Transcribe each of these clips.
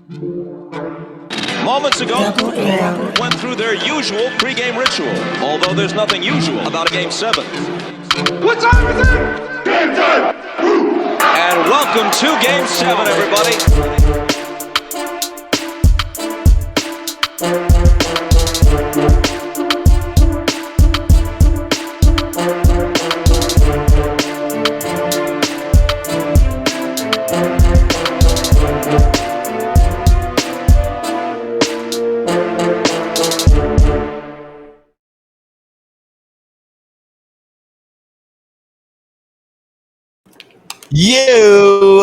Moments ago, went through their usual pregame ritual, although there's nothing usual about a Game 7. What time is it? Game time! And welcome to Game 7, everybody.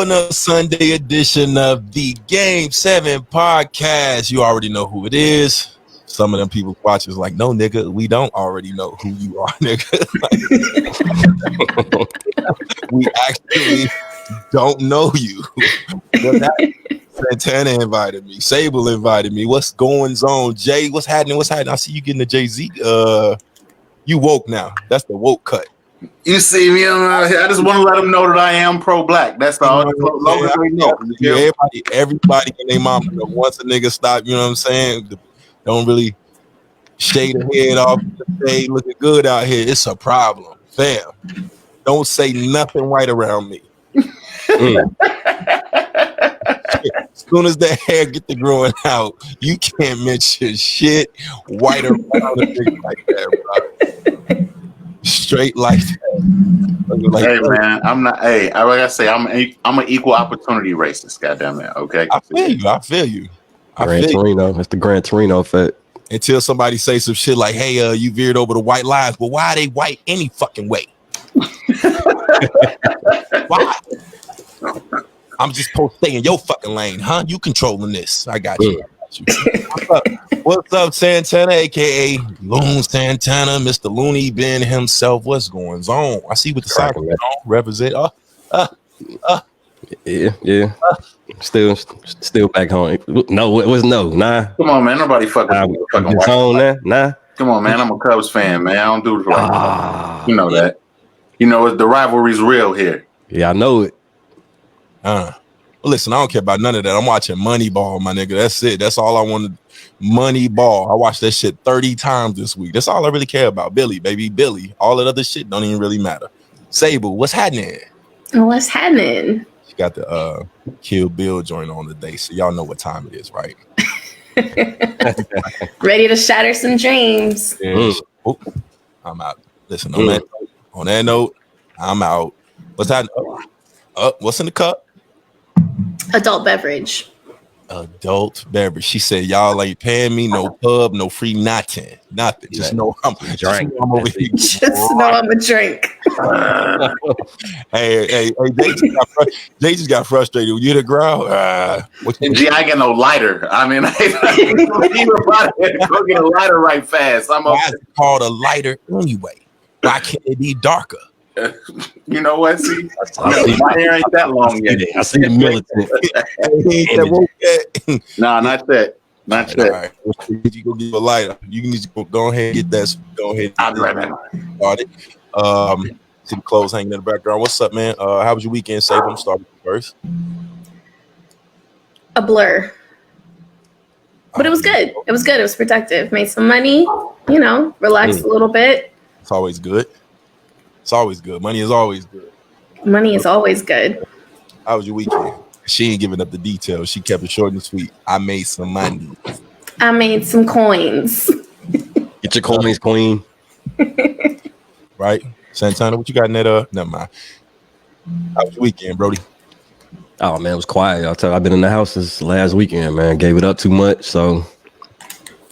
Another Sunday edition of the Game 7 podcast. You already know who it is. Some of them people watching is like, no, nigga, we don't already know who you are, nigga. We actually don't know you. Santana invited me. Sable invited me. What's going on, Jay? What's happening? I see you getting the Jay-Z. You woke now. That's the woke cut. You see me on here. I just want to let them know that I am pro-black. That's all. Everybody and their mama know once a nigga stop, you know what I'm saying? Don't really shade a head off. Hey, looking good out here. It's a problem. Fam, don't say nothing white around me. As soon as that hair get to growing out, you can't mention shit white around a nigga like that, bro. Straight like that. Hey man, I'm not. Hey, like I say, I'm an equal opportunity racist. Goddamn it. Okay. I feel you. Gran Torino. That's the Gran Torino effect. Until somebody say some shit like, "Hey, you veered over the white lines." Well, why are they white any fucking way? Why? I'm just supposed to stay in your fucking lane, huh? You controlling this? I got you. What's up, Santana, aka Loon Santana, Mr. Looney Bin himself? What's going on? I see what the soccer on. Represent. Yeah. Still back home. No, it was no. Nah. Come on, man. Nobody fucking white. Home, nah. Come on, man. I'm a Cubs fan, man. I don't do it like you know that. You know, the rivalry's real here. Yeah, I know it. Well, listen, I don't care about none of that. I'm watching Moneyball, my nigga. That's it. That's all I wanted. Moneyball. I watched that shit 30 times this week. That's all I really care about. Billy, baby, Billy. All that other shit don't even really matter. Sable, what's happening? What's happening? She got the Kill Bill joint on today, so y'all know what time it is, right? Ready to shatter some dreams. Oh, I'm out. Listen, on that note, I'm out. What's happening? What's in the cup? Adult beverage. Adult beverage. She said, y'all ain't paying me no pub, no free nothing. Just know I'm over here. Just know I'm a drink. Hey, they just got frustrated. You the growl? Gee, I ain't got no lighter. I mean, go get a lighter right fast. Why is it called a lighter anyway? Why can't it be darker? You know what? See, my hair ain't that long yet. I see the militant. Nah, not that. Not that. All right. You go get a lighter. You can just go ahead and get that. Go ahead. I'll be right back. Started. See the clothes hanging in the background. What's up, man? How was your weekend? Save them. Start first. A blur. But it was good. It was productive. Made some money. Relaxed a little bit. It's always good. It's always good. Money is always good. Money is always good. How was your weekend? She ain't giving up the details. She kept it short and sweet. I made some money. I made some coins. Get your coins, queen. Right? Santana, what you got in that? Never mind. How was your weekend, Brody? Oh, man, it was quiet. I'll tell you, I've been in the house since last weekend, man. Gave it up too much, so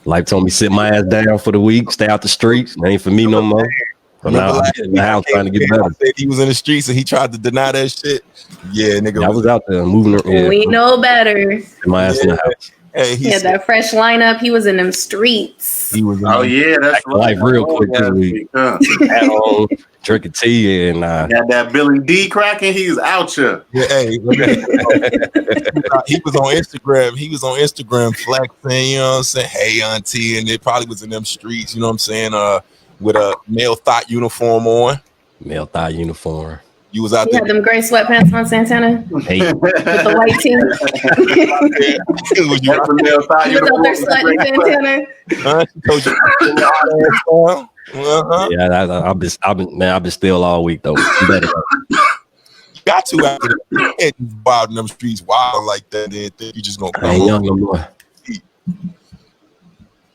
life told me sit my ass down for the week, stay out the streets. It ain't for me no more. So now I'm in the house trying to get better. I said he was in the streets and he tried to deny that shit. Yeah, nigga. I was out there moving around. Yeah. We know better. My ass in the house. Hey, he had that fresh lineup. He was in them streets. He was. That's life real quick this week. At home, drinking tea and got that Billy D cracking. He's out here. Yeah, hey, he was on Instagram. He was on Instagram flexing. You know what I'm saying? Hey, auntie, and it probably was in them streets. You know what I'm saying? With a male thought uniform on. Male thigh uniform. You was out You there. had them gray sweatpants on, Santana, Hey, with the white tee. Was you That's the male thigh You was out there uniform. sweating, Santana. huh? She told you. Uh-huh. yeah, I've been still all week though. Better. Got to after that. You can't just go out in them streets wild like that. Then think you just gonna I come ain't home. young no more.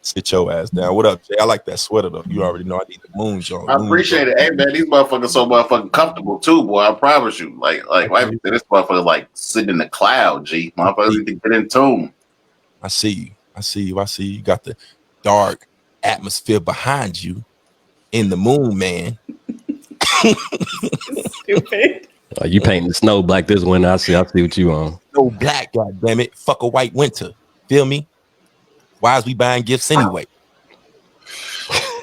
Sit your ass down. What up, Jay? I like that sweater though. You already know I need the moon joint. I appreciate it. Hey man, these motherfuckers so motherfucking comfortable too, boy. I promise you. Like why this motherfucker like sitting in the cloud, G. Motherfuckers need to get in tune. I see you. I see you. I see you. You got the dark atmosphere behind you in the moon, man. Stupid. You painting the snow black this winter. I see what you on. No black, goddammit. Fuck a white winter. Feel me? Why is we buying gifts anyway?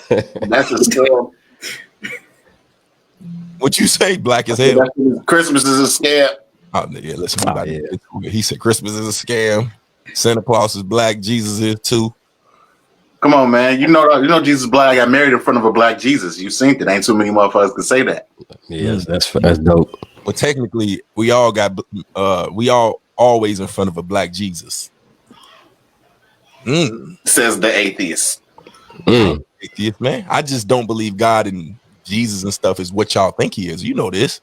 That's a scam. What you say? Black as hell. Christmas is a scam. Oh yeah, listen. He said Christmas is a scam. Santa Claus is black. Jesus is too. Come on, man. You know Jesus black got married in front of a black Jesus. You seen it. Ain't too many motherfuckers can say that. Yes, that's dope. Well, technically, we all always in front of a black Jesus. Says the atheist. Atheist, man. I just don't believe God and Jesus and stuff is what y'all think he is. You know this.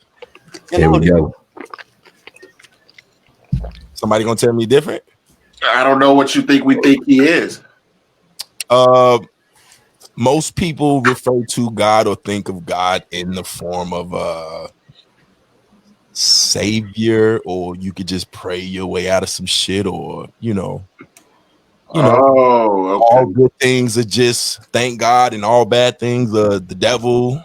Here we go. Somebody gonna tell me different? I don't know what you think we think he is. Most people refer to God or think of God in the form of a savior, or you could just pray your way out of some shit, or Oh, okay. all good things are just thank God, and all bad things are the devil.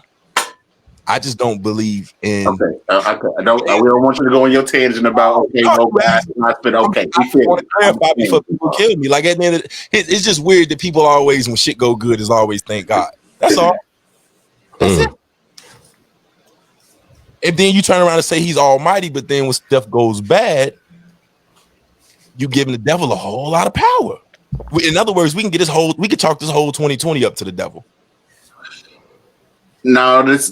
I just don't believe in. Okay. We don't want you to go on your tangent about no bad, but okay. I want to clarify before people kill me. Like at the end of it's just weird that people always, when shit go good, is always thank God. That's all. That's it. And then you turn around and say he's almighty, but then when stuff goes bad, you giving the devil a whole lot of power. In other words, we can chalk this whole 2020 up to the devil. No, it's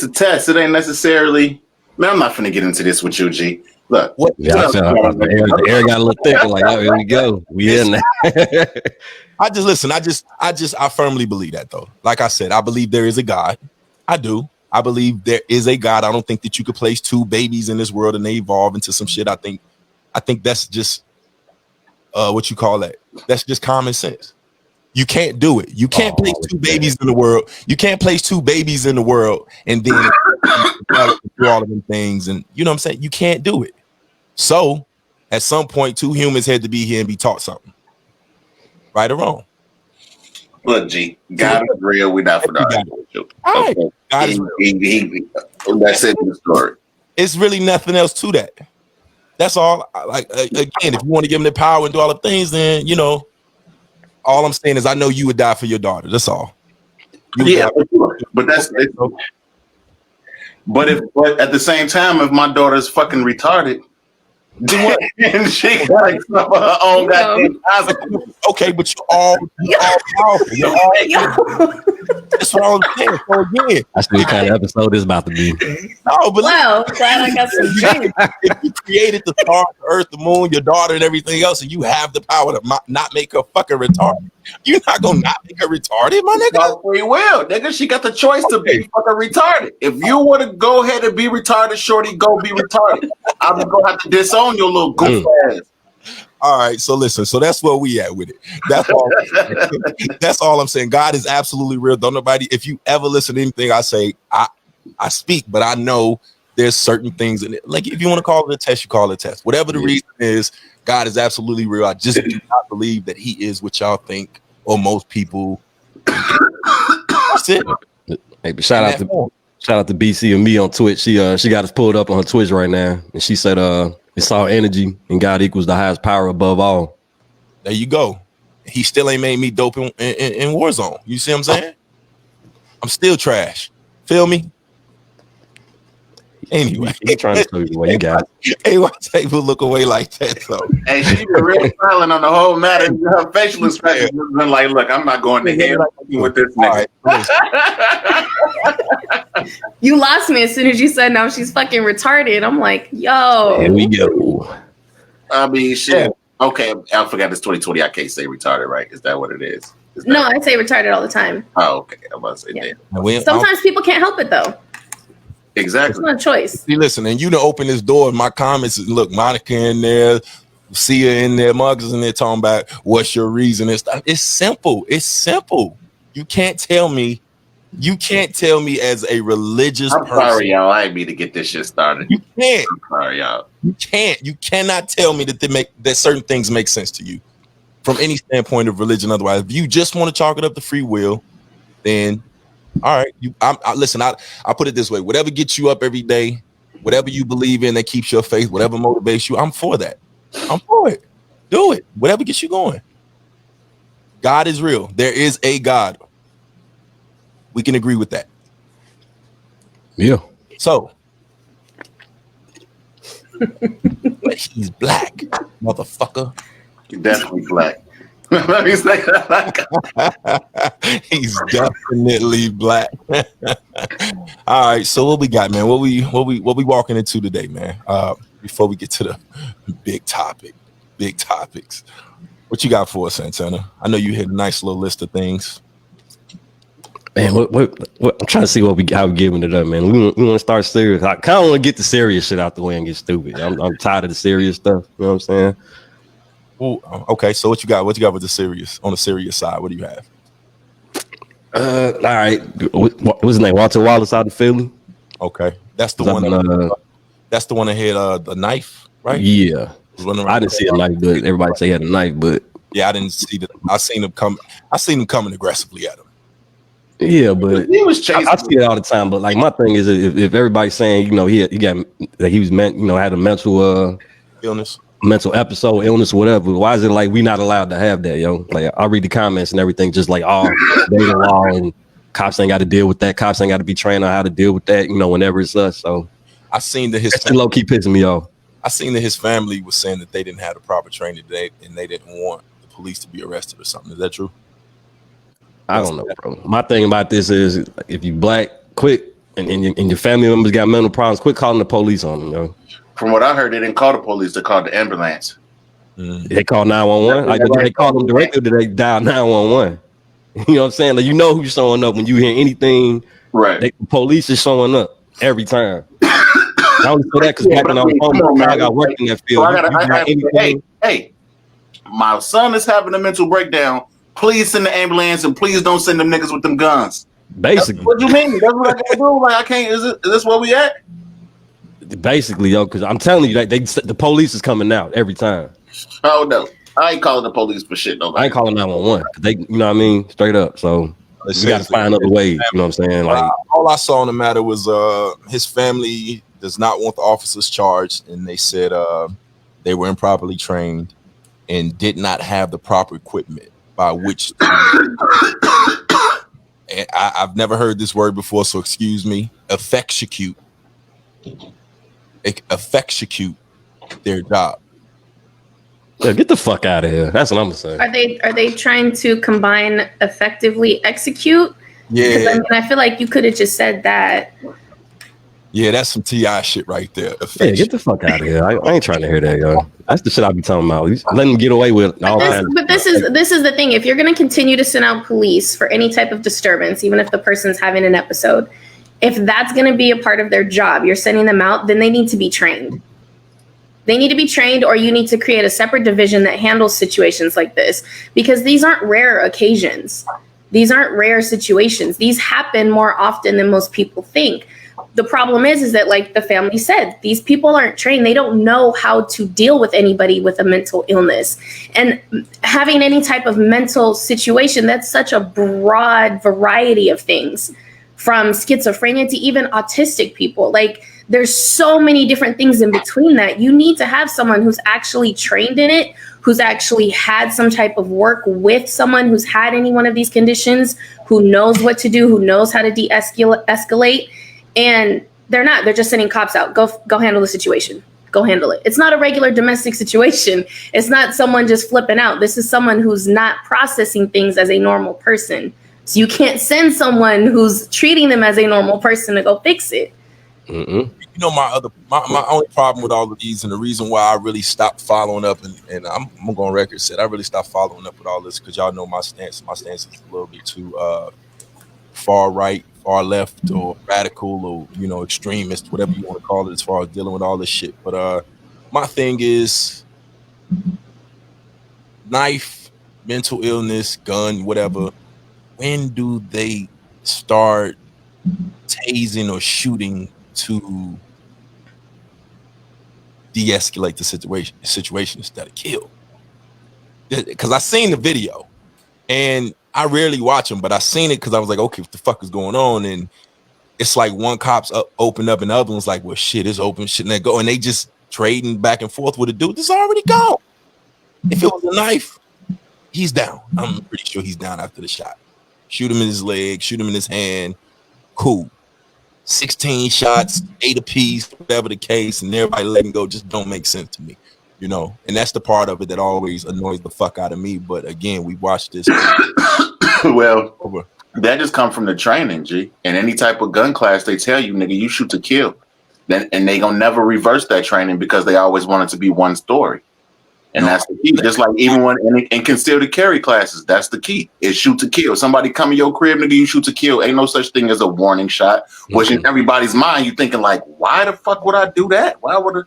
a test. It ain't necessarily. Man, I'm not finna get into this with you, G. Look, Yeah, the air got a little thicker. Like, oh, here we go. We in there. I firmly believe that though. Like I said, I believe there is a God. I do. I believe there is a God. I don't think that you could place two babies in this world and they evolve into some shit. I think that's just what you call that. That's just common sense. You can't do it. You can't place two babies in the world. You can't place two babies in the world and then do all of them things. And you know what I'm saying? You can't do it. So at some point, two humans had to be here and be taught something. Right or wrong? Look, G, God is real. We're not for the argument with you. All right. God is real. That's it in the story. It's really nothing else to that. That's all. Like again, if you want to give them the power and do all the things, then all I'm saying is I know you would die for your daughter. That's all. Yeah, but that's. But at the same time, if my daughter's fucking retarded, then what? And she got her own goddamn hospital. Okay, but you're all powerful. That's what I'm saying. So again, That's the kind of episode this about to be. No, but Well, glad I got some drink. if you created the stars, the earth, the moon, your daughter, and everything else, and you have the power to not make her fucking retarded, you're not gonna not make her retarded, my nigga. Free will, nigga. She got the choice to be fucking retarded. If you want to go ahead and be retarded, shorty, go be retarded. I'm gonna have to disown your little goof ass. All right, so listen, so that's where we at with it. That's all. That's all I'm saying. God is absolutely real. Don't nobody. If you ever listen to anything I say, I speak, but I know there's certain things in it. Like if you want to call it a test, you call it a test. Whatever the reason is, God is absolutely real. I just do not believe that He is what y'all think or most people. That's it. Hey, but shout out to BC and me on Twitch. She got us pulled up on her Twitch right now, and she said it's all energy and God equals the highest power above all. There you go. He still ain't made me dope in Warzone. You see what I'm saying? I'm still trash. Feel me? Anyway, He trying to show you the way you got it. hey, why table look away like that though? Hey, she been real silent on the whole matter. Her facial expression has been like, look, I'm not going to hell with this nigga. You lost me as soon as you said now she's fucking retarded. I'm like, yo. Here we go. I mean, shit. Yeah. Okay, I forgot it's 2020. I can't say retarded, right? Is that what it is? No, I say retarded all the time. Oh, okay. I was about to say that. Sometimes people can't help it though. Exactly. It's not a choice. See, listen, and you done open this door in my comments. Look, Monica in there, Sia in there, Muggs in there talking about what's your reason and stuff. It's simple. It's simple. You can't tell me as a religious person. Sorry, y'all. I ain't mean to get this shit started. You can't. I'm sorry, y'all. You can't. You cannot tell me that certain things make sense to you from any standpoint of religion. Otherwise, if you just want to chalk it up to free will, then all right. Listen. I put it this way: whatever gets you up every day, whatever you believe in that keeps your faith, whatever motivates you, I'm for that. I'm for it. Do it. Whatever gets you going. God is real. There is a God. We can agree with that. Yeah. So he's black, motherfucker. He's definitely black. Let me say that. He's definitely black. All right. So what we got, man? What we walking into today, man? Before we get to the big topics. What you got for us, Santana? I know you hit a nice little list of things. Man, what I'm trying to see how we giving it up, man. We want to start serious. I kind of want to get the serious shit out the way and get stupid. I'm tired of the serious stuff. You know what I'm saying? Ooh, okay, so what you got? What you got with the serious? On the serious side, what do you have? All right. What's his name? Walter Wallace out of Philly. Okay, that's the one. That's the one that had the knife, right? Yeah. I didn't see a knife, but everybody say he had a knife, but yeah, I didn't see that. I seen him coming aggressively at him. Yeah, but he was chasing. I see it all the time. But like my thing is, if everybody's saying, you know, he got that he was meant, you know, had a mental illness, mental episode, illness, whatever. Why is it like we not allowed to have that, yo? Like I read the comments and everything, just like data law and cops ain't got to deal with that. Cops ain't got to be trained on how to deal with that. You know, whenever it's us. So I seen that his low key pissing me off. I seen that his family was saying that they didn't have the proper training today and they didn't want the police to be arrested or something. Is that true? I don't know, bro. My thing about this is if you black, quit, and your family members got mental problems, quit calling the police on them, yo. From what I heard, they didn't call the police; they called the ambulance. They called 911. Like they call them directly, they dial 911. You know what I'm saying? Like you know who's showing up when you hear anything. Right. The police is showing up every time. I only say that because back when I was home, I got work in that field. So hey, my son is having a mental breakdown. Please send the ambulance and please don't send them niggas with them guns. Basically. What do you mean? That's what I gotta do. Like I can't. Is this where we at? Basically, yo, because I'm telling you, the police is coming out every time. Oh no, I ain't calling the police for shit. No, I ain't calling 911. They, you know what I mean, straight up. So we got to find other ways. You know what I'm saying? Like all I saw in the matter was his family does not want the officers charged, and they said they were improperly trained and did not have the proper equipment by which and I've never heard this word before, so excuse me. Effectuate their job. Yeah, get the fuck out of here. That's what I'm saying. Are they trying to combine effectively execute? Yeah. I feel like you could have just said that. Yeah, that's some TI shit right there. Yeah, get the fuck out of here. I ain't trying to hear that, yo. That's the shit I be talking about. Let them get away with all kinds. But this is the thing. If you're going to continue to send out police for any type of disturbance, even if the person's having an episode, if that's going to be a part of their job, you're sending them out, then they need to be trained. They need to be trained, or you need to create a separate division that handles situations like this, because these aren't rare occasions. These aren't rare situations. These happen more often than most people think. The problem is that, like the family said, these people aren't trained. They don't know how to deal with anybody with a mental illness. And having any type of mental situation, that's such a broad variety of things, from schizophrenia to even autistic people. Like, there's so many different things in between that. You need to have someone who's actually trained in it, who's actually had some type of work with someone who's had any one of these conditions, who knows what to do, who knows how to de-escalate. And They're not. They're just sending cops out. Go handle the situation. Go handle it. It's not a regular domestic situation. It's not someone just flipping out. This is someone who's not processing things as a normal person. So you can't send someone who's treating them as a normal person to go fix it. You know, my only problem with all of these, and the reason why I really stopped following up, and I'm going to go on record, said I really stopped following up with all this because y'all know my stance. My stance is a little bit too far right, far left, or radical, or, you know, extremist, whatever you want to call it, as far as dealing with all this shit. But my thing is knife, mental illness, gun, whatever. When do they start tasing or shooting to de-escalate the situation instead of kill? Because I seen the video, and I rarely watch them, but I seen it because I was like, okay, what the fuck is going on? And it's like one cop's open up, and the other one's like, well, shit, it's open, shit, and they go, and they just trading back and forth with a dude that's already gone. If it was a knife, he's down. I'm pretty sure he's down after the shot. Shoot him in his leg, shoot him in his hand. Cool. 16 shots, 8 apiece, whatever the case, and everybody letting go just don't make sense to me, you know. And that's the part of it that always annoys the fuck out of me. But again, we watched this. Well, that just come from the training, G. In any type of gun class, they tell you, nigga, you shoot to kill. And they gonna never reverse that training because they always want it to be one story. And that's the key. Just like even when in concealed carry classes, that's the key. Is shoot to kill. Somebody come in your crib, nigga, you shoot to kill. Ain't no such thing as a warning shot. Which in everybody's mind, you thinking like, why the fuck would I do that? Why would I?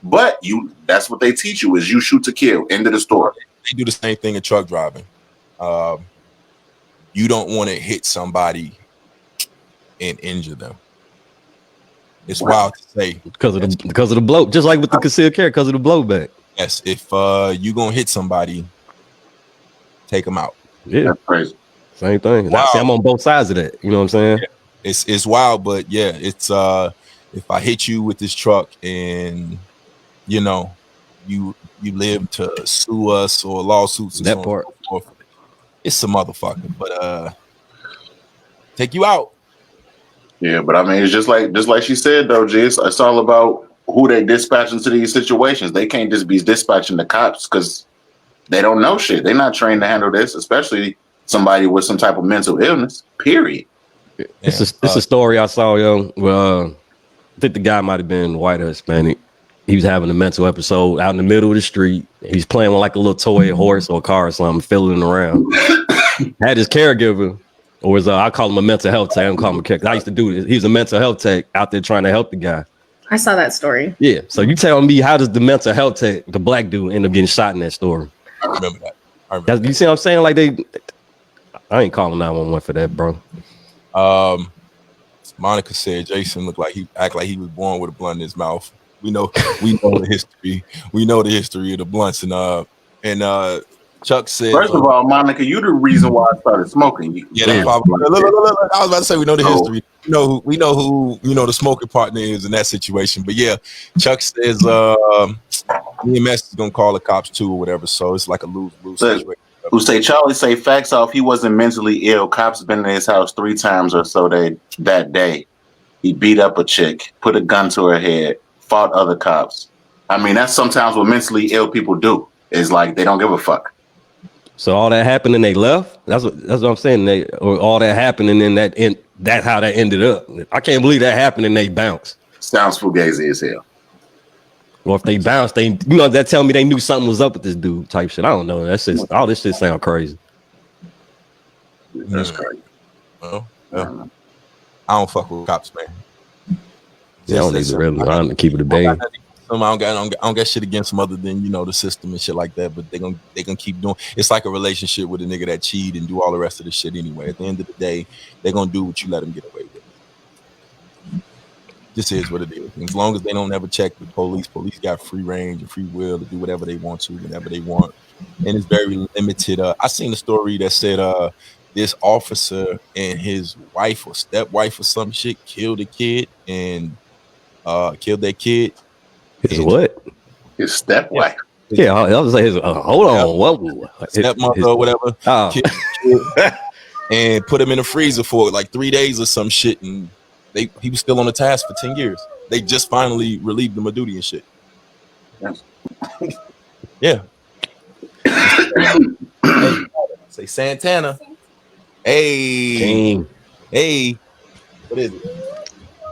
But that's what they teach you is you shoot to kill. End of the story. They do the same thing in truck driving. You don't want to hit somebody and injure them. It's wild to say because of the blow, just like with the concealed carry, because of the blowback. Yes, if you gonna hit somebody, take them out. Yeah, that's crazy. Same thing. Wow. I'm on both sides of that. You know what I'm saying? Yeah. It's wild, but yeah, it's if I hit you with this truck and you know you live to sue us or lawsuits and that so part, on and so forth, it's a motherfucker. But take you out. Yeah, but I mean, it's just like she said though, G. It's all about who they dispatch into these situations. They can't just be dispatching the cops because they don't know shit. They're not trained to handle this, especially somebody with some type of mental illness. Period. It's a story I saw, yo. Well, I think the guy might have been white or Hispanic. He was having a mental episode out in the middle of the street. He's playing with like a little toy horse or a car or something, fiddling around. Had his caregiver, or was I call him a mental health tech. I don't call him a caregiver. I used to do this. He was a mental health tech out there trying to help the guy. I saw that story. Yeah. So you telling me, how does the mental health tech, the black dude, end up getting shot in that story? I remember that. You see what I'm saying? Like I ain't calling 911 for that, bro. Monica said Jason looked like he was born with a blunt in his mouth. We know the history. We know the history of the blunts, and Chuck said, first of all, Monica, you the reason why I started smoking. Yeah, look, I was about to say we know the history. We know who the smoking partner is in that situation. But yeah, Chuck says EMS is gonna call the cops too or whatever. So it's like a lose-lose situation. Who say Charlie say facts off? He wasn't mentally ill. Cops been in his house 3 times or so that day. He beat up a chick, put a gun to her head, fought other cops. I mean, that's sometimes what mentally ill people do. Is like they don't give a fuck. So all that happened and they left. That's what I'm saying. All that happened and then that's how that ended up. I can't believe that happened and they bounced. Sounds fugazi as hell. Or if they bounced, that tell me they knew something was up with this dude type shit. I don't know. That's just all this shit sound crazy. That's crazy. Well, yeah. I don't fuck with cops, man. Yeah, I don't need to really. I don't keep it a bang. I don't got shit against them other than the system and shit like that. But they gonna keep doing. It's like a relationship with a nigga that cheat and do all the rest of the shit anyway. At the end of the day, they're gonna do what you let them get away with. This is what it is. As long as they don't ever check the police got free range and free will to do whatever they want to, whenever they want, and it's very limited. I seen a story that said this officer and his wife or stepwife or some shit killed a kid and killed that kid. His what? His stepwife. Yeah, I was like, hold on, what? Stepmother or whatever. Oh. Kid, and put him in a freezer for like 3 days or some shit, and he was still on the task for 10 years. They just finally relieved him of duty and shit. Yes. Yeah. Hey, say Santana. Hey. King. Hey. What is it?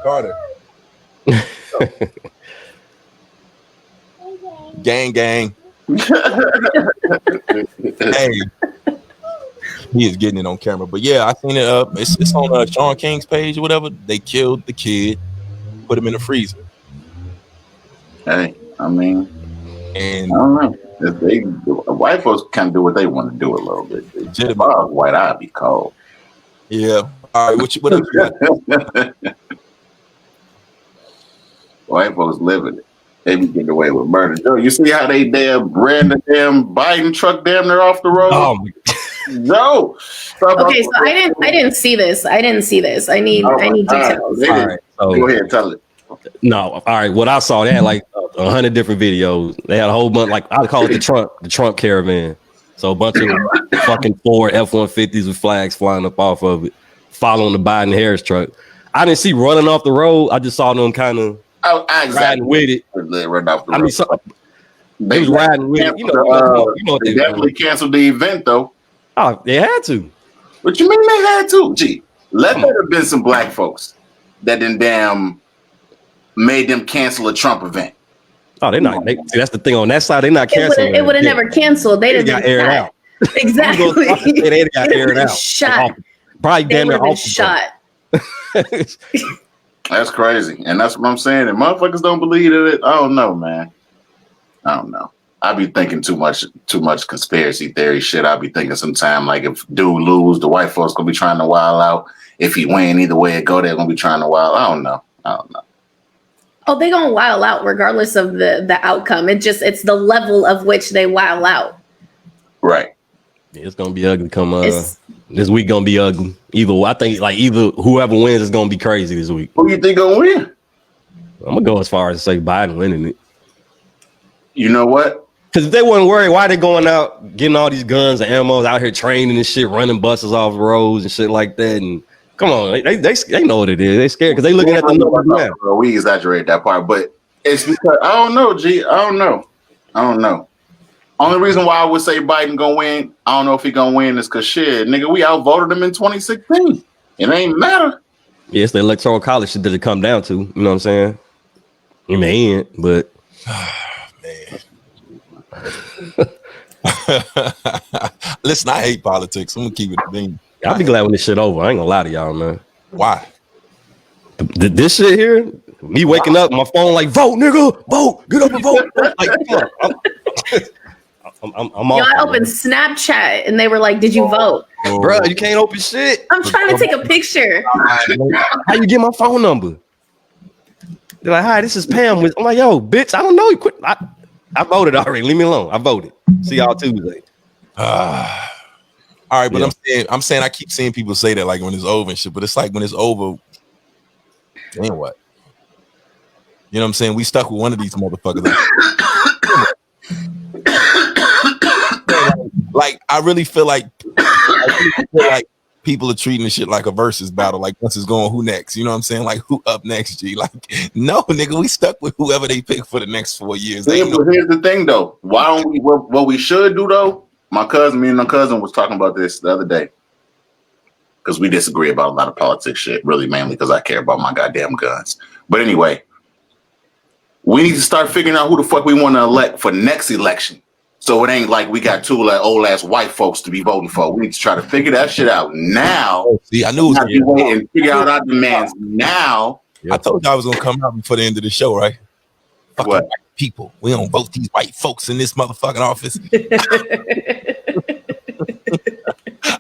Carter. Gang. Hey. He is getting it on camera. But yeah, I seen it up. It's on Sean King's page or whatever. They killed the kid, put him in the freezer. Hey, I mean, And I don't know. If white folks can do what they want to do a little bit. If I was white, I'd be cold. yeah. All right, what else you got? White folks living it. They be getting away with murder. Joe, you see how they ran the damn Biden truck damn near off the road? Oh my No. Okay, so I didn't see this. I need details. All right, so Go ahead, tell it. no, all right. What I saw, they had like 100 different videos. They had a whole bunch, like I call it the Trump caravan. So a bunch of fucking Ford F-150s with flags flying up off of it, following the Biden Harris truck. I didn't see running off the road. I just saw them kind of riding with it. They run off the road. I mean, they was riding with it. You know what they definitely canceled the event though. Oh, they had to. What you mean they had to? Gee, let there have been some black folks that then damn made them cancel a Trump event. Oh, they're not. See, that's the thing on that side. They're not canceling. It would have never canceled. They didn't got aired out. Exactly. They got aired out. Shot. Probably They damn would near have been shot. That's crazy, and that's what I'm saying. And motherfuckers don't believe it. I don't know, man. I don't know. I be thinking too much conspiracy theory shit. I be thinking sometime like if dude lose, the white folks gonna be trying to wild out. If he win, either way it go, they're gonna be trying to wild. I don't know. Oh, they gonna wild out regardless of the outcome. It's the level of which they wild out. Right. Yeah, it's gonna be ugly. This week gonna be ugly. I think either whoever wins is gonna be crazy this week. Who you think gonna win? I'm gonna go as far as to say Biden winning it. You know what? Because if they weren't worried, why they going out getting all these guns and ammos out here training and shit, running buses off the roads and shit like that? And come on, they know what it is. They scared because they looking at the numbers now. We exaggerate that part, but it's because I don't know, G. I don't know. Only reason why I would say Biden gonna win, I don't know if he gonna win, is because shit, nigga, we outvoted him in 2016. It ain't matter. Yeah, it's the electoral college shit that it come down to. You know what I'm saying? In the end, but man. Listen, I hate politics. I'm gonna keep it a bean. I'll be glad when this shit over. I ain't gonna lie to y'all, man. Why? This shit here, me waking up, my phone like, vote, nigga, vote, get up and vote. Like, I'm off. I opened Snapchat and they were like, "Did you vote?" Bro, you can't open shit. I'm trying to take a picture. How you get my phone number? They're like, "Hi, this is Pam." I'm like, "Yo, bitch, I don't know. You quit." I voted already. Leave me alone. I voted. See y'all Tuesday. All right, but Yeah. I'm saying I keep seeing people say that like when it's over and shit, but it's like when it's over, then what? You know what I'm saying? We stuck with one of these motherfuckers. Like I really feel like people are treating this shit like a versus battle. Like once it's going, who next? You know what I'm saying? Like who up next, G? Like no, nigga, we stuck with whoever they pick for the next 4 years. Here's the thing, though. Why don't we? What we should do, though. Me and my cousin was talking about this the other day because we disagree about a lot of politics shit. Really, mainly because I care about my goddamn guns. But anyway, we need to start figuring out who the fuck we want to elect for next election. So it ain't like we got two like old ass white folks to be voting for. We need to try to figure that shit out now. See, I knew it was wait and figure out our demands now. I told you I was gonna come out before the end of the show, right? Fucking What? white people. We don't vote these white folks in this motherfucking office.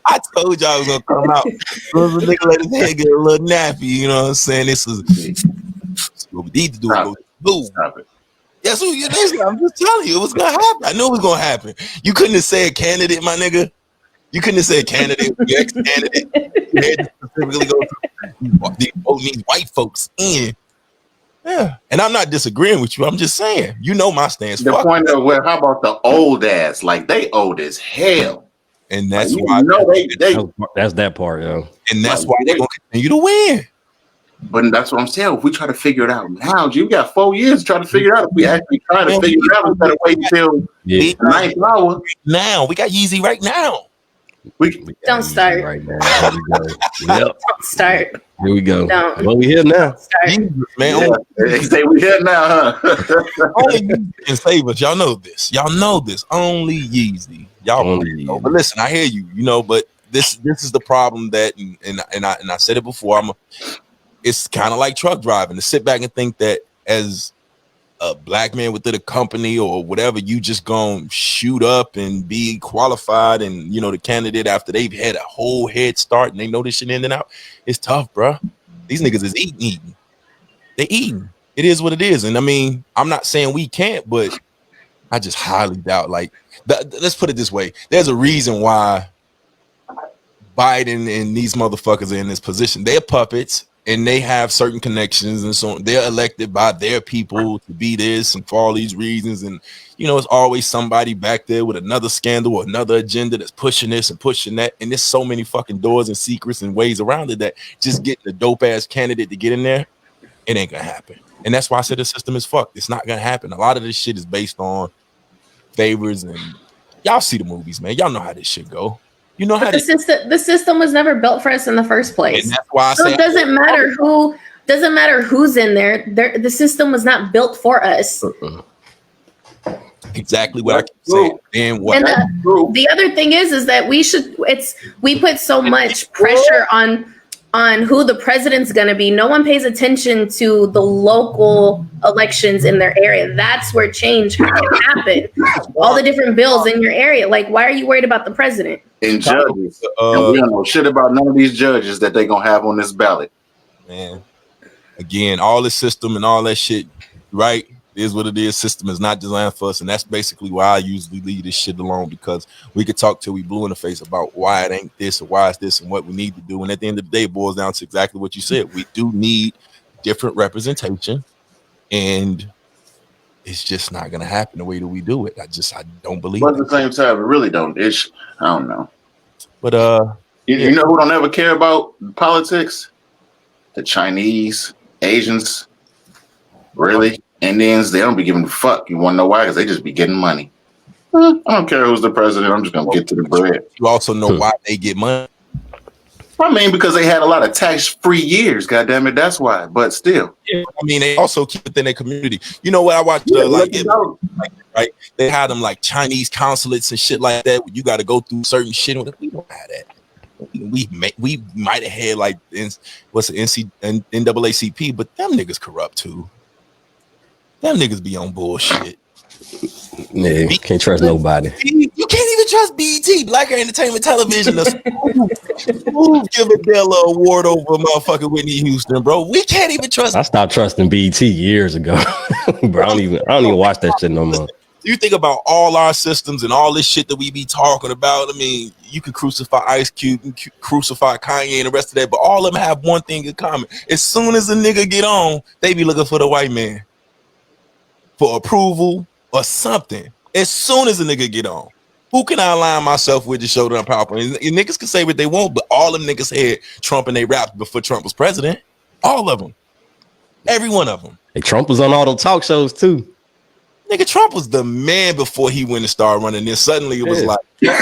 I told you I was gonna come out. Little nigga let his head get a little nappy. You know what I'm saying? This is what we need to do. Stop it. Yes, I'm just telling you, it was gonna happen. I knew it was gonna happen. You couldn't have said candidate, my nigga. You couldn't have said candidate, ex-candidate. You had to specifically go through voting these white folks in. Yeah, and I'm not disagreeing with you. I'm just saying, you know my stance. The point of how about the old ass? Like they old as hell, and that's like, why that's That's that part, yo. and that's why they're gonna continue to win. But that's what I'm saying. If we try to figure it out now, you got 4 years to try to figure it out. If we actually try to figure it out instead of waiting till the ninth hour. Now we got Yeezy right now. We Don't start right now. Here we go. Yep. Don't start. Here we go. Don't. Well, we here now. Start. Man, they say we here now, huh? only Yeezy can save us. Y'all know this. Y'all know this. Only Yeezy. Y'all Only know. Yeezy. But listen, I hear you. You know, but this is the problem that, and I said it before. It's kind of like truck driving. To sit back and think that as a black man within a company or whatever, you just gonna shoot up and be qualified, and you know the candidate after they've had a whole head start and they know this shit in and out. It's tough, bro. These niggas is eating. They eating. It is what it is. And I mean, I'm not saying we can't, but I just highly doubt. Like, let's put it this way: there's a reason why Biden and these motherfuckers are in this position. They're puppets. And they have certain connections, and so they're elected by their people to be this and for all these reasons. And you know, it's always somebody back there with another scandal or another agenda that's pushing this and pushing that. And there's so many fucking doors and secrets and ways around it that just getting a dope ass candidate to get in there, it ain't gonna happen. And that's why I said the system is fucked. It's not gonna happen. A lot of this shit is based on favors, and y'all see the movies, man. Y'all know how this shit go. You know how the system was never built for us in the first place. And that's why I so say it doesn't matter who's in there. The system was not built for us. Exactly what I keep saying. And what And the other thing is that we put so much pressure on who the president's going to be. No one pays attention to the local elections in their area. That's where change can happen. All the different bills in your area. Like, why are you worried about the president? And judges. And we don't know shit about none of these judges that they're going to have on this ballot. Man, again, all the system and all that shit, right? Is what it is. System is not designed for us, and that's basically why I usually leave this shit alone, because we could talk till we blue in the face about why it ain't this or why it's this and what we need to do. And at the end of the day, it boils down to exactly what you said. We do need different representation, and it's just not gonna happen the way that we do it. I don't believe but it. at the same time, it really don't. I don't know. But you know who don't ever care about politics? The Chinese, Asians, really. Indians, they don't be giving a fuck. You want to know why? Because they just be getting money. I don't care who's the president. I'm just going to get to the bread. You also know why they get money. I mean, because they had a lot of tax-free years. God damn it, that's why. But still, I mean, they also keep it in their community. You know what I watched? Right? They had them like Chinese consulates and shit like that. You got to go through certain shit. We don't have that. We might have had like what's the NAACP, but them niggas corrupt too. Them niggas be on bullshit. Yeah, can't trust nobody. You can't even trust BET, Blacker Entertainment Television. Who give Adele an award over motherfucking Whitney Houston, bro? We can't even trust. I stopped trusting BET years ago, bro. I don't even watch that shit no more. You think about all our systems and all this shit that we be talking about. I mean, you could crucify Ice Cube and crucify Kanye and the rest of that, but all of them have one thing in common. As soon as a nigga get on, they be looking for the white man for approval or something. As soon as a nigga get on, who can I align myself with to show that I'm powerful? And niggas can say what they want, but all them niggas had Trump and they rapped before Trump was president. All of them. Every one of them. Hey, Trump was on all them talk shows too. Nigga, Trump was the man before he went and started running. Then suddenly it was like he did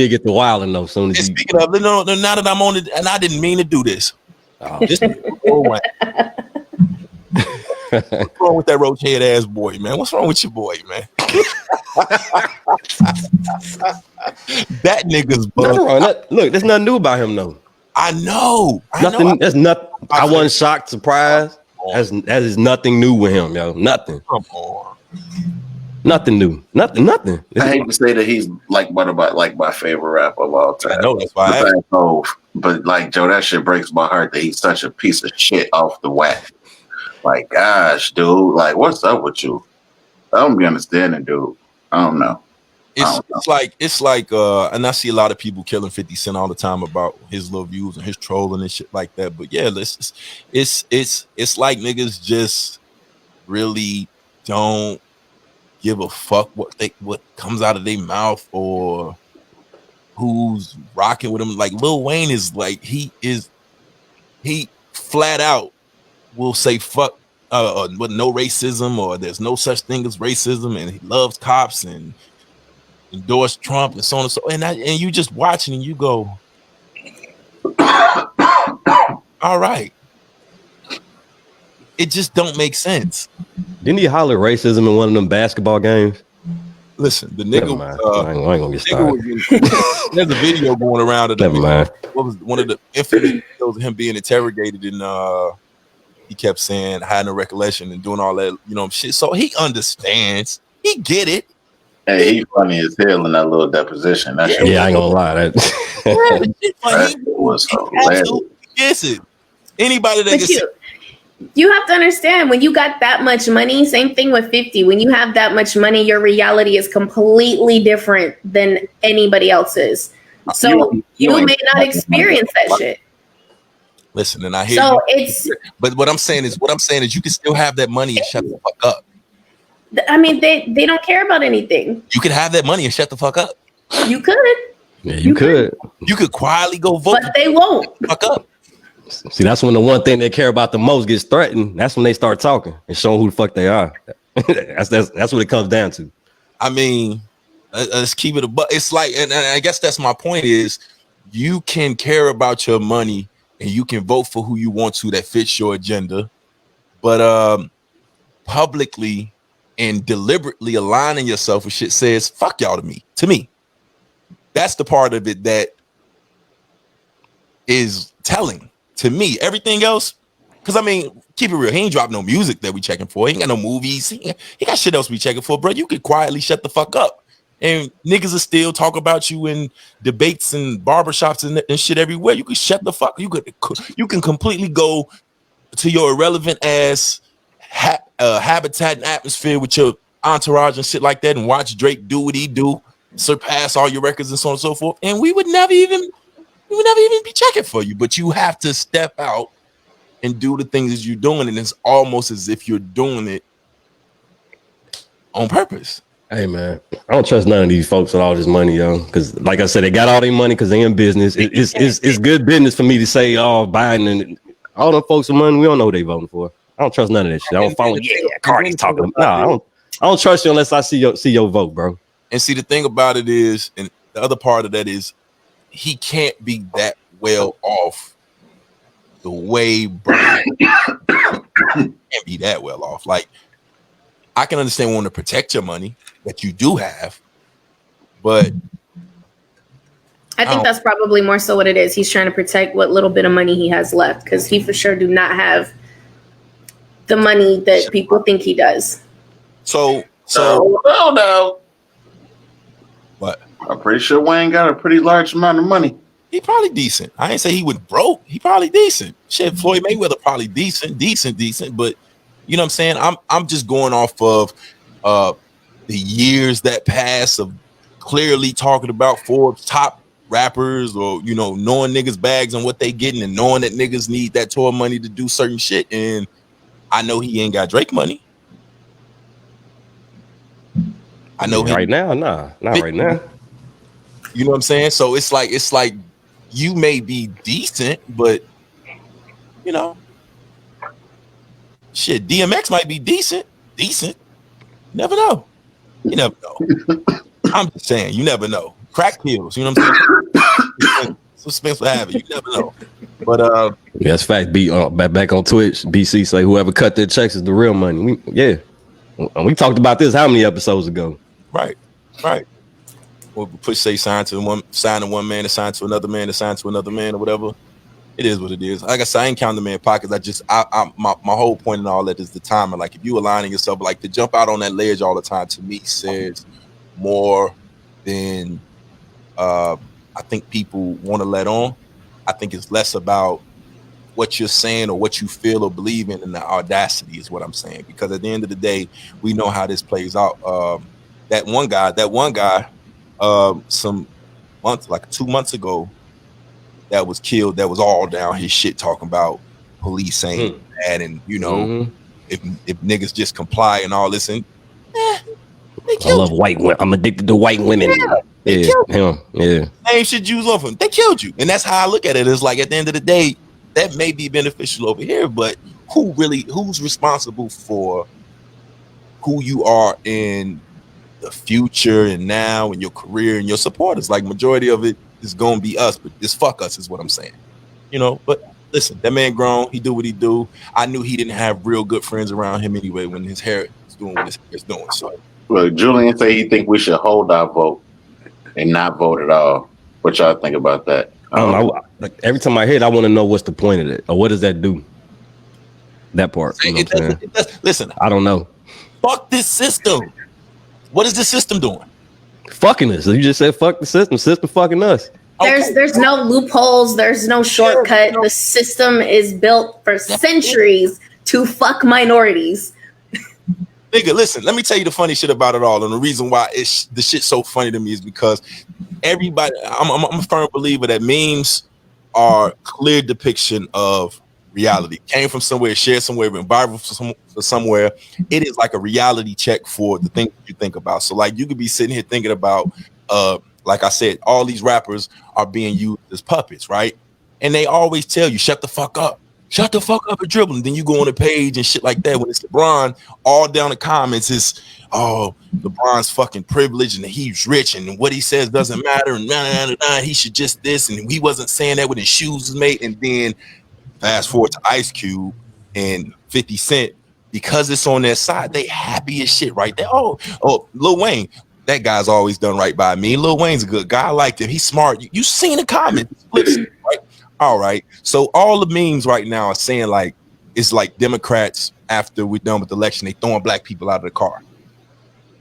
get the wilding though. Soon as speaking of, now that I'm on it, and I didn't mean to do this. What's wrong with that roach head ass boy, man? What's wrong with your boy, man? That nigga's bugged. Look, there's nothing new about him though. I know. That's nothing. I wasn't shocked, surprised. That is nothing new with him, yo. Nothing. Come on. Nothing new. Nothing. I hate to say that he's like my favorite rapper of all time. I know, that's why but like Joe, that shit breaks my heart that he's such a piece of shit off the whack. Like, gosh, dude, like, what's up with you? I don't be understanding, dude. I don't know. It's like and I see a lot of people killing 50 Cent all the time about his little views and his trolling and shit like that. But yeah, it's like niggas just really don't give a fuck what comes out of their mouth or who's rocking with him. Like Lil Wayne is like, he is he flat out will say fuck with no racism, or there's no such thing as racism, and he loves cops and endorse Trump and so on and so on. And you just watching and you go, all right. It just don't make sense. Didn't he holler racism in one of them basketball games? Listen, the nigga. I ain't gonna get started. There's a video going around of Never mind. what was one of the infamous videos of him being interrogated, and he kept saying, "I had no recollection," and doing all that, shit. So he understands. He get it. Hey, he funny as hell in that little deposition. That shit Yeah, I ain't gonna lie. that was hilarious. Absolutely gets it. Anybody that But gets you have to understand, when you got that much money, same thing with 50. When you have that much money, your reality is completely different than anybody else's. So you may not experience that shit. Listen, and I hear So you. it's, But what I'm saying is you can still have that money and shut the fuck up. I mean, they don't care about anything. You can have that money and shut the fuck up. You could, Yeah, you could. You could quietly go vote. but they won't. Fuck up. See, that's when the one thing they care about the most gets threatened. That's when they start talking and showing who the fuck they are. that's what it comes down to. I mean, let's keep it it's like, and I guess that's my point is, you can care about your money and you can vote for who you want to that fits your agenda, but publicly and deliberately aligning yourself with shit says fuck y'all to me. That's the part of it that is telling to me. Everything else, because I mean, keep it real, he ain't dropped no music that we checking for. He ain't got no movies. He got shit else we checking for, bro. You could quietly shut the fuck up, and niggas will still talk about you in debates and barbershops and shit everywhere. You can shut the fuck. You can completely go to your irrelevant ass habitat and atmosphere with your entourage and shit like that, and watch Drake do what he do, surpass all your records and so on and so forth, and we would never even be checking for you. But you have to step out and do the things that you're doing, and it's almost as if you're doing it on purpose. Hey man, I don't trust none of these folks with all this money, yo. Because like I said, they got all their money because they in business. It's good business for me to say, oh, Biden and all them folks with money, we don't know who they voting for. I don't trust none of that shit. I don't follow. Yeah, Cardi's talking. No, I don't trust you unless I see your vote, bro. And see, the thing about it is, and the other part of that is, he can't be that well off the way Brian can't be that well off. Like, I can understand wanting to protect your money that you do have, but I think that's probably more so what it is. He's trying to protect what little bit of money he has left, because he for sure do not have the money that people think he does. So no. What? I'm pretty sure Wayne got a pretty large amount of money. He probably decent. I ain't say he was broke. He probably decent. Shit, Floyd Mayweather probably decent. But you know what I'm saying? I'm just going off of the years that pass of clearly talking about Forbes top rappers, or knowing niggas bags and what they getting, and knowing that niggas need that tour money to do certain shit. And I know he ain't got Drake money. I know right now, not right now. You know what I'm saying? So it's like you may be decent, but shit, DMX might be decent. You never know. I'm just saying, you never know. Crack pills, you know what I'm saying? Suspense will have it. You never know. But yeah, that's fact. Back on Twitch, BC say whoever cut their checks is the real money. We talked about this how many episodes ago? Right. Well, push say sign to one man, assign to another man, assign to another man, or whatever. It is what it is. Like I said, I ain't counting the man pockets. My whole point in all that is the timing. Like, if you aligning yourself, like, to jump out on that ledge all the time, to me says more than I think people want to let on. I think it's less about what you're saying or what you feel or believe in, and the audacity is what I'm saying. Because at the end of the day, we know how this plays out. That one guy, some months, like 2 months ago, that was killed, that was all down his shit talking about police ain't bad, and if niggas just comply and all this, and I love white women. I'm addicted to white women. Yeah, him. Yeah. Same shit Jews off him. They killed you. And that's how I look at it. It's like, at the end of the day, that may be beneficial over here, but who's responsible for who you are in the future and now and your career and your supporters? Like, majority of it is gonna be us, but it's fuck us is what I'm saying. But listen, that man grown, he do what he do. I knew he didn't have real good friends around him anyway when his hair is doing what his hair is doing. So Look, Julian say he think we should hold our vote and not vote at all. What y'all think about that? I don't know. Like, every time I hear it, I want to know what's the point of it, or what does that do? That part. Listen, I don't know. Fuck this system. What is the system doing? Fucking us. You just said fuck the system. System fucking us. There's no loopholes. There's no shortcut. The system is built for centuries to fuck minorities. Nigga, listen, let me tell you the funny shit about it all. And the reason why the shit's so funny to me is because everybody, I'm a firm believer that memes are a clear depiction of reality. Came from somewhere, shared somewhere, been viral for somewhere. It is like a reality check for the things you think about. So like you could be sitting here thinking about, like I said, all these rappers are being used as puppets, right? And they always tell you, shut the fuck up. Shut the fuck up and dribble. And then you go on the page and shit like that. When it's LeBron, all down the comments is, oh, LeBron's fucking privileged and he's rich and what he says doesn't matter. And he should just this. And he wasn't saying that when his shoes was made. And then fast forward to Ice Cube and 50 Cent, because it's on their side, they happy as shit right there. Oh, Lil Wayne, that guy's always done right by me. Lil Wayne's a good guy. I liked him. He's smart. You seen the comments, right? All right. So all the memes right now are saying like it's like Democrats after we're done with the election, they throwing black people out of the car.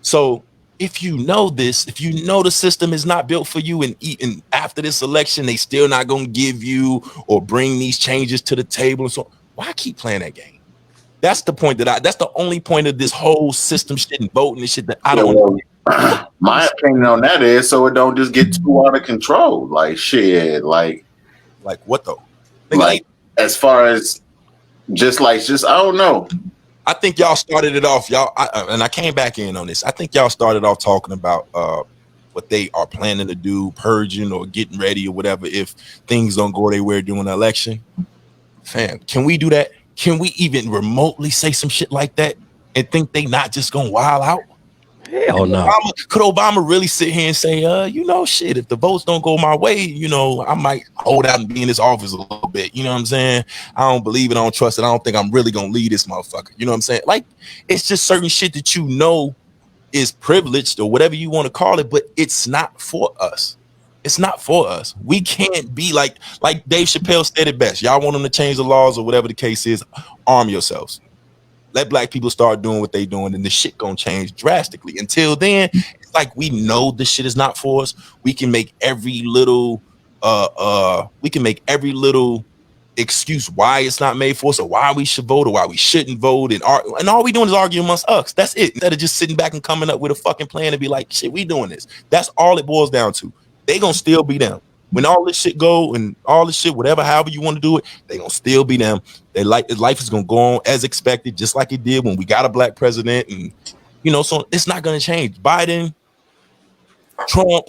So if you know this, if you know the system is not built for you, and after this election, they still not gonna give you or bring these changes to the table, and so why keep playing that game? That's the point that's the only point of this whole system shit and voting and shit that I don't. My opinion on that is so it don't just get too out of control. Like shit, like what though? Like as far as just I don't know. I think y'all started it off, and I came back in on this. I think y'all started off talking about what they are planning to do, purging or getting ready or whatever if things don't go their way during the election. Fam, can we do that? Can we even remotely say some shit like that and think they not just gonna wild out? Hell no. Could Obama really sit here and say, shit, if the votes don't go my way, I might hold out and be in this office a little bit. You know what I'm saying? I don't believe it. I don't trust it. I don't think I'm really going to lead this motherfucker. You know what I'm saying? Like, it's just certain shit that is privileged or whatever you want to call it, but it's not for us. It's not for us. We can't be like Dave Chappelle said it best. Y'all want them to change the laws or whatever the case is, arm yourselves. Let black people start doing what they doing, and the shit gonna change drastically. Until then, it's like we know this shit is not for us. We can make every little excuse why it's not made for us, or why we should vote, or why we shouldn't vote, and all we doing is arguing amongst us. That's it. Instead of just sitting back and coming up with a fucking plan and be like, shit, we doing this. That's all it boils down to. They gonna still be them. When all this shit go and all this shit, whatever, however you want to do it, they gonna still be them. Life is gonna go on as expected, just like it did when we got a black president, and so it's not gonna change. Biden, Trump,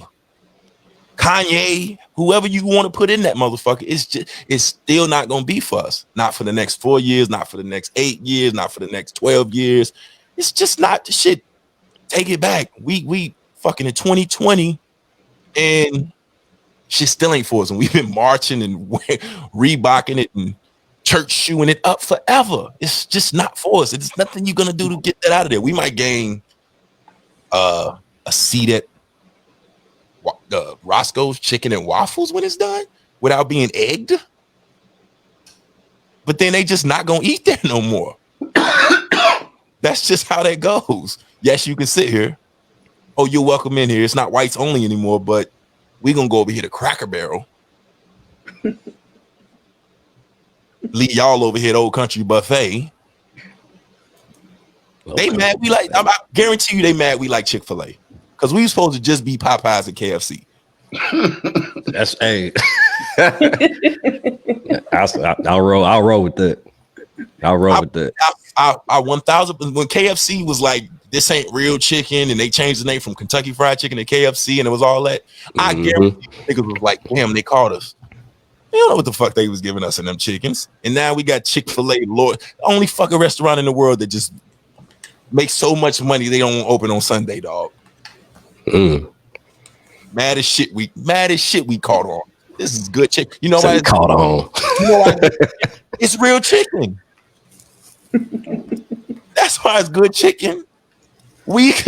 Kanye, whoever you want to put in that motherfucker, it's still not gonna be for us. Not for the next 4 years, not for the next 8 years, not for the next 12 years. It's just not the shit. Take it back. We fucking in 2020, and shit still ain't for us, and we've been marching and Reeboking it and church shoeing it up forever. It's just not for us. It's nothing you're gonna do to get that out of there. We might gain a seat at Roscoe's Chicken and Waffles when it's done without being egged, but then they just not gonna eat there no more. That's just how that goes. Yes, you can sit here. Oh, you're welcome in here. It's not whites only anymore, but we're gonna go over here to Cracker Barrel. Leave y'all over here at Old Country Buffet. Okay. They mad we like, I guarantee you they mad we like Chick-fil-A. Because we supposed to just be Popeyes and KFC. That's I'll roll with that. I'll roll with that. I 1000 when KFC was like, this ain't real chicken, and they changed the name from Kentucky Fried Chicken to KFC, and it was all that. I guarantee niggas was like, damn, they called us. They don't know what the fuck they was giving us in them chickens. And now we got Chick-fil-A, Lord, the only fucking restaurant in the world that just makes so much money they don't open on Sunday, dog. Mad as shit we caught on. This is good chicken. You know why it's caught on? You know why it's real chicken. That's why it's good chicken. We've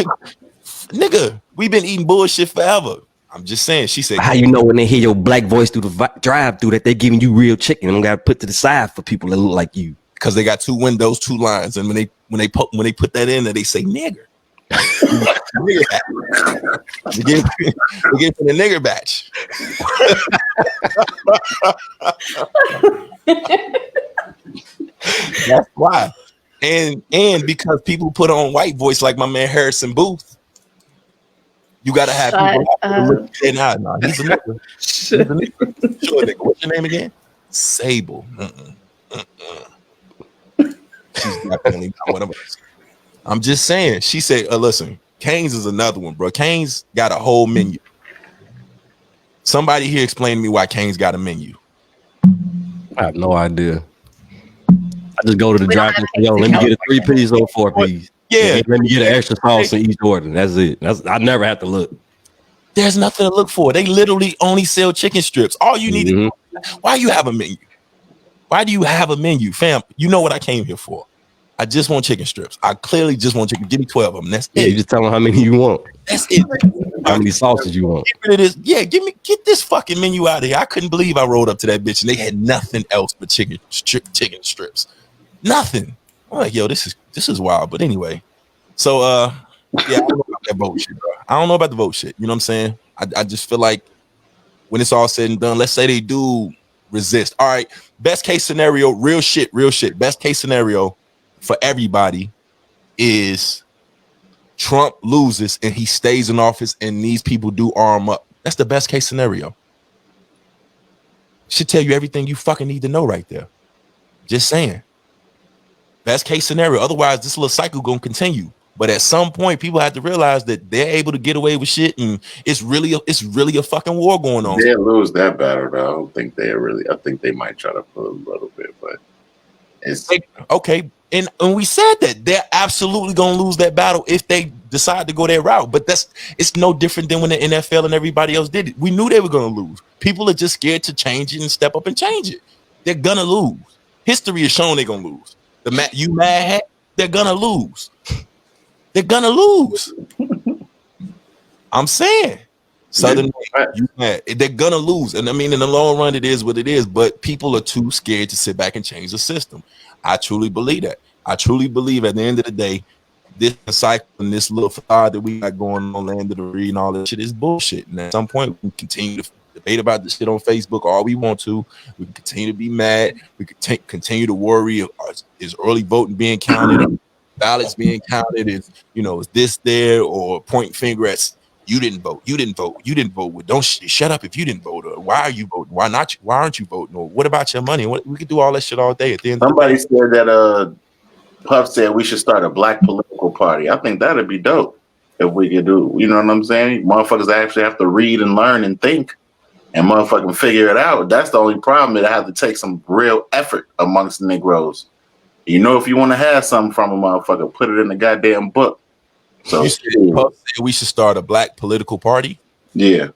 been eating bullshit forever. I'm just saying. She said, how you know when they hear your black voice through the drive-through that they giving you real chicken and don't got to put to the side for people that look like you? Because they got 2 windows, 2 lines, and when they put that in there, they say nigger. They get for the nigger batch. That's why. And because people put on white voice like my man Harrison Booth, you gotta have people. Nah, he's a nigga. He's a nigga. Sure, nigga. What's your name again? Sable. She's definitely not one of us. I'm just saying. She said, listen, Cane's is another one, bro. Cane's got a whole menu. Somebody here explain to me why Cane's got a menu. I have no idea. I just go to the drive-thru. Yo, let me get a 3-piece or 4-piece. Yeah. Let me get an extra sauce in each order. That's it. I never have to look. There's nothing to look for. They literally only sell chicken strips. All you need to why you have a menu? Why do you have a menu? Fam, you know what I came here for. I just want chicken strips. I clearly just want chicken. Give me 12 of them. That's it. You just tell them how many you want. That's it. How many sauces you want. Get rid of this. Yeah, get this fucking menu out of here. I couldn't believe I rolled up to that bitch and they had nothing else but chicken strips. Nothing. I'm like, yo, this is wild. But anyway, so yeah, I don't know about that vote shit, bro. I don't know about the vote shit. You know what I'm saying? I just feel like when it's all said and done, let's say they do resist. All right, best case scenario, real shit. Best case scenario for everybody is Trump loses and he stays in office and these people do arm up. That's the best case scenario. Should tell you everything you fucking need to know right there. Just saying. Best case scenario. Otherwise, this little cycle gonna continue. But at some point, people have to realize that they're able to get away with shit, and it's really a fucking war going on. They'll lose that battle, though. I don't think they really. I think they might try to pull a little bit, but it's okay. And we said that they're absolutely gonna lose that battle if they decide to go their route. But it's no different than when the NFL and everybody else did it. We knew they were gonna lose. People are just scared to change it and step up and change it. They're gonna lose. History has shown they're gonna lose. You mad hat? They're gonna lose. They're gonna lose. I'm saying, Southern, you mad? They're gonna lose, and I mean, in the long run, it is what it is. But people are too scared to sit back and change the system. I truly believe that. I truly believe at the end of the day, this cycle and this little facade that we got going on, land of the free and all that shit is bullshit. And at some point, we can continue to debate about this shit on Facebook all we want to. We can continue to be mad. We can continue to worry: is early voting being counted? Ballots being counted? Is this there, or point finger at you didn't vote? Well, don't shut up if you didn't vote. Or why are you voting? Why not? Why aren't you voting? Or what about your money? We could do all that shit all day. At the end, somebody said that Puff said we should start a black political party. I think that'd be dope if we could do. You know what I'm saying? Motherfuckers actually have to read and learn and think, and motherfucking figure it out. That's the only problem. It have to take some real effort amongst the Negroes. If you want to have something from a motherfucker, put it in the goddamn book. So you said we should start a black political party? Yeah.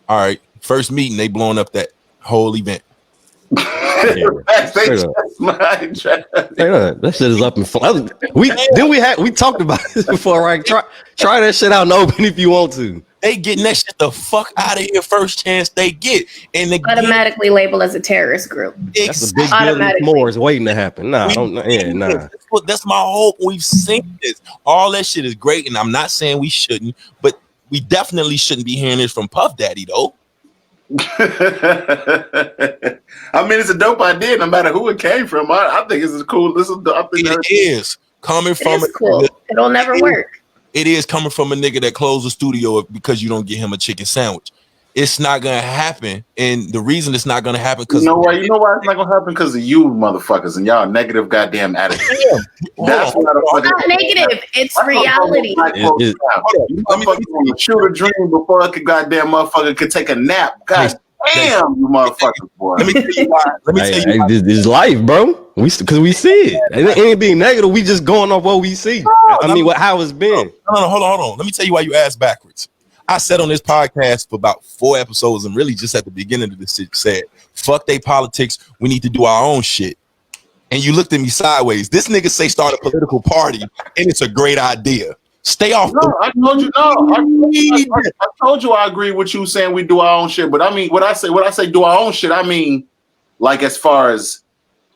All right. First meeting, they blowing up that whole event. That shit is up in front. We talked about this before, right? Try that shit out and open if you want to. They getting that shit the fuck out of here first chance they get, and they automatically labeled as a terrorist group. That's a big deal. More is waiting to happen. Nah. That's my hope. We've seen this. All that shit is great, and I'm not saying we shouldn't, but we definitely shouldn't be hearing this from Puff Daddy though. I mean, it's a dope idea, no matter who it came from. I think it's cool. It is coming from. It's cool. It'll never work. It is coming from a nigga that closed the studio because you don't get him a chicken sandwich. It's not gonna happen, and the reason it's not gonna happen because you know why it's not gonna happen, because of you motherfuckers and y'all negative goddamn attitude. That's not negative. It's reality. Let me shoot a dream before a goddamn motherfucker could take a nap. God Damn, you motherfuckers, boy. Let me tell you why. This is life, bro. Because we see it. It ain't being negative. We just going off what we see. How it's been. No, hold on. Let me tell you why you asked backwards. I said on this podcast for about 4 episodes, and really just at the beginning of this shit said, fuck they politics. We need to do our own shit. And you looked at me sideways. This nigga say start a political party, and it's a great idea. Stay off. No, I told you I told you I agree with you saying we do our own shit. But I mean, when I say do our own shit, I mean like as far as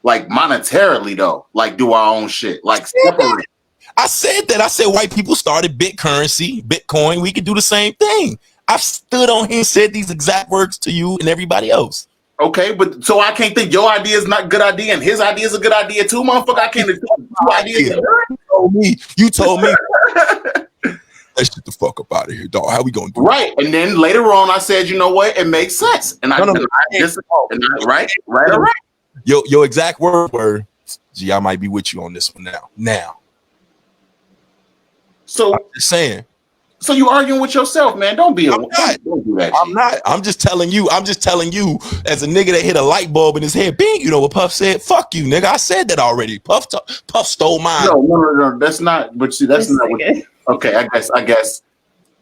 like monetarily though, like do our own shit, like separate. I said that. I said white people started Bitcoin. We could do the same thing. I've stood on here and said these exact words to you and everybody else. Okay, but so I can't think your idea is not a good idea and his idea is a good idea too, motherfucker. I can't think two ideas. You told me. Let's get the fuck up out of here, dog. How we gonna do right? It? And then later on, I said, you know what? It makes sense. And right. Your exact words were, "Gee, I might be with you on this one now." So I'm just saying. So you arguing with yourself, man? Don't do that. I'm not. I'm just telling you. As a nigga that hit a light bulb in his head. Bing. You know what Puff said? Fuck you, nigga. I said that already. Puff stole mine. No. That's not. But see, that's not. Okay. I guess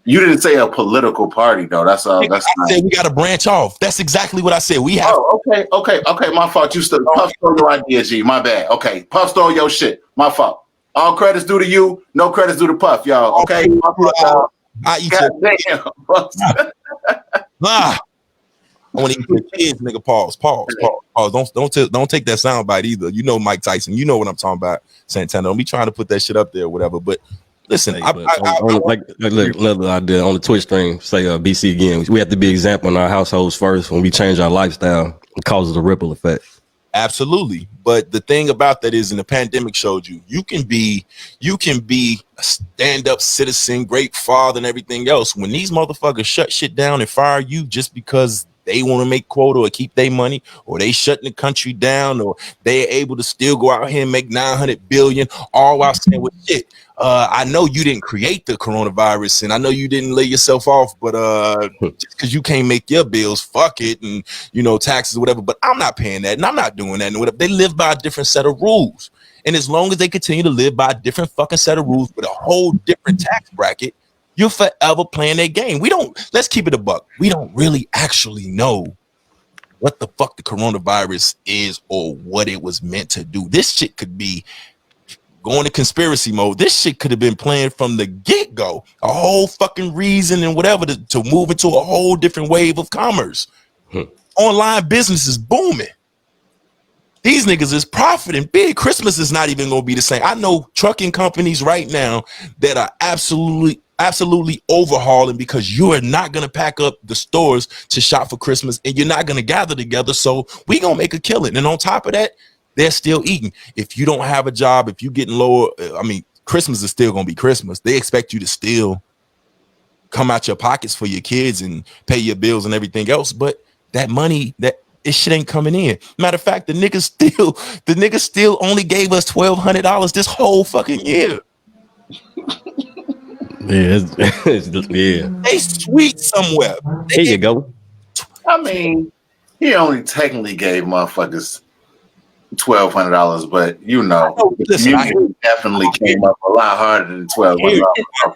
you didn't say a political party though. That's all. I said we got to branch off. That's exactly what I said. We have. Oh, okay. My fault. Puff stole your idea, G. My bad. Okay. Puff stole your shit. My fault. All credits due to you. No credits due to Puff, y'all. Okay. I eat your I want to eat your kids, nigga. Pause. Don't take that sound bite either. You know Mike Tyson. You know what I'm talking about, Santana. Don't be trying to put that shit up there or whatever. But listen, look, another idea on the Twitch stream. Say BC again. We have to be example in our households first. When we change our lifestyle, it causes a ripple effect. Absolutely. But the thing about that is, in the pandemic showed you can be a stand-up citizen, great father, and everything else. When these motherfuckers shut shit down and fire you just because they want to make quota or keep their money, or they shutting the country down, or they're able to still go out here and make 900 billion, all while saying, well, shit, I know you didn't create the coronavirus, and I know you didn't lay yourself off, but just because you can't make your bills, fuck it, and taxes or whatever. But I'm not paying that, and I'm not doing that, and whatever. They live by a different set of rules, and as long as they continue to live by a different fucking set of rules with a whole different tax bracket, you're forever playing their game. Let's keep it a buck. We don't really actually know what the fuck the coronavirus is or what it was meant to do. This shit could be going to conspiracy mode. This shit could have been planned from the get-go. A whole fucking reason and whatever to move into a whole different wave of commerce. Online business is booming. These niggas is profiting big. Christmas is not even going to be the same. I know trucking companies right now that are absolutely overhauling because you are not going to pack up the stores to shop for Christmas, and you're not going to gather together. So we going to make a killing. And on top of that, they're still eating. If you don't have a job, if you're getting lower, Christmas is still going to be Christmas. They expect you to still come out your pockets for your kids and pay your bills and everything else. But that money, this shit ain't coming in. Matter of fact, the niggas still only gave us $1,200 this whole fucking year. Yeah. They sweet somewhere. There you go. I mean, he only technically gave motherfuckers $1,200, but listen, you definitely came up a lot harder than $1,200.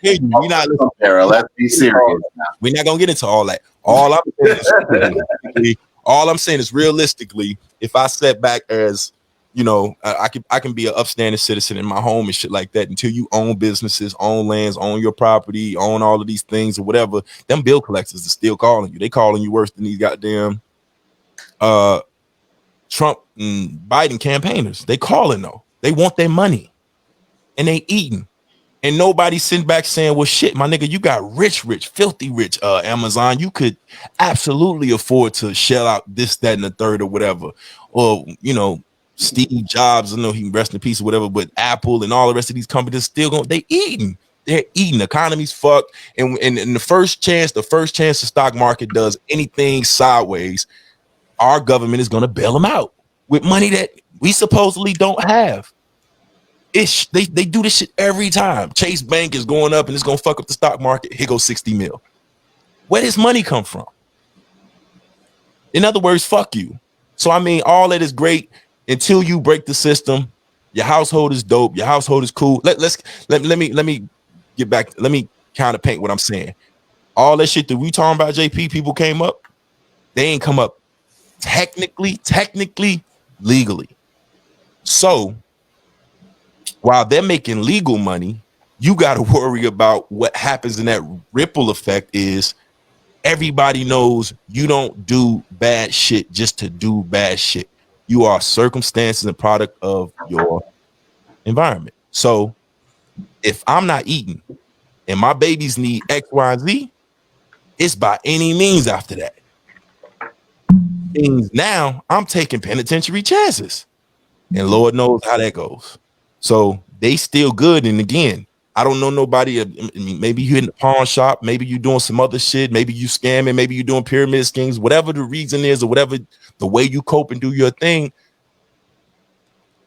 We're not listening. Let's be serious now. We're not gonna get into all that. All I'm saying is realistically, if I step back as I can be an upstanding citizen in my home and shit like that. Until you own businesses, own lands, own your property, own all of these things or whatever, them bill collectors are still calling you. They calling you worse than these goddamn Trump and Biden campaigners. They calling though. They want their money and they eating. And nobody sitting back saying, well, shit, my nigga, you got rich, filthy rich, Amazon. You could absolutely afford to shell out this, that, and the third or whatever. Or, Steve Jobs, I know he can rest in peace or whatever, but Apple and all the rest of these companies still they're eating. They're eating. The economy's fucked. And the first chance the stock market does anything sideways, our government is going to bail them out with money that we supposedly don't have. They do this shit every time. Chase Bank is going up and it's going to fuck up the stock market. Here goes 60 mil. Where does money come from? In other words, fuck you. So I mean, all that is great until you break the system. Your household is dope. Your household is cool. Let me get back. Let me kind of paint what I'm saying. All that shit that we talking about, JP, people came up. They ain't come up technically, legally. So while they're making legal money, you got to worry about what happens in that ripple effect is everybody knows you don't do bad shit just to do bad shit. You are circumstances and product of your environment. So if I'm not eating and my babies need X, Y, and Z, it's by any means after that. Things now I'm taking penitentiary chances. And Lord knows how that goes. So they still good. And again, I don't know nobody. Maybe you in the pawn shop. Maybe you doing some other shit. Maybe you scamming. Maybe you doing pyramid schemes. Whatever the reason is, or whatever the way you cope and do your thing,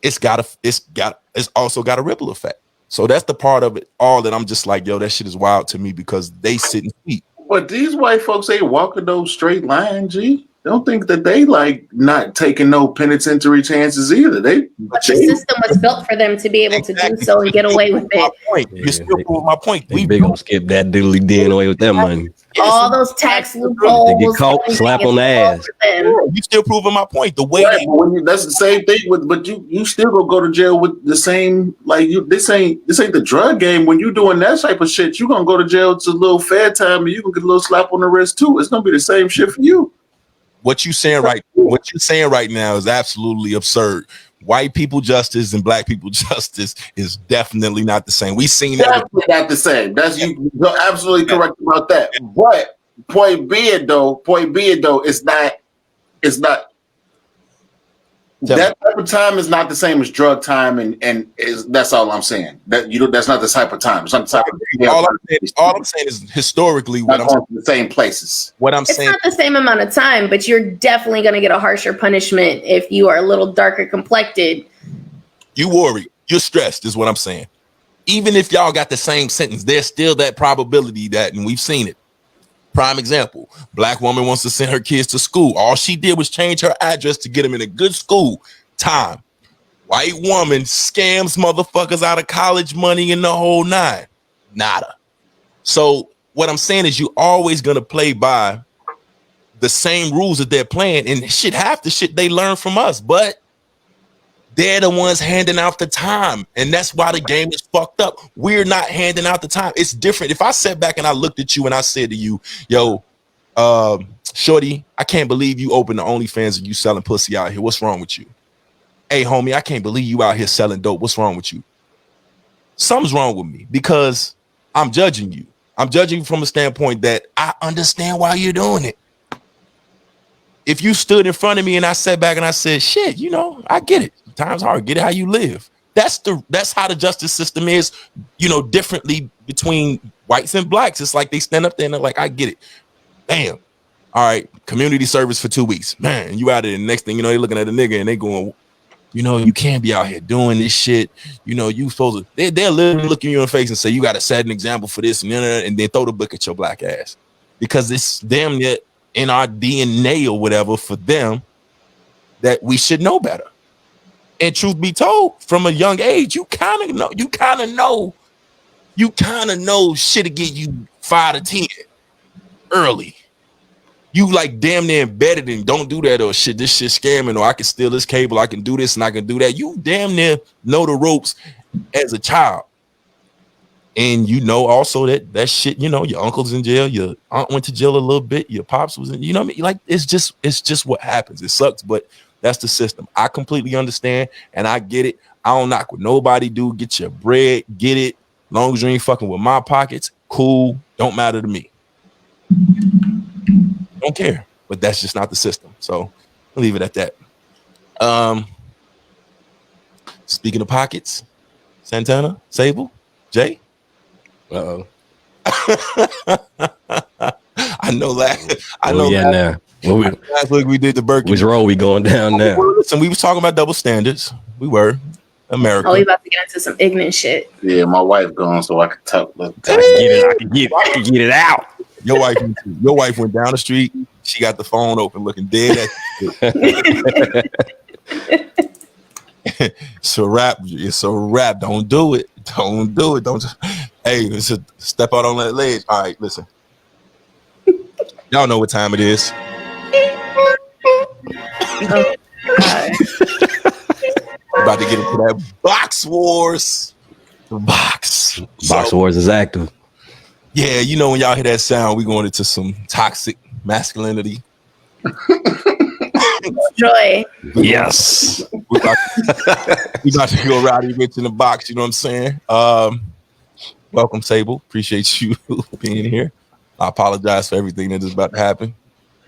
it's also got a ripple effect. So that's the part of it all that I'm just like, yo, that shit is wild to me because they sit and speak. But these white folks ain't walking those straight lines, G. Don't think that they like not taking no penitentiary chances either. But the system was built for them to be able to do so and get away with it. You still prove my point. We big gonna skip that doodly den away with that money. All those tax loopholes. They get caught, slap on the ass. You still proving my point. The way that's the same thing but you still gonna go to jail with the same this ain't the drug game. When you doing that type of shit, you gonna go to jail to a little fair time and you gonna get a little slap on the wrist too. It's gonna be the same shit for you. What you saying right now is absolutely absurd. White people justice and black people justice is definitely not the same. We've seen that. Definitely not the same. You're absolutely correct about that. But point being though, it's not. That type of time is not the same as drug time, and that's all I'm saying. That's not the type of time. It's not the type of all I'm saying is historically what I'm saying, the same places. What I'm it's saying, not the same amount of time, but you're definitely going to get a harsher punishment if you are a little darker complected. You worry, you're stressed, is what I'm saying. Even if y'all got the same sentence, there's still that probability that, and we've seen it. Prime example, black woman wants to send her kids to school. All she did was change her address to get them in a good school. Time. White woman scams motherfuckers out of college money in the whole nine. Nada. So what I'm saying is you always going to play by the same rules that they're playing. And shit, half the shit they learn from us. But they're the ones handing out the time. And that's why the game is fucked up. We're not handing out the time. It's different. If I sat back and I looked at you and I said to you, yo, shorty, I can't believe you opened the OnlyFans and you selling pussy out here. What's wrong with you? Hey, homie, I can't believe you out here selling dope. What's wrong with you? Something's wrong with me because I'm judging you. I'm judging you from a standpoint that I understand why you're doing it. If you stood in front of me and I sat back and I said, shit, I get it. Times hard. Get it how you live. That's how the justice system is, differently between whites and blacks. It's like they stand up there and they're like, I get it. Bam. All right. Community service for 2 weeks. Man, you out of there. The next thing you know, they're looking at a nigga and they going, you can't be out here doing this shit. You supposed to, they're literally looking you in the face and say, you got to set an example for this and then throw the book at your black ass. Because it's damn near in our DNA or whatever for them that we should know better. And truth be told, from a young age, you kind of know shit to get you 5 to 10 early. You like damn near embedded in don't do that or shit. This shit scamming or I can steal this cable. I can do this and I can do that. You damn near know the ropes as a child. And also that shit, your uncle's in jail, your aunt went to jail a little bit, your pops was in, what I mean? Like it's just what happens. It sucks, but that's the system. I completely understand and I get it. I don't knock with nobody, dude. Get your bread, get it. Long as you ain't fucking with my pockets, cool. Don't matter to me. Don't care. But that's just not the system. So I'll leave it at that. Speaking of pockets, Santana, Sable, Jay. Uh-oh. I know that. Last week we did the Birkin. Which road we going down now? Listen, we was talking about double standards. We were America. Oh, we about to get into some ignorant shit. Yeah, my wife gone, so I can talk. I can get it out. Your wife went down the street. She got the phone open, looking dead at It's a wrap. It's a wrap. Don't do it. Don't do it. Don't. Hey, it's a step out on that ledge. All right, listen. Y'all know what time it is. About to get into that box wars. Box Wars is active. Yeah, you know when y'all hear that sound, we going into some toxic masculinity. Joy. Yes. We about to go rowdy rich in the box. You know what I'm saying? Welcome, Sable. Appreciate you being here. I apologize for everything that is about to happen.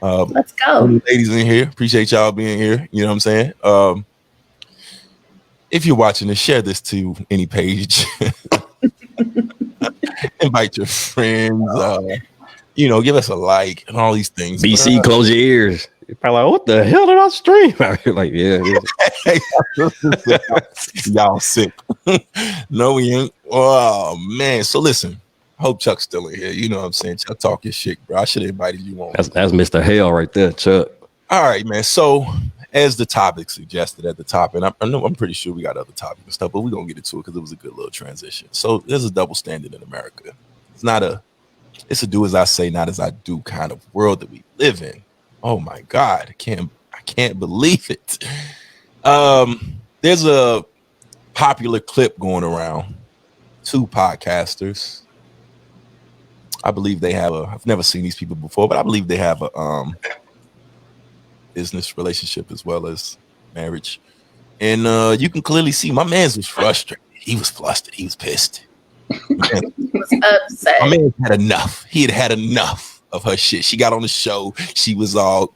Let's go. Ladies in here, appreciate y'all being here. You know what I'm saying? If you're watching this, share this to any page. Invite your friends. Give us a like and all these things. BC, close your ears. You're probably like, what the hell did I stream? Like, yeah. Y'all sick. No, we ain't. Oh, man. So listen, I hope Chuck's still in here. You know what I'm saying? Chuck talk your shit, bro. I should have invited you on. That's Mr. Hell right there, Chuck. All right, man. So as the topic suggested at the top, and I'm pretty sure we got other topics and stuff, but we're going to get into it because it was a good little transition. So there's a double standard in America. It's a do as I say, not as I do kind of world that we live in. Oh my God, I can't believe it. There's a popular clip going around. Two podcasters. I believe they have I've never seen these people before, but I believe they have a business relationship as well as marriage. And you can clearly see my man's was frustrated. He was flustered. He was pissed. He was upset. My man had enough. He had enough of her shit. She got on the show. She was all,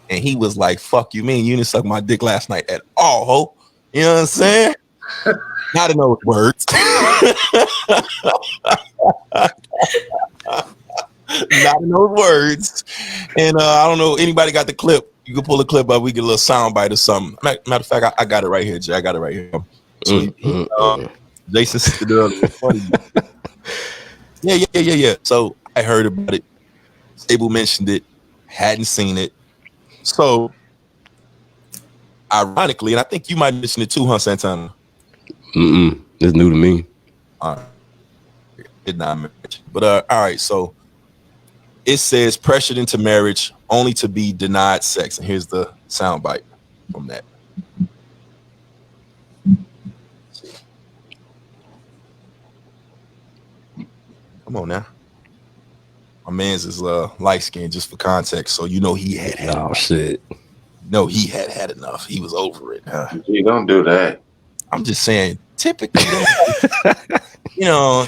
and he was like, fuck you, man. You didn't suck my dick last night at all, ho. You know what I'm saying? Not in those words. Not in those words. And I don't know, anybody got the clip? You can pull the clip up. We get a little sound bite or something. Matter of fact, I got it right here, Jay. I got it right here. So Jason said earlier, funny. Yeah. So I heard about it. Sable mentioned it. Hadn't seen it. So ironically, and I think you might mention it too, huh, Santana? It's new to me. All right. Did not mention. But all right, so it says pressured into marriage only to be denied sex. And here's the soundbite from that. Come on now. My man's is light skinned, just for context. So you know he had Oh shit. No, he had enough. He was over it. You don't do that. I'm just saying, typically,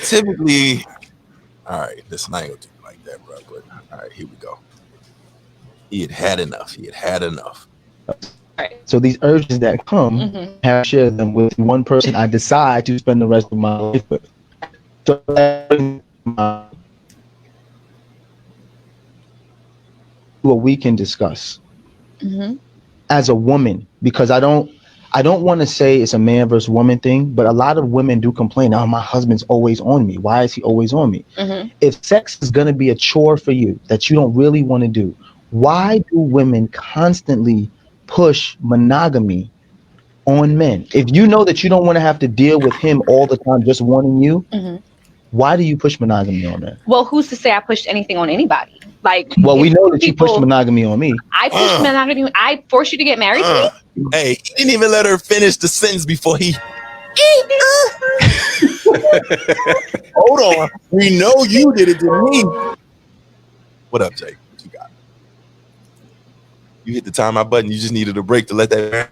typically. All right, listen, I ain't gonna do it like that, bro. But all right, here we go. He had enough. He had enough. So these urges that come, I share them with one person I decide to spend the rest of my life with. So what we can discuss as a woman, because I don't want to say it's a man versus woman thing, but a lot of women do complain, oh, my husband's always on me. Why is he always on me? If sex is going to be a chore for you that you don't really want to do, why do women constantly push monogamy on men? If you know that you don't want to have to deal with him all the time just wanting you, why do you push monogamy on men? Well, who's to say I pushed anything on anybody? Like, well, we know that you pushed monogamy on me. I pushed monogamy. I forced you to get married to me. Hey, he didn't even let her finish the sentence before he. Hold on. We know you did it to me. What up, Jay? What you got? You hit the timeout button. You just needed a break to let that.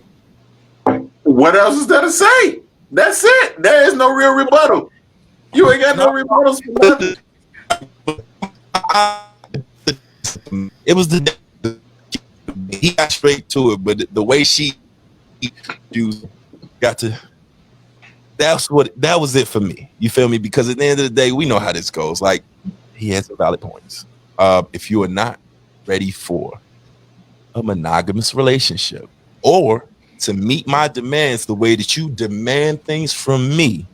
What else is there to say? That's it. There is no real rebuttal. You ain't got no rebuttals for nothing. It was he got straight to it, but the way she got to, that was it for me. You feel me? Because at the end of the day, we know how this goes. Like, he has some valid points. If you are not ready for a monogamous relationship or to meet my demands the way that you demand things from me,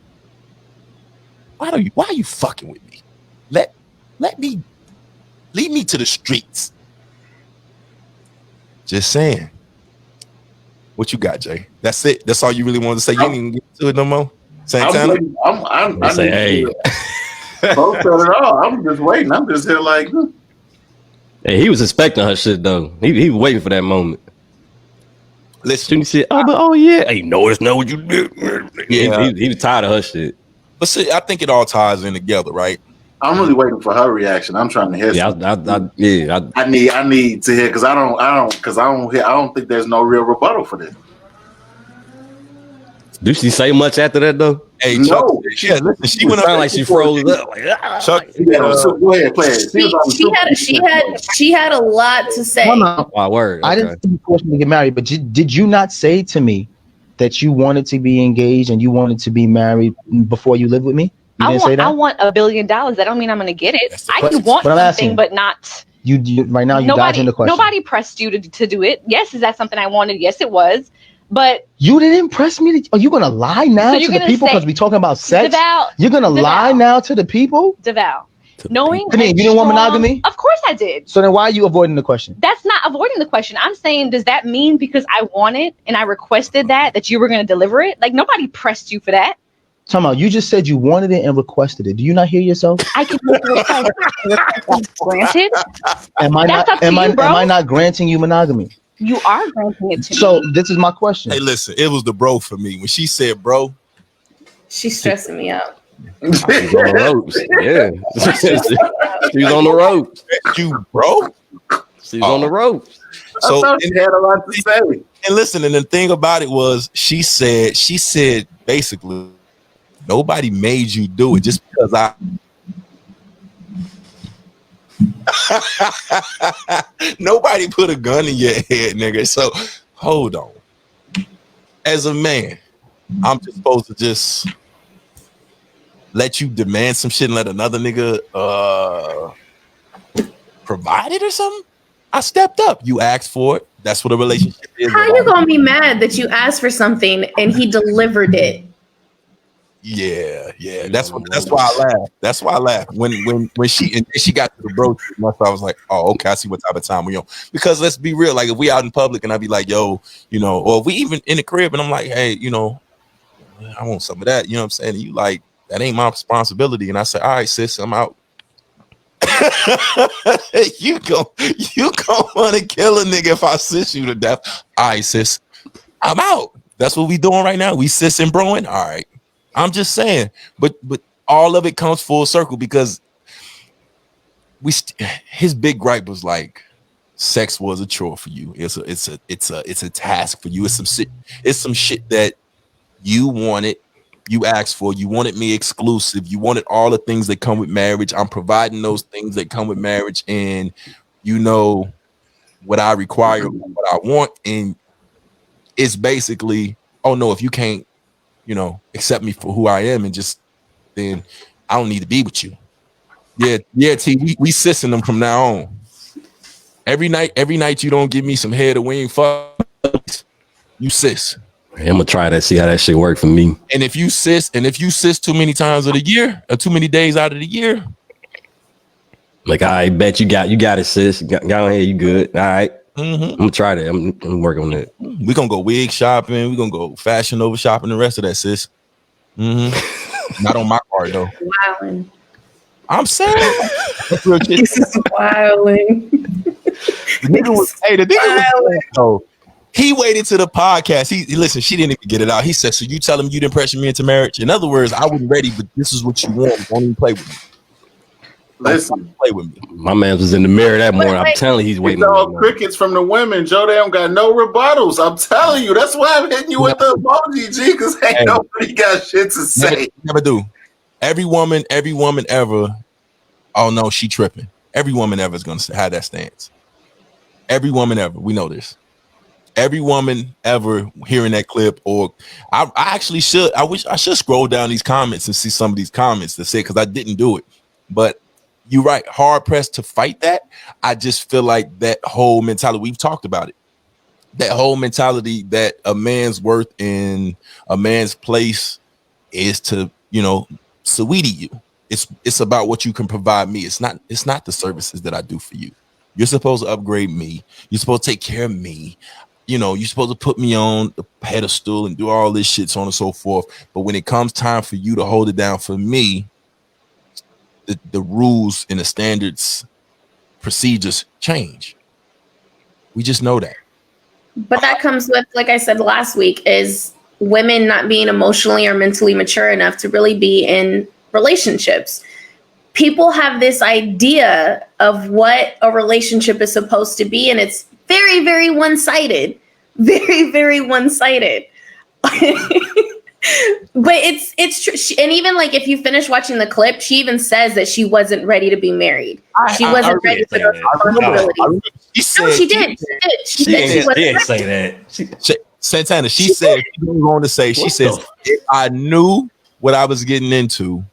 why are you fucking with me? Let me lead me to the streets. Just saying. What you got, Jay? That's it. That's all you really wanted to say. You didn't even get to it no more. Santana. I say, hey. Both said it all. I'm just waiting. I'm just here like. Hey, he was expecting her shit though. He was waiting for that moment. Listen, he said, "Oh yeah, hey, no, it's not what you did." Yeah, he was tired of her shit. But see, I think it all ties in together, right? I'm really waiting for her reaction. I'm trying to hear. Yeah, I need to hear because I don't think there's no real rebuttal for this. Do she say much after that though? Hey, no. Chuck, listen, she went up like she froze up. Like, Chuck, go ahead, play it. She had a lot to say. My word. I didn't say you forced me to get married, but did you not say to me that you wanted to be engaged and you wanted to be married before you lived with me? You didn't say that? I want $1 billion. That don't mean I'm going to get it. I can want something, but not. You right now. You dodging the question. Nobody pressed you to do it. Yes, is that something I wanted? Yes, it was. But you didn't press me. Are you gonna lie now to the people because we talking about sex? You're gonna lie now to the people? DeVal, knowing you didn't want monogamy? Of course I did. So then why are you avoiding the question? That's not avoiding the question. I'm saying, does that mean because I wanted and I requested that you were going to deliver it? Like nobody pressed you for that. Talking about, you just said you wanted it and requested it. Do you not hear yourself? I can make a request. Granted. Am I not granting you monogamy? You are granting it to me. So this is my question. Hey, listen, it was the bro for me. When she said bro, she's stressing me out. She's on the ropes. Yeah. She's on the ropes. You bro? She's on the ropes. So she had a lot to say. And listen, and the thing about it was she said basically nobody made you do it just because I nobody put a gun in your head, nigga. So hold on. As a man, I'm just supposed to just let you demand some shit and let another nigga provide it or something? I stepped up. You asked for it. That's what a relationship is. How you gonna be mad that you asked for something and he delivered it? Yeah. That's why I laughed. That's why I laughed when she got to the bro. I was like, oh, okay, I see what type of time we on. Because let's be real, like if we out in public and I be like, yo, or if we even in the crib and I'm like, hey, I want some of that. You know what I'm saying? And you like, that ain't my responsibility. And I say, all right, sis, I'm out. you gonna want to kill a nigga if I sis you to death. All right, sis, I'm out. That's what we doing right now. We sis and broing. All right. I'm just saying, but all of it comes full circle because his big gripe was like, sex was a chore for you. It's a task for you. It's some shit that you wanted, you asked for. You wanted me exclusive. You wanted all the things that come with marriage. I'm providing those things that come with marriage, and you know what I require, what I want, and it's basically, oh no, if you can't, accept me for who I am, and just then I don't need to be with you. Yeah, T. We sissing them from now on. Every night you don't give me some head or wing fuck, you sis. I'm gonna try that, see how that shit work for me. And if you sis too many times of the year, or too many days out of the year, like I bet you got it, sis. Got on here, you good? All right. Mm-hmm. I'm gonna try that. I'm working on that. We're gonna go wig shopping. We're gonna go Fashion Nova shopping. The rest of that, sis. Mm-hmm. Not on my part though. Wilding. I'm saying this is wilding. The nigga was he waited to the podcast. He listen. She didn't even get it out. He said, "So you tell him you didn't pressure me into marriage?" In other words, I wasn't ready, but this is what you want. Don't even play with me. Listen, play with me. My man was in the mirror that morning. I'm telling you, he's waiting. It's all crickets from the women. Joe, they don't got no rebuttals. I'm telling you. That's why I'm hitting you with the emoji, G, because ain't nobody got shit to say. Never do. Every woman ever. Oh no, she tripping. Every woman ever is gonna have that stance. Every woman ever. We know this. Every woman ever hearing that clip, or I actually should. I wish I should scroll down these comments and see some of these comments to say, because I didn't do it. But you're right, hard pressed to fight that. I just feel like that whole mentality, we've talked about it. That whole mentality that a man's worth in a man's place is to, sweetie you. It's about what you can provide me. It's not the services that I do for you. You're supposed to upgrade me. You're supposed to take care of me. You know, you're supposed to put me on the pedestal and do all this shit, so on and so forth. But when it comes time for you to hold it down for me, the rules and the standards, procedures change. We just know that. But that comes with, like I said last week, is women not being emotionally or mentally mature enough to really be in relationships. People have this idea of what a relationship is supposed to be, and it's very, very one-sided. Very, very one-sided. But it's true. And even like if you finish watching the clip, she even says that she wasn't ready to be married. She wasn't ready for the responsibility. She did. She didn't say that. Santana, she said, she was going to say, she says, if I knew what I was getting into,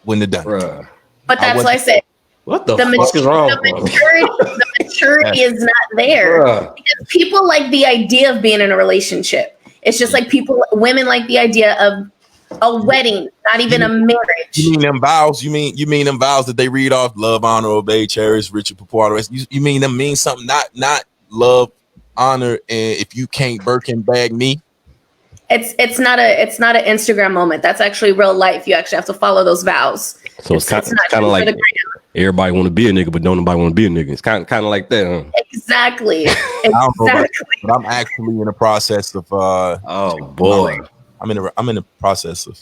wouldn't have done it. But that's why I said, what the fuck is wrong? The maturity is not there. Because people like the idea of being in a relationship. It's just like women like the idea of a wedding, not even a marriage. You mean them vows? You mean them vows that they read off? Love, honor, obey, cherish, Richard, purport. You mean them mean something? Not love, honor, and if you can't Birkin bag me. It's not an Instagram moment. That's actually real life. You actually have to follow those vows. So it's kind of like everybody want to be a nigga, but don't nobody want to be a nigga. It's kind of like that. Huh? Exactly. I don't know about that, but I'm actually in the process of. Oh boy, I'm in the process of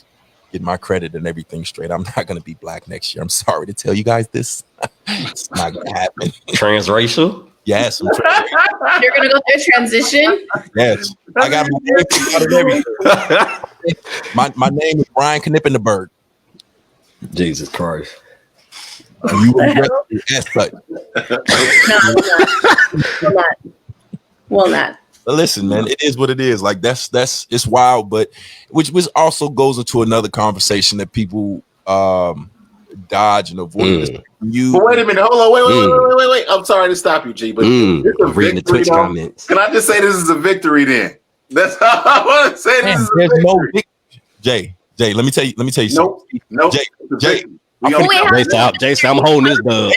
getting my credit and everything straight. I'm not gonna be black next year. I'm sorry to tell you guys this. It's not gonna happen. Transracial. Yes, you're gonna go through a transition. Yes, I got my name. My name is Brian Knippenberg. Jesus Christ! You as such. No, will not. But listen, man, it is what it is. Like that's it's wild, but which also goes into another conversation that people dodge and avoid. But wait a minute, hold on, wait. I'm sorry to stop you, G, but this is reading the Twitch comments. Can I just say this is a victory then? That's how I want to say this. There's no Jay, let me tell you something. Nope. Jay. Jason, I'm holding this dub.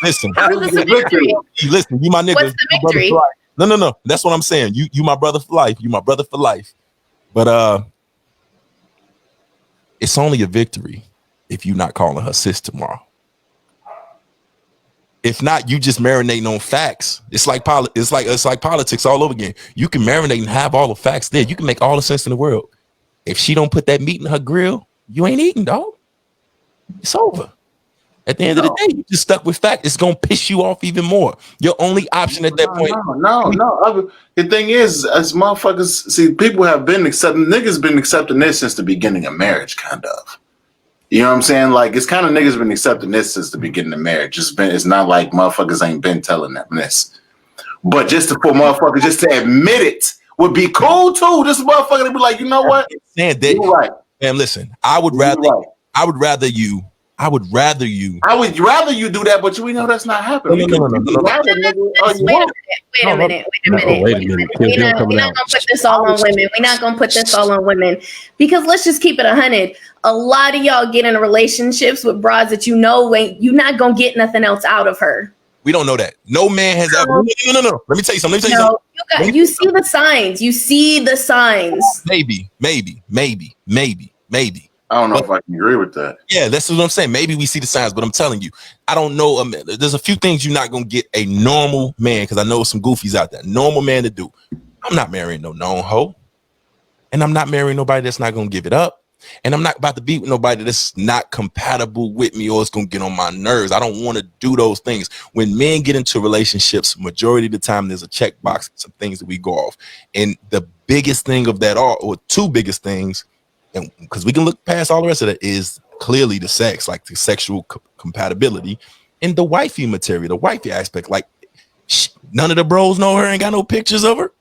Listen, listen, you my nigga. What's the victory? No. That's what I'm saying. You my brother for life. You my brother for life. But it's only a victory if you're not calling her sis tomorrow. If not, you just marinating on facts. It's like politics all over again. You can marinate and have all the facts there. You can make all the sense in the world. If she don't put that meat in her grill, you ain't eating, dog. It's over. At the end of the day, you just stuck with fact. It's gonna piss you off even more. Your only option at that point. No. The thing is, as motherfuckers, see, people have been niggas been accepting this since the beginning of marriage, kind of. You know what I'm saying? Like it's kind of niggas been accepting this since the beginning of marriage. It's not like motherfuckers ain't been telling them this. But for motherfuckers just to admit it would be cool too. This motherfucker to be like, you know what? Saying that, you're right. Man, listen, I would rather you do that, but we know that's not happening. No. Wait a minute. We're not gonna put this all on women. We're not gonna put this all on women because let's just keep it 100. A lot of y'all get in relationships with broads that you're not gonna get nothing else out of her. We don't know that. No man has ever. No. Let me tell you something. You see the signs. You see the signs. Maybe. I don't know if I can agree with that. Yeah, that's what I'm saying. Maybe we see the signs, but I'm telling you, I don't know. There's a few things you're not gonna get a normal man, because I know some goofies out there. Normal man to do. I'm not marrying no known hoe, and I'm not marrying nobody that's not gonna give it up, and I'm not about to be with nobody that's not compatible with me or it's gonna get on my nerves. I don't want to do those things. When men get into relationships, majority of the time there's a checkbox, some things that we go off, and the biggest thing of that all, or two biggest things. And because we can look past all the rest of that, is clearly the sex, like the sexual compatibility and the wifey material, the wifey aspect. Like none of the bros know her, ain't got no pictures of her.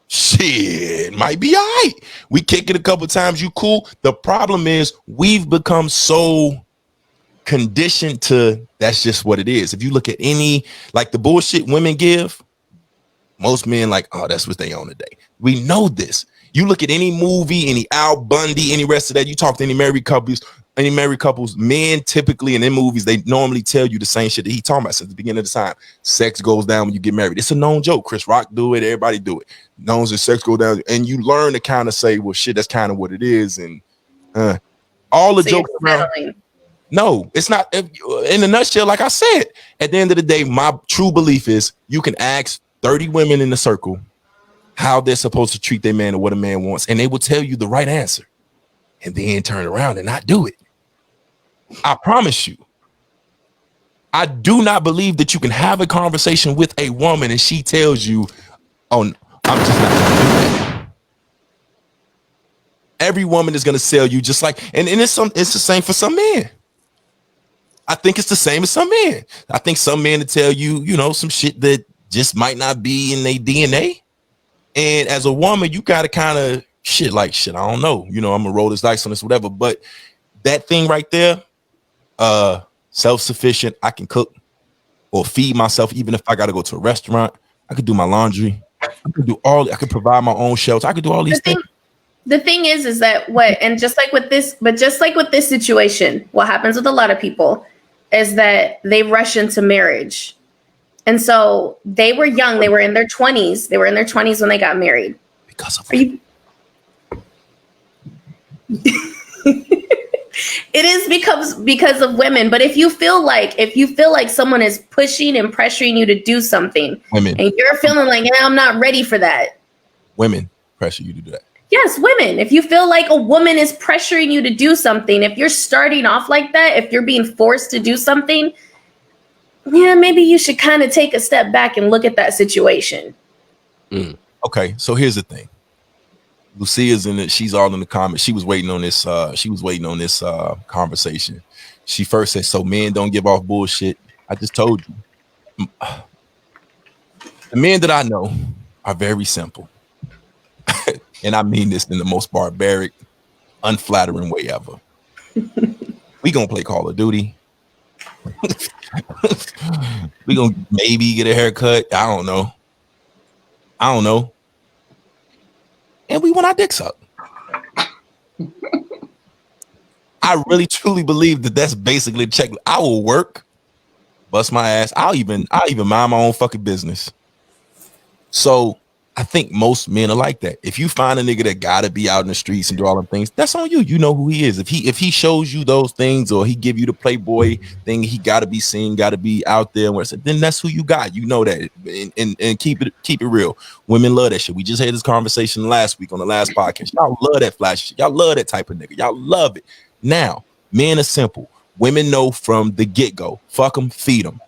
Shit, might be all right. We kick it a couple times, you cool. The problem is we've become so conditioned to that's just what it is. If you look at any, like the bullshit women give, most men like, oh, that's what they own today. We know this. You look at any movie, any Al Bundy, any rest of that. You talk to any married couples, men typically in their movies, they normally tell you the same shit that he talking about since the beginning of the time. Sex goes down when you get married. It's a known joke. Chris Rock do it. Everybody do it. Known as sex go down, and you learn to kind of say, well, shit, that's kind of what it is, and all the jokes around. No, it's not. In a nutshell, like I said, at the end of the day, my true belief is you can ask 30 women in the circle how they're supposed to treat their man or what a man wants, and they will tell you the right answer, and then turn around and not do it. I promise you. I do not believe that you can have a conversation with a woman and she tells you, oh, I'm just not gonna do that. Every woman is gonna sell you just like, and it's the same for some men. I think it's the same as some men. I think some men to tell you, some shit that just might not be in their DNA. And as a woman, you gotta kind of shit, I don't know. I'm gonna roll this dice on this, whatever. But that thing right there, self-sufficient, I can cook or feed myself, even if I gotta go to a restaurant. I could do my laundry. I could provide my own shelter. I could do all these things. The thing is that just like with this situation, what happens with a lot of people is that they rush into marriage. And so they were young, they were in their 20s. They were in their 20s when they got married. Because of it is because of women. But if you feel like someone is pushing and pressuring you to do something, women, and you're feeling like, I'm not ready for that. Women pressure you to do that. Yes, women. If you feel like a woman is pressuring you to do something, if you're starting off like that, if you're being forced to do something, maybe you should kind of take a step back and look at that situation. Okay, so here's the thing. Lucia's in it. She's all in the comments. She was waiting on this. Conversation. She first said, "So men don't give off bullshit." I just told you. The men that I know are very simple, and I mean this in the most barbaric, unflattering way ever. We gonna play Call of Duty. We gonna maybe get a haircut. I don't know. And we want our dicks up. I really truly believe that that's basically the check. I will work, bust my ass. I'll even mind my own fucking business. So I think most men are like that. If you find a nigga that gotta be out in the streets and do all them things, that's on you. You know who he is. If he shows you those things, or he give you the Playboy thing, he gotta be seen, gotta be out there. Then that's who you got. You know that, and keep it real. Women love that shit. We just had this conversation last week on the last podcast. Y'all love that flash shit. Y'all love that type of nigga. Y'all love it. Now, men are simple. Women know from the get go. Fuck them, feed them.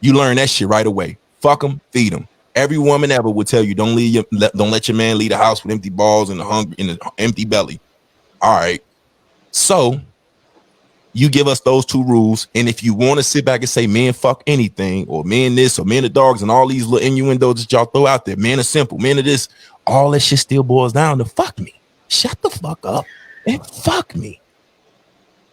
You learn that shit right away. Fuck them, feed them. Every woman ever would tell you, don't let your man leave the house with empty balls and an empty belly. All right. So you give us those two rules. And if you want to sit back and say men fuck anything, or men this, or men are dogs, and all these little innuendos that y'all throw out there, men are simple, men are this, all that shit still boils down to fuck me. Shut the fuck up and fuck me.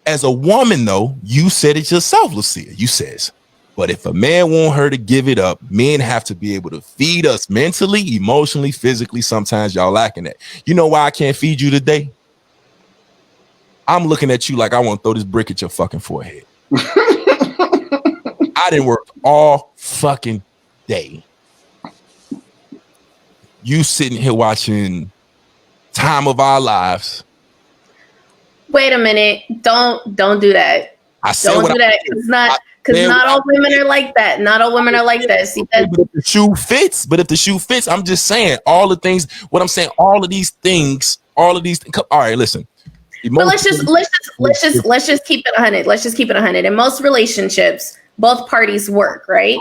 As a woman, though, you said it yourself, Lucia. You says, but if a man want her to give it up, men have to be able to feed us mentally, emotionally, physically. Sometimes y'all lacking that. You know why I can't feed you today? I'm looking at you like I want to throw this brick at your fucking forehead. I didn't work all fucking day. You sitting here watching Time of Our Lives. Wait a minute. Don't do that. Don't do that. It's not. Because not all women are like that. Not all women are like that. See that? But if the shoe fits, I'm just saying all the things. What I'm saying, all of these things. All right, listen. But let's just keep it 100. Let's just keep it 100. In most relationships, both parties work, right?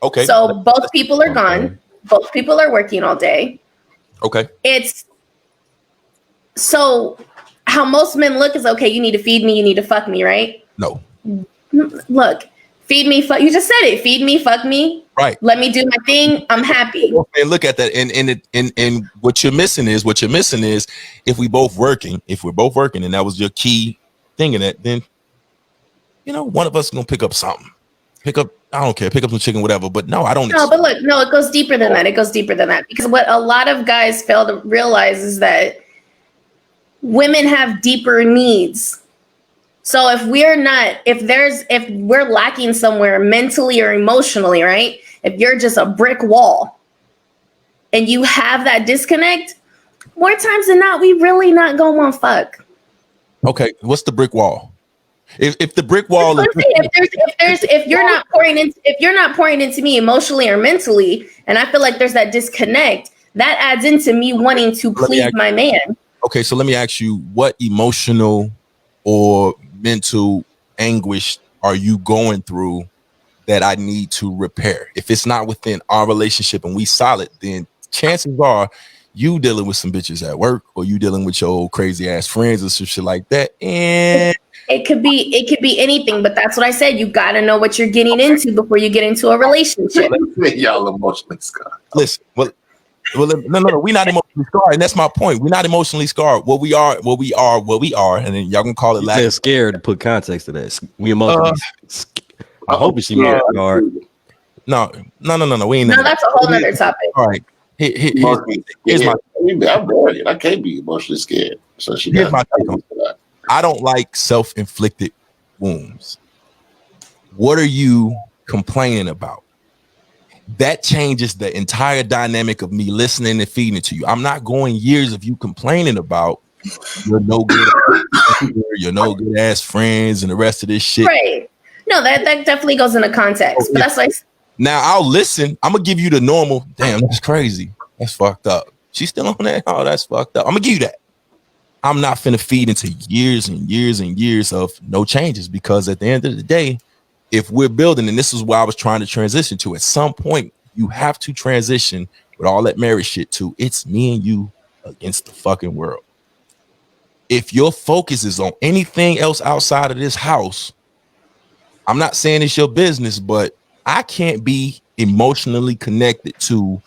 Okay. So both people are gone. Both people are working all day. Okay. It's so how most men look is, okay, you need to feed me, you need to fuck me, right? No. Look. Feed me, fuck. You just said it. Feed me, fuck me. Right. Let me do my thing. I'm happy. And look at that. And what you're missing is if we're both working, and that was your key thing in that, then one of us is gonna pick up something. Pick up I don't care, pick up some chicken, whatever. But no, I don't. No, but look, no, it goes deeper than that. It goes deeper than that because what a lot of guys fail to realize is that women have deeper needs. So if we're lacking somewhere mentally or emotionally, right? If you're just a brick wall and you have that disconnect, more times than not, we really not gonna want fuck. Okay, what's the brick wall? If the brick wall is if you're not pouring into me emotionally or mentally, and I feel like there's that disconnect, that adds into me wanting to please my man. Okay, so let me ask you, what emotional or mental anguish are you going through that I need to repair? If it's not within our relationship and we solid, then chances are you dealing with some bitches at work, or you dealing with your old crazy ass friends or some shit like that. And it could be anything, but that's what I said. You got to know what you're getting into before you get into a relationship. Y'all emotionally scarred. Listen, well, no, we're not emotionally scarred, and that's my point. We're not emotionally scarred. What we are, and then y'all can call it. They're scared to put context to that. We emotionally. I hope she married scarred. No. We ain't. No, that's a whole nother topic. All right. Here's my. I'm worried. I can't be emotionally scared. So here's my take on that. I don't like self-inflicted wounds. What are you complaining about? That changes the entire dynamic of me listening and feeding it to you. I'm not going years of you complaining about you're no good, you're no good ass friends and the rest of this shit. Right. No, that definitely goes into context. But that's like now I'll listen. I'm gonna give you the normal. Damn, that's crazy. That's fucked up. She's still on that. Oh, that's fucked up. I'm gonna give you that. I'm not finna feed into years and years and years of no changes, because at the end of the day, if we're building, and this is why I was trying to transition to, at some point, you have to transition with all that marriage shit to it's me and you against the fucking world. If your focus is on anything else outside of this house, I'm not saying it's your business, but I can't be emotionally connected to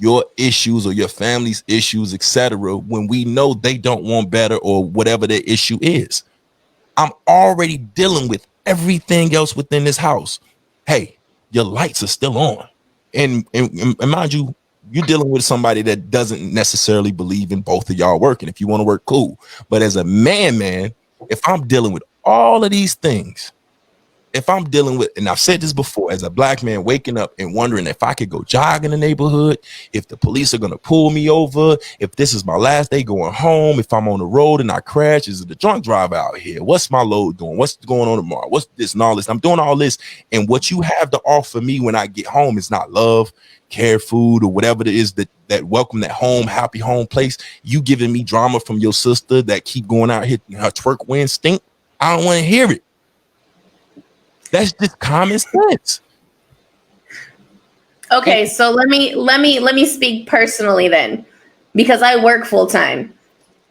your issues or your family's issues, etc., when we know they don't want better or whatever their issue is. I'm already dealing with everything else within this house. Hey, your lights are still on. And mind you, you're dealing with somebody that doesn't necessarily believe in both of y'all working. If you want to work, cool. But as a man, if I'm dealing with all of these things, if I'm dealing with, and I've said this before, as a black man waking up and wondering if I could go jog in the neighborhood, if the police are going to pull me over, if this is my last day going home, if I'm on the road and I crash, is it a drunk driver out here? What's my load doing? What's going on tomorrow? What's this and all this? I'm doing all this. And what you have to offer me when I get home is not love, care, food, or whatever it is that welcome, that home, happy home place. You giving me drama from your sister that keep going out here, her twerk win stink. I don't want to hear it. That's just common sense. Okay, so let me speak personally then, because I work full time,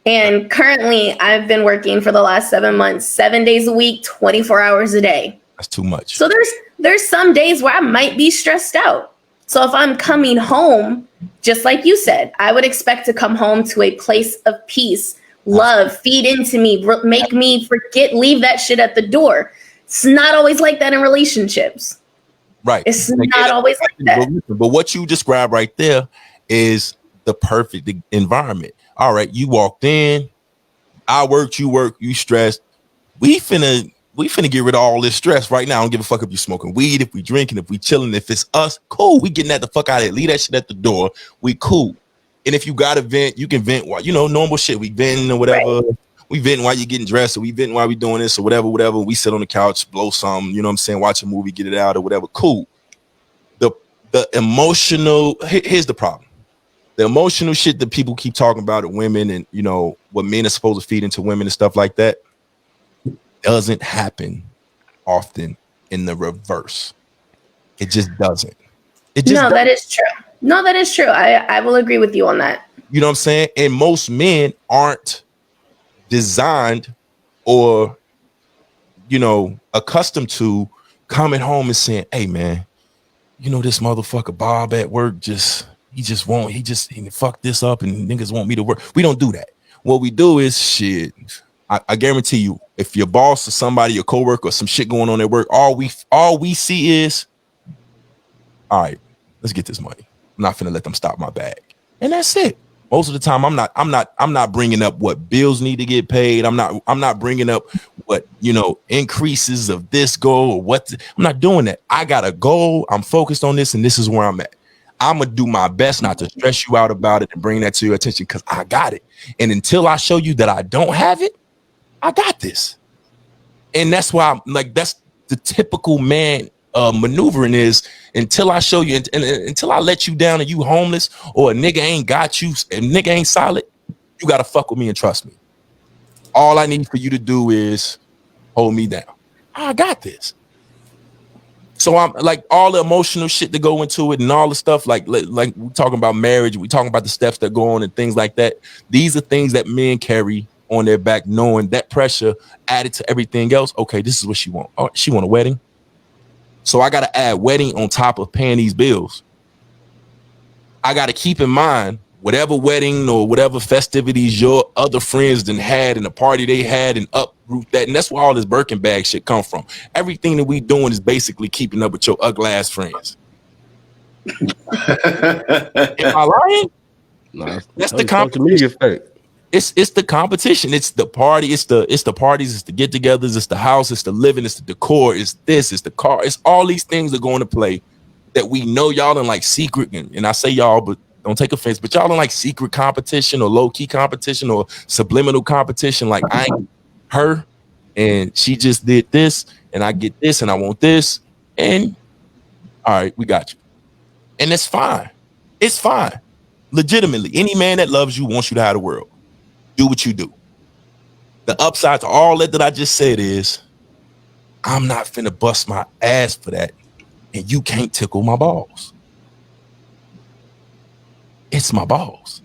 and currently I've been working for the last 7 months, 7 days a week, 24 hours a day. That's too much. So there's some days where I might be stressed out. So if I'm coming home, just like you said, I would expect to come home to a place of peace, love, feed into me, make me forget, leave that shit at the door. It's not always like that in relationships. Right. It's not always like that. But what you described right there is the perfect environment. All right, you walked in, I worked, you work, you stressed. We finna get rid of all this stress right now. I don't give a fuck if you smoking weed, if we drinking, if we chilling. If it's us, cool. We getting that the fuck out of here. Leave that shit at the door. We cool. And if you got to vent, you can vent while, normal shit. We venting or whatever. Right. We venting while you're getting dressed, or we venting while we doing this or whatever. We sit on the couch, blow some, you know what I'm saying, watch a movie, get it out or whatever. Cool. The emotional, here's the problem. The emotional shit that people keep talking about at women and, what men are supposed to feed into women and stuff like that doesn't happen often in the reverse. It just doesn't. That is true. No, that is true. I will agree with you on that. You know what I'm saying? And most men aren't designed or accustomed to coming home and saying, hey man, this motherfucker Bob at work he fucked this up and niggas want me to work. We don't do that. What we do is shit. I guarantee you, if your boss or somebody, your coworker or some shit going on at work, all we see is all right, let's get this money. I'm not finna let them stop my bag. And that's it. Most of the time, I'm not bringing up what bills need to get paid. I'm not bringing up what, increases of this goal or what. I'm not doing that. I got a goal. I'm focused on this, and this is where I'm at. I'm gonna do my best not to stress you out about it and bring that to your attention because I got it. And until I show you that I don't have it, I got this. And that's why I'm like, that's the typical man maneuvering is until I show you and until I let you down and you homeless or a nigga ain't got you and nigga ain't solid, you gotta fuck with me and trust me. All I need for you to do is hold me down. I got this. So I'm like all the emotional shit to go into it and all the stuff like we're talking about marriage, we talking about the steps that go on and things like that. These are things that men carry on their back, knowing that pressure added to everything else. Okay, this is what she want. Oh, she want a wedding. So I got to add wedding on top of paying these bills. I got to keep in mind whatever wedding or whatever festivities your other friends done had and the party they had and uproot that. And that's where all this Birkin bag shit come from. Everything that we doing is basically keeping up with your ugly ass friends. Am I lying? No, that's the competition. It's the competition. It's the party. It's the parties. It's the get-togethers. It's the house. It's the living. It's the decor. It's this. It's the car. It's all these things that go into play that we know y'all in like secret. And I say y'all, but don't take offense. But y'all in like secret competition or low-key competition or subliminal competition. Like I ain't her, and she just did this, and I get this, and I want this, and all right, we got you, and it's fine. It's fine. Legitimately, any man that loves you wants you to have the world. Do what you do. The upside to all that I just said is I'm not finna bust my ass for that, and you can't tickle my balls. It's my balls.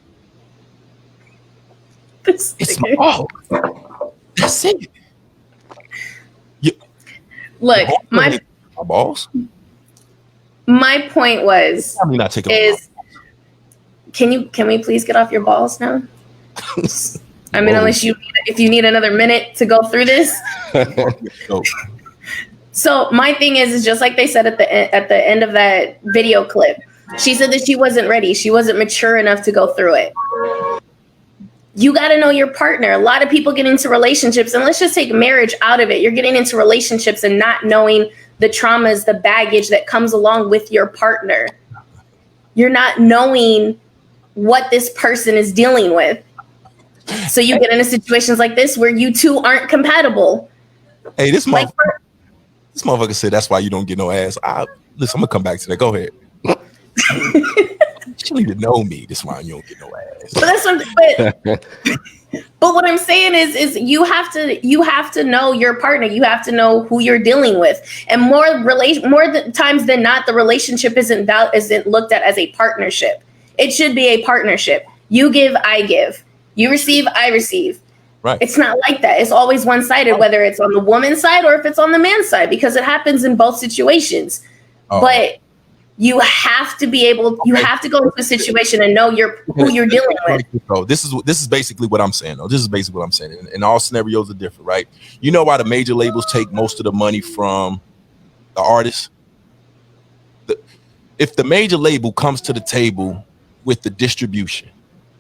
It's my balls. That's it. Look, my balls. My point was I mean, not tickle. Can we please get off your balls now? I mean, if you need another minute to go through this. So my thing is just like they said at the end of that video clip. She said that she wasn't ready. She wasn't mature enough to go through it. You got to know your partner. A lot of people get into relationships, and let's just take marriage out of it. You're getting into relationships and not knowing the traumas, the baggage that comes along with your partner. You're not knowing what this person is dealing with. So you get into situations like this where you two aren't compatible. Hey, this motherfucker said that's why you don't get no ass. Listen, I'm gonna come back to that. Go ahead. You don't even know me. This why you don't get no ass. But that's what. But what I'm saying is you have to know your partner. You have to know who you're dealing with. And more times than not, the relationship isn't looked at as a partnership. It should be a partnership. You give, I give. You receive, I receive. Right. It's not like that. It's always one-sided, whether it's on the woman's side or if it's on the man's side, because it happens in both situations. Oh. But you have to be able. You have to go into a situation and know who you're dealing with. So this is basically what I'm saying. Though. This is basically what I'm saying. And all scenarios are different, right? You know why the major labels take most of the money from the artists? If the major label comes to the table with the distribution,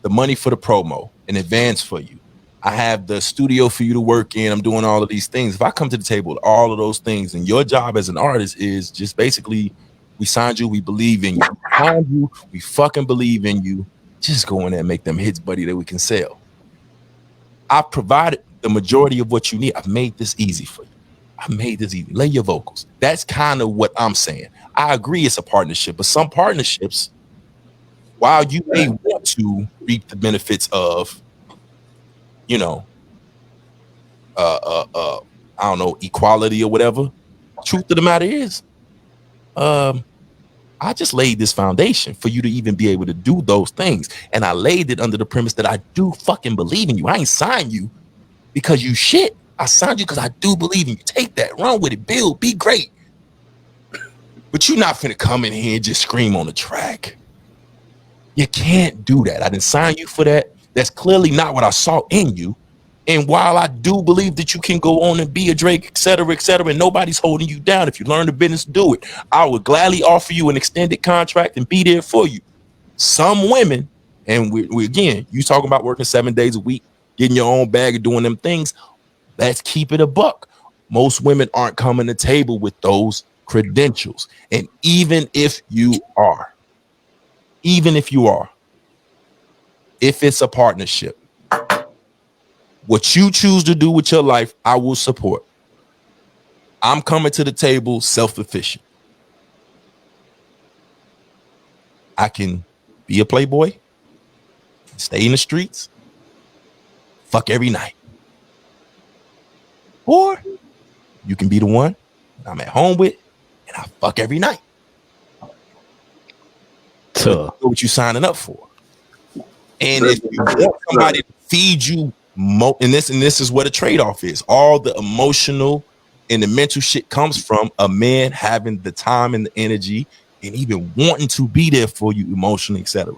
the money for the promo, in advance for you, I have the studio for you to work in. I'm doing all of these things. If I come to the table with all of those things, and your job as an artist is just basically, we signed you, we believe in you. We signed you, we fucking believe in you. Just go in there and make them hits, buddy, that we can sell. I've provided the majority of what you need. I've made this easy for you. I made this easy. Lay your vocals. That's kind of what I'm saying. I agree it's a partnership, but some partnerships, while you may want to reap the benefits of, I don't know, equality or whatever, truth of the matter is, I just laid this foundation for you to even be able to do those things. And I laid it under the premise that I do fucking believe in you. I ain't signed you because you shit. I signed you because I do believe in you. Take that, run with it, build, be great. But you're not finna come in here and just scream on the track. You can't do that. I didn't sign you for that. That's clearly not what I saw in you. And while I do believe that you can go on and be a Drake, et cetera, and nobody's holding you down. If you learn the business, do it. I would gladly offer you an extended contract and be there for you. Some women, and we again, you talking about working 7 days a week, getting your own bag and doing them things. Let's keep it a buck. Most women aren't coming to the table with those credentials. And even if you are, if it's a partnership, what you choose to do with your life, I will support. I'm coming to the table self-sufficient. I can be a playboy, stay in the streets, fuck every night. Or you can be the one I'm at home with and I fuck every night. So what you signing up for? And if you want somebody to feed you and this is what a trade-off is. All the emotional and the mental shit comes from a man having the time and the energy and even wanting to be there for you emotionally, etc.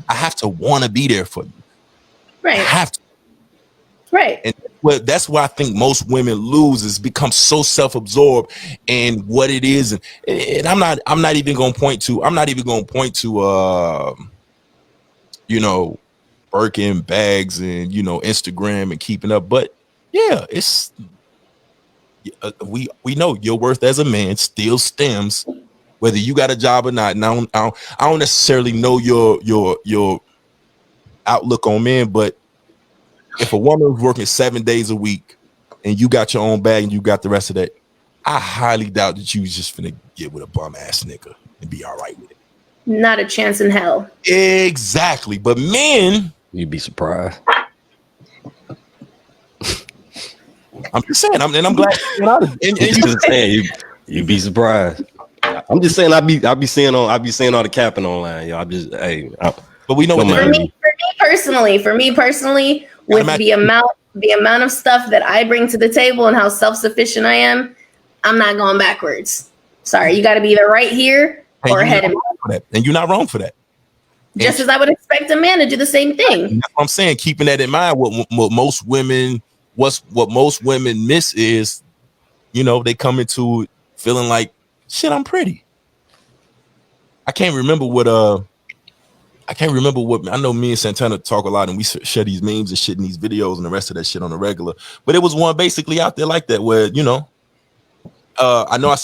I have to want to be there for you. Right. I have to. Right. And that's why I think most women lose, is become so self-absorbed in what it is. And I'm not even going to point to you know, Birkin bags and, you know, Instagram and keeping up. But yeah, it's we know your worth as a man still stems whether you got a job or not. And I don't necessarily know your outlook on men, but if a woman is working 7 days a week and you got your own bag and you got the rest of that, I highly doubt that you was just finna get with a bum ass nigga and be all right with it. Not a chance in hell. Exactly. But men, you'd be surprised. I'm just saying, I'm glad. You'd be surprised. I'm just saying, I be seeing all the capping online, yo. But we know for me personally, with the amount of stuff that I bring to the table and how self-sufficient I am, I'm not going backwards. Sorry, you got to be either right here or ahead of me. And you're not wrong for that. Just as I would expect a man to do the same thing. That's what I'm saying. Keeping that in mind, what most women miss is, you know, they come into it feeling like, shit, I'm pretty. I can't remember what I know. Me and Santana talk a lot and we share these memes and shit in these videos and the rest of that shit on the regular. But it was one basically out there like that where, you know, I know I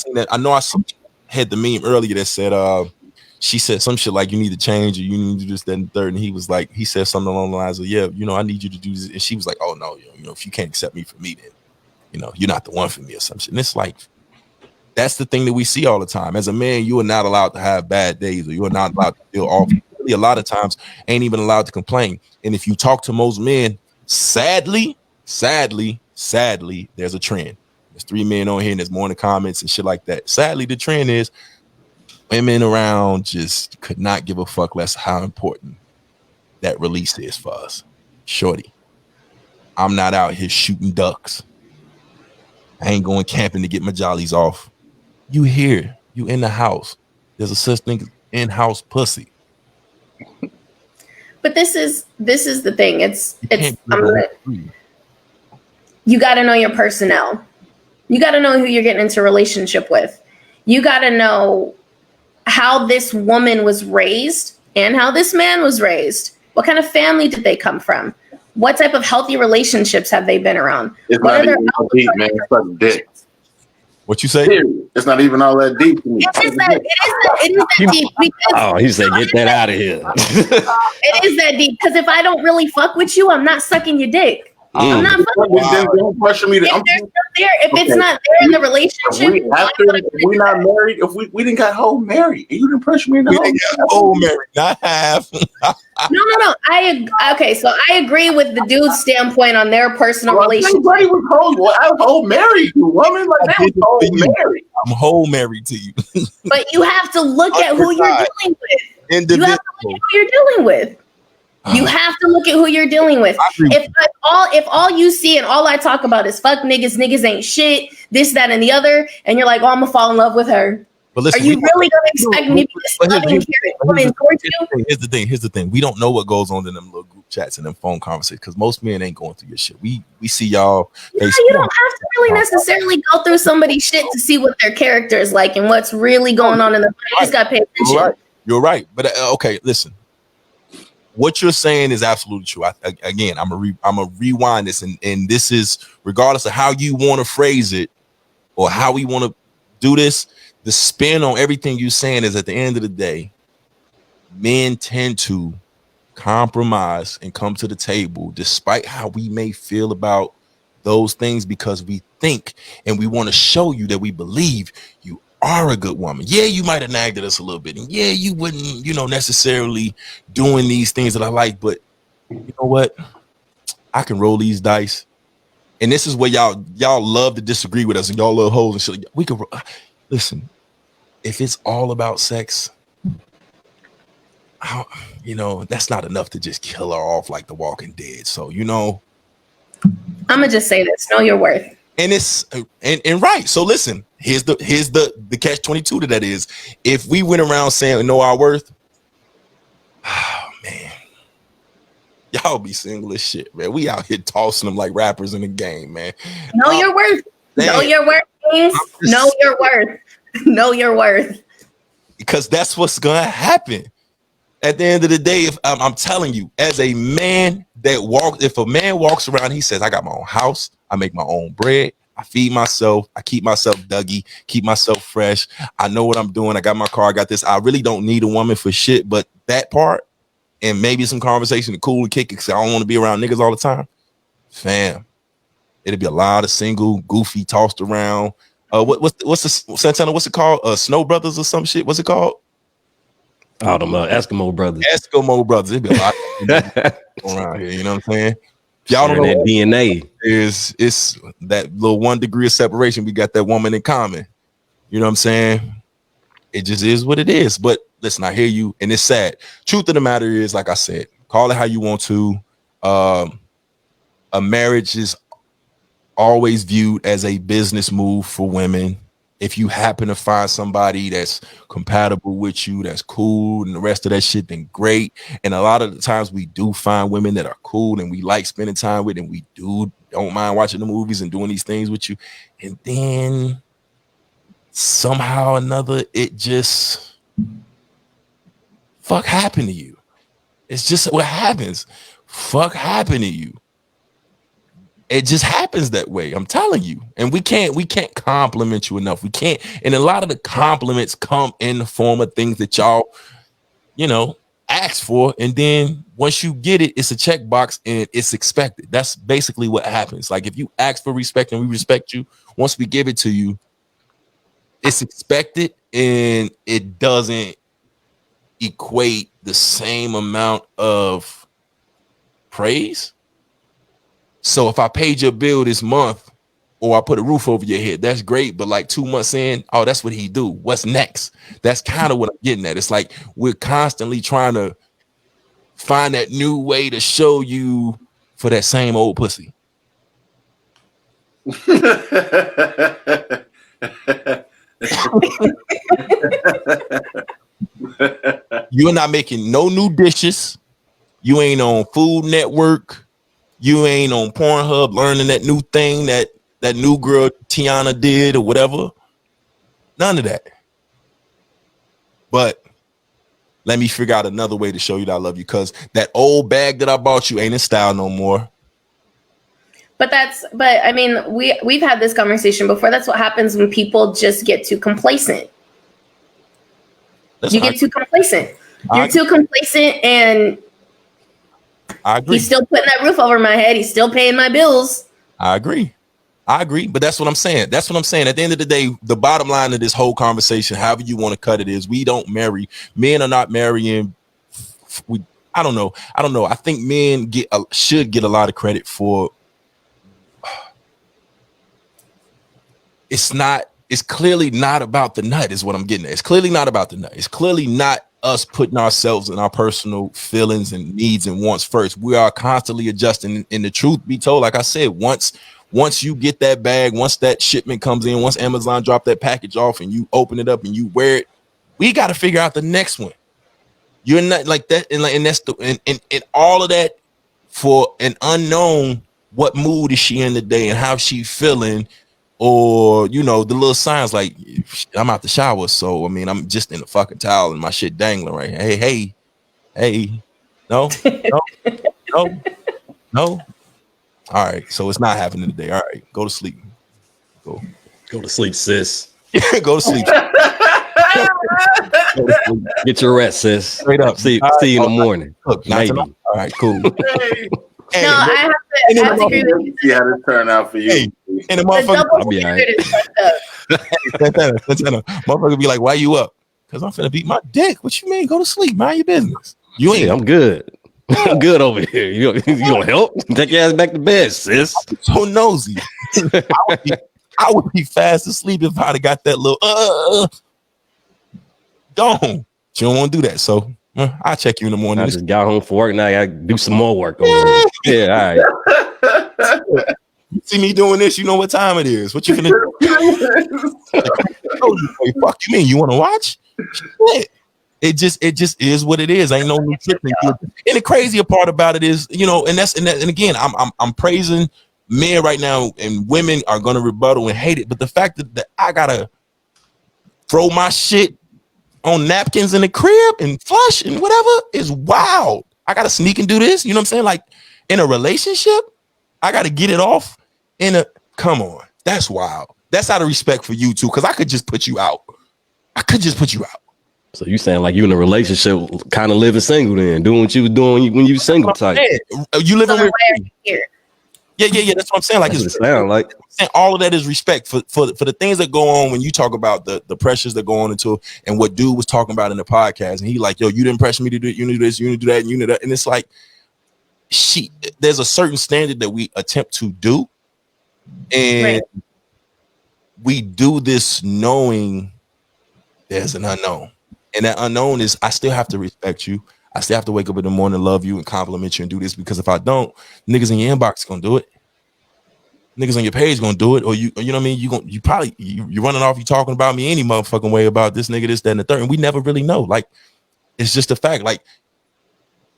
had the meme earlier that said she said some shit like, you need to change or you need to do this, that, and third. And he said something along the lines of, yeah, you know, I need you to do this. And she was like, oh no, you know, if you can't accept me for me, then, you know, you're not the one for me or some shit. And it's like, that's the thing that we see all the time. As a man, you are not allowed to have bad days, or you are not allowed to feel off. Really, a lot of times ain't even allowed to complain. And if you talk to most men, sadly, there's a trend. There's 3 men on here and there's more in the comments and shit like that. Sadly, the trend is women around just could not give a fuck less how important that release is for us. Shorty, I'm not out here shooting ducks. I ain't going camping to get my jollies off. You here, you in the house. There's a such thing as in-house pussy. But this is the thing. You got to know your personnel. You got to know who you're getting into a relationship with. You got to know how this woman was raised and how this man was raised. What kind of family did they come from? What type of healthy relationships have they been around? It's what not even deep, man. It's like dick. What you say? It's not even all that deep to me. It is that deep. Oh, he said, get that out of here. It is that deep. Because if I don't really fuck with you, I'm not sucking your dick. I'm not fucking with you. Don't pressure me. If it's not there in the relationship, if we not married, if we didn't got whole married, you didn't pressure me. We didn't got whole married, not half. No. Okay, so I agree with the dude's standpoint on their personal relationship. Everybody was whole. Well, I'm whole married, you woman. Like that was whole married. I'm whole married to you. But you have to look at who you're dealing with. You have to look at who you're dealing with. You have to look at who you're dealing with. If all you see and all I talk about is fuck niggas ain't shit, this, that, and the other, and you're like, oh, I'm gonna fall in love with her. But listen, are you really gonna expect me to be this loving and caring woman towards you? Here's the thing. We don't know what goes on in them little group chats and them phone conversations because most men ain't going through your shit. We see y'all. Yeah, you don't have to really necessarily go through somebody's shit to see what their character is like and what's really going on in the. You just got to pay attention. You're right. But okay, listen. What you're saying is absolutely true. Again, I'm gonna rewind this, and this is regardless of how you want to phrase it or how we want to do this. The spin on everything you're saying is at the end of the day, men tend to compromise and come to the table despite how we may feel about those things because we think and we want to show you that we believe you are a good woman. Yeah, you might have nagged at us a little bit, and yeah, you wouldn't, necessarily doing these things that I like, but you know what? I can roll these dice. And this is where y'all love to disagree with us and y'all love hoes and shit. We can listen. If it's all about sex, that's not enough to just kill her off like The Walking Dead. So, I'm gonna just say this: know your worth. And it's and right. So listen, here's the catch-22 to that is if we went around saying know our worth, oh man, y'all be single as shit, man. We out here tossing them like rappers in the game, man. Know your worth. Know your worth, Kings. Know your worth. Know your worth. Because that's what's gonna happen. At the end of the day, if I'm telling you, as a man if a man walks around, he says, I got my own house, I make my own bread, I feed myself, I keep myself Dougie, keep myself fresh, I know what I'm doing, I got my car, I got this, I really don't need a woman for shit, but that part, and maybe some conversation to cool and kick it, because I don't want to be around niggas all the time, fam, it'll be a lot of single, goofy, tossed around, what's the Santana, what's it called, Snow Brothers or some shit, what's it called? Oh, them Eskimo brothers. Eskimo brothers. It'd be a lot of around here. You know what I'm saying? If y'all don't know that DNA it's that little 1 degree of separation. We got that woman in common. You know what I'm saying? It just is what it is. But listen, I hear you, and it's sad. Truth of the matter is, like I said, call it how you want to. A marriage is always viewed as a business move for women. If you happen to find somebody that's compatible with you, that's cool, and the rest of that shit, then great. And a lot of the times we do find women that are cool and we like spending time with, and we don't mind watching the movies and doing these things with you. And then somehow or another, it just fuck happened to you. It's just what happens. Fuck happened to you. It just happens that way. I'm telling you. And we can't compliment you enough. We can't. And a lot of the compliments come in the form of things that y'all, ask for. And then once you get it, it's a checkbox and it's expected. That's basically what happens. Like if you ask for respect and we respect you, once we give it to you, it's expected and it doesn't equate the same amount of praise. So if I paid your bill this month or I put a roof over your head, that's great. But like 2 months in, oh, that's what he do. What's next? That's kind of what I'm getting at. It's like we're constantly trying to find that new way to show you for that same old pussy. You're not making no new dishes. You ain't on Food Network. You ain't on Pornhub learning that new thing that new girl Tiana did or whatever. None of that. But let me figure out another way to show you that I love you, because that old bag that I bought you ain't in style no more. But I mean, we've had this conversation before. That's what happens when people just get too complacent. You get too complacent. You're too complacent, and I agree. He's still putting that roof over my head. He's still paying my bills. I agree. But that's what I'm saying. At the end of the day, the bottom line of this whole conversation, however you want to cut it, is we don't marry. Men are not marrying. I don't know. I think men should get a lot of credit for. It's clearly not about the nut, is what I'm getting at. It's clearly not about the nut. It's clearly not us putting ourselves and our personal feelings and needs and wants first. We are constantly adjusting. And the truth be told, like I said, once you get that bag, once that shipment comes in, once Amazon drop that package off and you open it up and you wear it, we got to figure out the next one. You're not like that, and that's and all of that for an unknown, what mood is she in today and how she feeling, or the little signs like I'm out the shower, so I mean I'm just in a fucking towel and my shit dangling right here. Hey, no. All right, so it's not happening today. All right, go to sleep. Go to sleep, sis. Go to sleep. Get your rest, sis. Straight up. See you in the morning. Look, maybe. All right, cool. Hey, no, I have to agree with you. See how this turned out for you. Hey, and the motherfucker, I'll be all right. Motherfucker be like, "Why you up?" Because I'm finna beat my dick. What you mean? Go to sleep. Mind your business. You ain't. I'm good. I'm good over here. You gonna help? Take your ass back to bed, sis. So nosy. I would be fast asleep if I'd have got that little gone. You don't want to do that, so I'll check you in the morning. I just got home from work. Now I gotta do some more work over here. Yeah, all right. You see me doing this, you know what time it is. What you finna do? Fuck you mean? You want to watch? Shit. It just is what it is. Ain't no new shit. And the crazier part about it is, and again, I'm praising men right now, and women are gonna rebuttal and hate it. But the fact that I gotta throw my shit on napkins in the crib and flush and whatever is wild. I gotta sneak and do this. You know what I'm saying? Like in a relationship, I gotta get it off. Come on, that's wild. That's out of respect for you too, because I could just put you out. So you saying like you in a relationship, kind of living single, then doing what you was doing when you was single type? You living with here? Yeah. That's what I'm saying. Like, it sound like all of that is respect for the things that go on when you talk about the pressures that go on into, and what dude was talking about in the podcast, and he like, yo, you didn't pressure me to do it. You need to do this. You need to do that. And you need that. And it's like, there's a certain standard that we attempt to do, and we do this knowing there's an unknown. And that unknown is, I still have to respect you. I still have to wake up in the morning, love you, and compliment you and do this, because if I don't, niggas in your inbox gonna do it. Niggas on your page gonna do it, or you know what I mean? You running off, you talking about me any motherfucking way about this nigga, this, that, and the third, and we never really know. Like, it's just a fact. Like,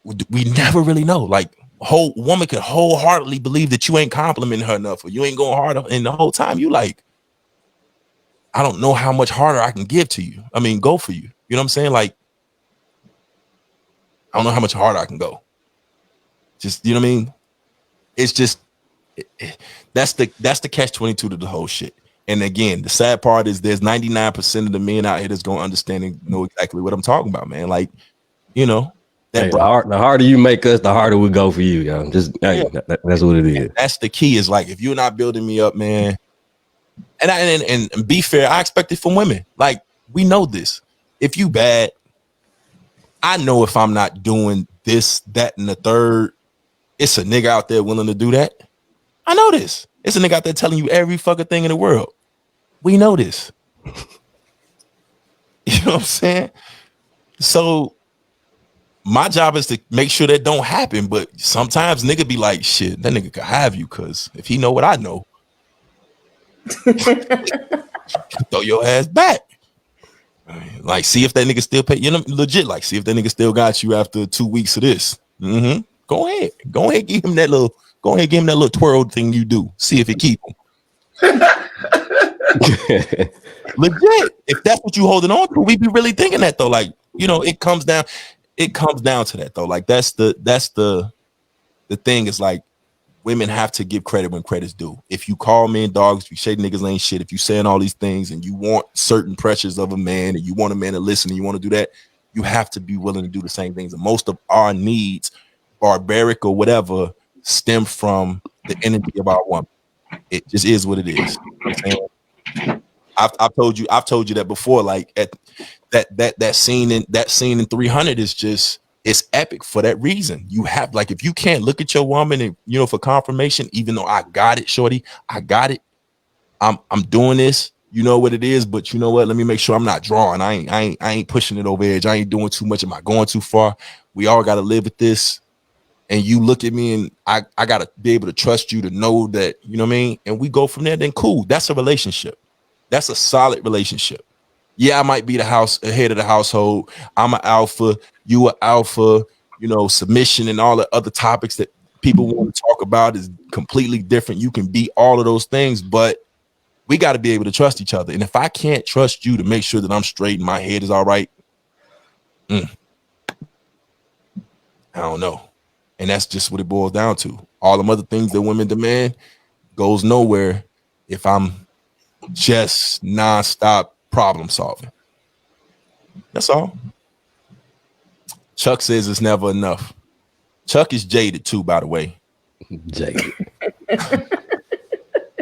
we never really know. Like, whole woman could wholeheartedly believe that you ain't complimenting her enough, or you ain't going hard, and the whole time you like, I don't know how much harder I can give to you. I mean, go for you. You know what I'm saying? Like, I don't know how much harder I can go. Just, you know what I mean? It's just, that's the catch-22 to the whole shit. And again, the sad part is there's 99% of the men out here that's going to understand and know exactly what I'm talking about, man. Like, the harder you make us, the harder we go for you, yo. Just that's what it is. And that's the key. Is like, if you're not building me up, man. And be fair, I expect it from women. Like, we know this. If you bad, I know if I'm not doing this, that, and the third, it's a nigga out there willing to do that. I know this. It's a nigga out there telling you every fucking thing in the world. We know this. You know what I'm saying? So my job is to make sure that don't happen. But sometimes nigga be like, shit, that nigga could have you, because if he know what I know, throw your ass back. Like, see if that nigga still pay, legit, like, see if that nigga still got you after 2 weeks of this. Go ahead, give him that little twirl thing you do. See if it keep him. Legit, if that's what you holding on to, we be really thinking that though. Like, it comes down to that though. Like, that's the thing is, like, women have to give credit when credit's due. If you call men dogs, if you say niggas ain't shit, if you saying all these things and you want certain pressures of a man and you want a man to listen and you want to do that, you have to be willing to do the same things. And most of our needs, barbaric or whatever, stem from the energy of our woman. It just is what it is. I've told you that before. Like, at that scene in 300 is just, it's epic for that reason. You have, like, if you can't look at your woman and for confirmation, even though I got it, shorty, I got it. I'm doing this. You know what it is, but you know what? Let me make sure I'm not drawing. I ain't pushing it over edge. I ain't doing too much. Am I going too far? We all got to live with this. And you look at me, and I got to be able to trust you to know that, you know what I mean? And we go from there, then cool. That's a relationship. That's a solid relationship. Yeah, I might be the head of the household. I'm an alpha. You an alpha. Submission and all the other topics that people want to talk about is completely different. You can be all of those things, but we got to be able to trust each other. And if I can't trust you to make sure that I'm straight and my head is all right, I don't know. And that's just what it boils down to. All them other things that women demand goes nowhere if I'm just nonstop problem solving. That's all. Chuck says it's never enough. Chuck is jaded too, by the way. Jaded.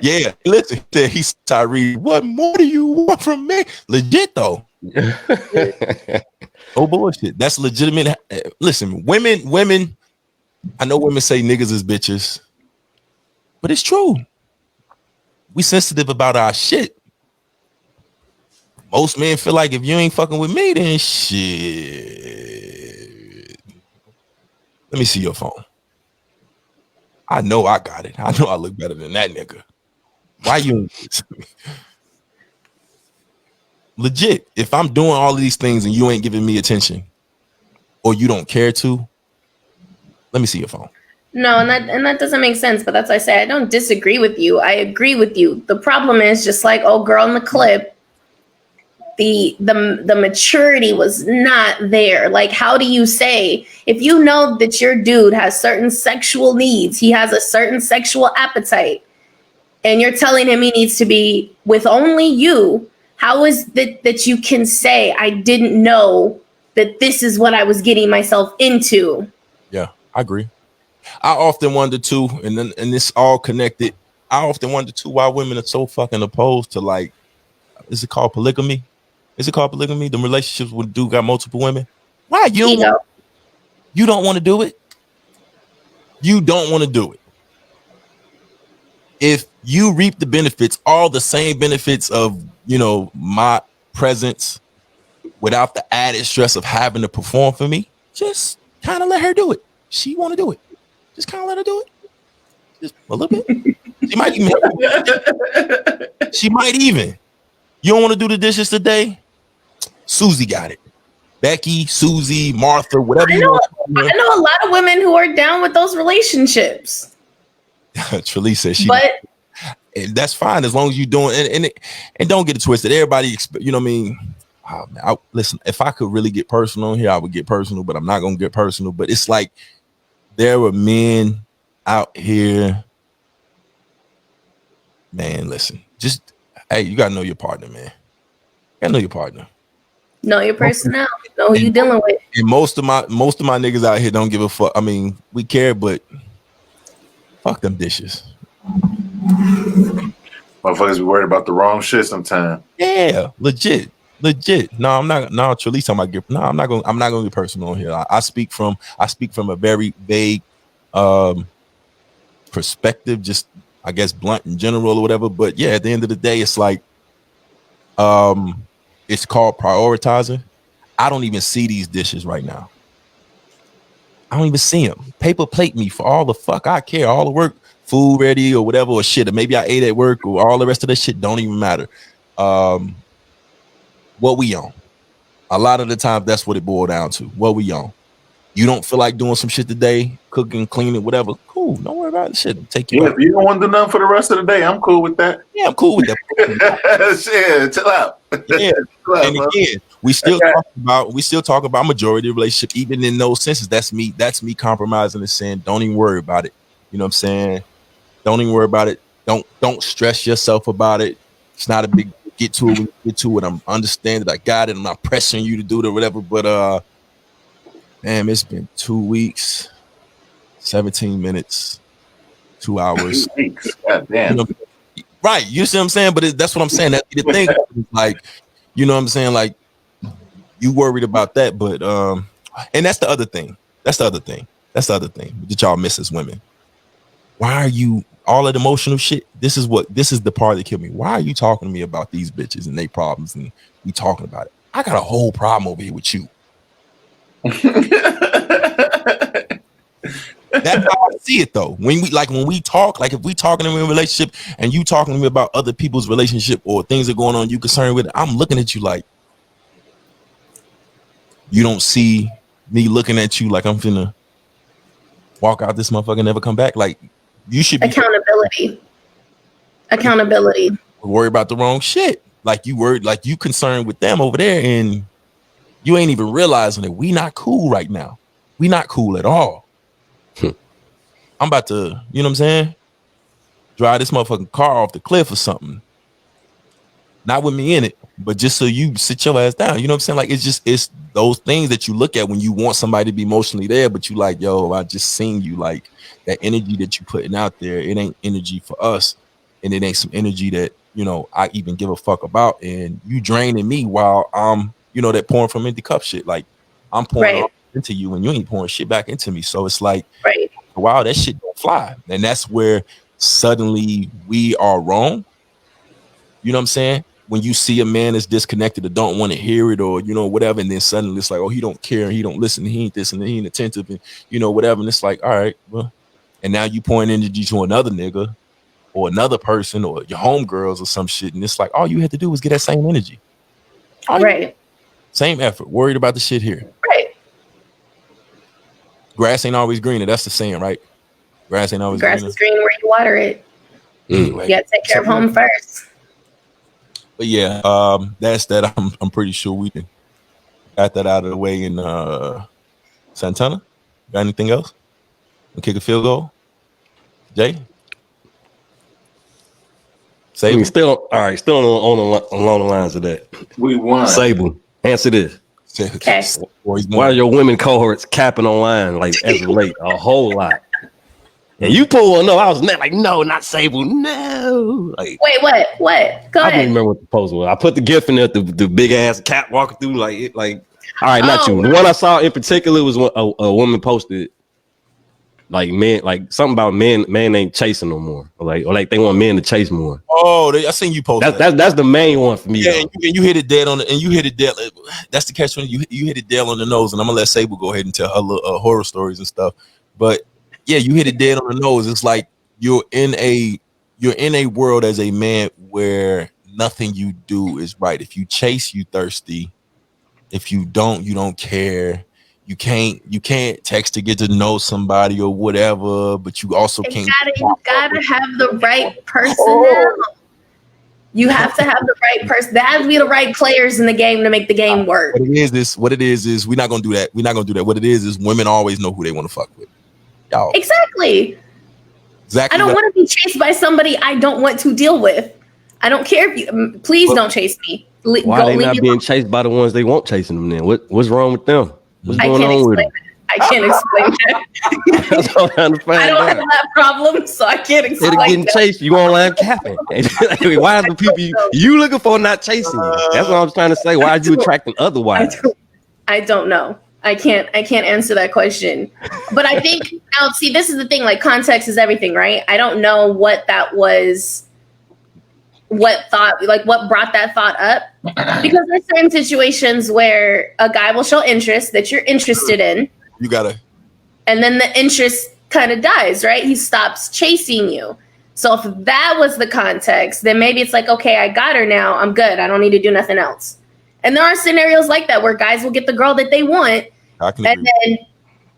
Yeah, listen, he's Tyree. What more do you want from me? Legit though. Oh bullshit. That's legitimate. Listen, women. I know women say niggas is bitches, but it's true. We sensitive about our shit. Most men feel like if you ain't fucking with me, then shit. Let me see your phone. I know I got it. I know I look better than that nigga. Why you legit? If I'm doing all of these things and you ain't giving me attention, or you don't care to, let me see your phone. No, and that doesn't make sense. But that's why I say I don't disagree with you. I agree with you. The problem is just like old girl in the clip. The maturity was not there. Like, how do you say if you know that your dude has certain sexual needs, he has a certain sexual appetite, and you're telling him he needs to be with only you? How is that you can say I didn't know that this is what I was getting myself into? Yeah, I agree. I often wonder too, and this all connected. I often wonder too why women are so fucking opposed to, like, is it called polygamy? Is it called polygamy? The relationships with dude got multiple women. Why you don't want to do it? You don't want to do it. If you reap the benefits, all the same benefits of, my presence without the added stress of having to perform for me, just kind of let her do it. She want to do it. Just kind of let her do it. Just a little bit. She might even. You don't want to do the dishes today? Susie got it. Becky, Susie, Martha, whatever you want. I know a lot of women who are down with those relationships. Trelise says and that's fine as long as you're doing and don't get it twisted. Everybody, you know what I mean? Oh, man, listen, if I could really get personal here, I would get personal, but I'm not gonna get personal. But it's like there were men out here, man. Listen, just you gotta know your partner, man. You gotta know your partner. Know your personnel. Know who you dealing with. And most of my niggas out here don't give a fuck. I mean, we care, but fuck them dishes. Motherfuckers be worried about the wrong shit sometimes. Yeah, legit. No, I'm not. No, Trelise, I'm not gonna get personal on here. I speak from a very vague perspective, just I guess blunt in general or whatever. But yeah, at the end of the day, it's like it's called prioritizing. I don't even see these dishes right now. I don't even see them. Paper plate me for all the fuck I care. All the work, food ready or whatever, or shit. Or maybe I ate at work or all the rest of that shit don't even matter. What we on? A lot of the time, that's what it boiled down to. What we on? You don't feel like doing some shit today, cooking, cleaning, whatever. Cool. Don't worry about the shit. Take you. If you don't want to do nothing for the rest of the day, I'm cool with that. Yeah, I'm cool with that. Shit, chill out. Yeah. And again, we still talk about majority of relationship, even in those senses. That's me compromising and saying, don't even worry about it. You know what I'm saying? Don't even worry about it. Don't stress yourself about it. It's not a big get to it when you get to it. I'm understanding I got it. I'm not pressing you to do it or whatever. But damn, it's been 2 weeks, 17 minutes, 2 hours. 2 weeks. God damn. Right. You see what I'm saying? But that's what I'm saying. That's the thing. Like, you know what I'm saying? Like, you worried about that, but and that's the other thing. That's the other thing that y'all miss as women. Why are you all that emotional shit? This is the part that killed me. Why are you talking to me about these bitches and their problems and we talking about it? I got a whole problem over here with you. That's how I see it though. When we talk, like if we talking in a relationship and you talking to me about other people's relationship or things that are going on you concerned with, I'm looking at you like you don't see me looking at you like I'm finna walk out this motherfucker and never come back. Like you should be Accountability. worry about the wrong shit. Like you worried, like you concerned with them over there, and you ain't even realizing that we not cool right now. We not cool at all. I'm about to, you know what I'm saying? Drive this motherfucking car off the cliff or something. Not with me in it, but just so you sit your ass down. You know what I'm saying? Like it's those things that you look at when you want somebody to be emotionally there, but you like, yo, I just seen you. Like that energy that you putting out there, it ain't energy for us, and it ain't some energy that, you know, I even give a fuck about. And you draining me while I'm, you know, that pouring from empty cup shit. Like I'm pouring into you and you ain't pouring shit back into me. So it's like, wow, that shit don't fly. And that's where suddenly we are wrong. You know what I'm saying? When you see a man that's disconnected or don't want to hear it or, you know, whatever, and then suddenly it's like, oh, he don't care, he don't listen, he ain't this and he ain't attentive and, you know, whatever. And it's like, all right, well, and now you pouring energy to another nigga or another person or your homegirls or some shit. And it's like, all you had to do was get that same energy. Same effort, worried about the shit here. Grass ain't always greener. That's the saying, right? Grass ain't always greener. Grass is green where you water it. Anyway, you gotta take care of home first. But yeah, that's that. I'm pretty sure we can got that out of the way in Santana. Got anything else? We'll kick a field goal. Jay? Sable? I mean, still along the lines of that. We won. Sable, answer this. Okay. Why are your women cohorts capping online like as of late? A whole lot. And you pull one up. I was like, no, not Sable. No. Like, wait, what? Go ahead. I don't remember what the post was. I put the GIF in there, the big ass cat walking through, like. All right, not you. The one I saw in particular was when a woman posted, like men, like something about men ain't chasing no more, or like they want men to chase more. Oh, I seen you post that. That's the main one for me. Yeah, and you hit it dead on and you hit it dead. That's the catch when you hit it dead on the nose. And I'm gonna let Sable go ahead and tell her little, horror stories and stuff. But yeah, you hit it dead on the nose. It's like you're in a world as a man where nothing you do is right. If you chase, you thirsty. If you don't care. You can't text to get to know somebody or whatever, but you also can't. You gotta have the right personnel. You have to have the right person. There has to be the right players in the game to make the game work. What it is we're not gonna do that. What it is women always know who they want to fuck with. Y'all. Exactly. I don't want to be chased by somebody I don't want to deal with. I don't care if you. Please don't chase me. Why are they not being chased by the ones they won't chasing them? Then what's wrong with them? What's going on with them? I can't explain that. That's what I'm trying to find I don't out. have that problem, so I can't explain They're getting chased. You online capping. Why is the people you looking for not chasing you? That's what I was trying to say. Why are you attracting otherwise? I don't know. I can't answer that question. But I think now, see, this is the thing. Like, context is everything, right? I don't know what that was. What brought that thought up? Because there's certain situations where a guy will show interest that you're interested in. You gotta. And then the interest kind of dies, right? He stops chasing you. So if that was the context, then maybe it's like, okay, I got her now. I'm good. I don't need to do nothing else. And there are scenarios like that where guys will get the girl that they want, and then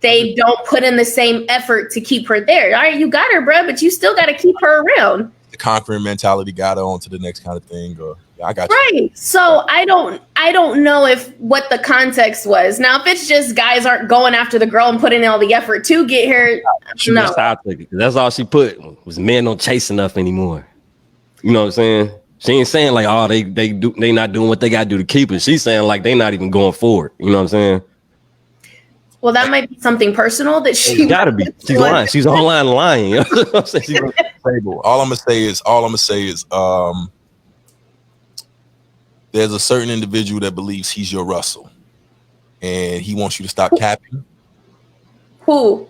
they don't put in the same effort to keep her there. All right, you got her, bro, but you still got to keep her around. The conquering mentality got her on to the next kind of thing. Or I got you. Right. So I don't know if what the context was. Now, if it's just guys aren't going after the girl and putting in all the effort to get her, no. That's all she put was men don't chase enough anymore. You know what I'm saying? She ain't saying like, oh, they not doing what they gotta do to keep it. She's saying like they not even going forward. You know what I'm saying? Well, that might be something personal that she gotta be. She's lying. She's online lying. You know what I'm saying? All I'm gonna say is there's a certain individual that believes he's your Russell, and he wants you to stop capping. Who?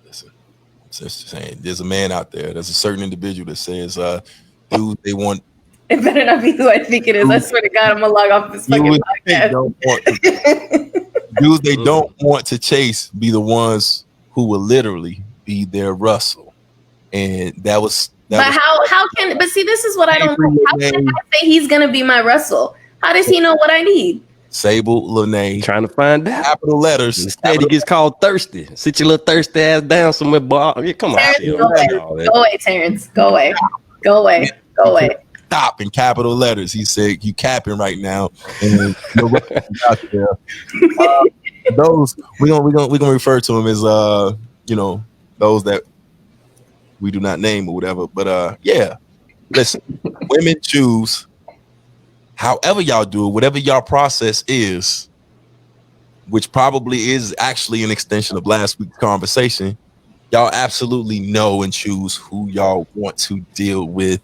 Listen, just saying, there's a man out there. There's a certain individual that says, dude, they want. It better not be who I think it is. I swear to God, I'm gonna log off this fucking podcast. Dudes they don't want to chase be the ones who will literally be their Russell, and that was. How can? But see, this is what I don't know. How can I say he's gonna be my Russell? How does he know what I need? Sable Lene. Trying to find out. Capital letters. Instead, he gets called thirsty. Sit your little thirsty ass down somewhere, boy. Yeah, come on. Terrence, go away, Terrence. Go away. Go away. Go away. Stop in capital letters. He said, "You capping right now." And those we're gonna refer to them as those that we do not name or whatever. But yeah, listen, women choose. However y'all do it, whatever y'all process is, which probably is actually an extension of last week's conversation, y'all absolutely know and choose who y'all want to deal with.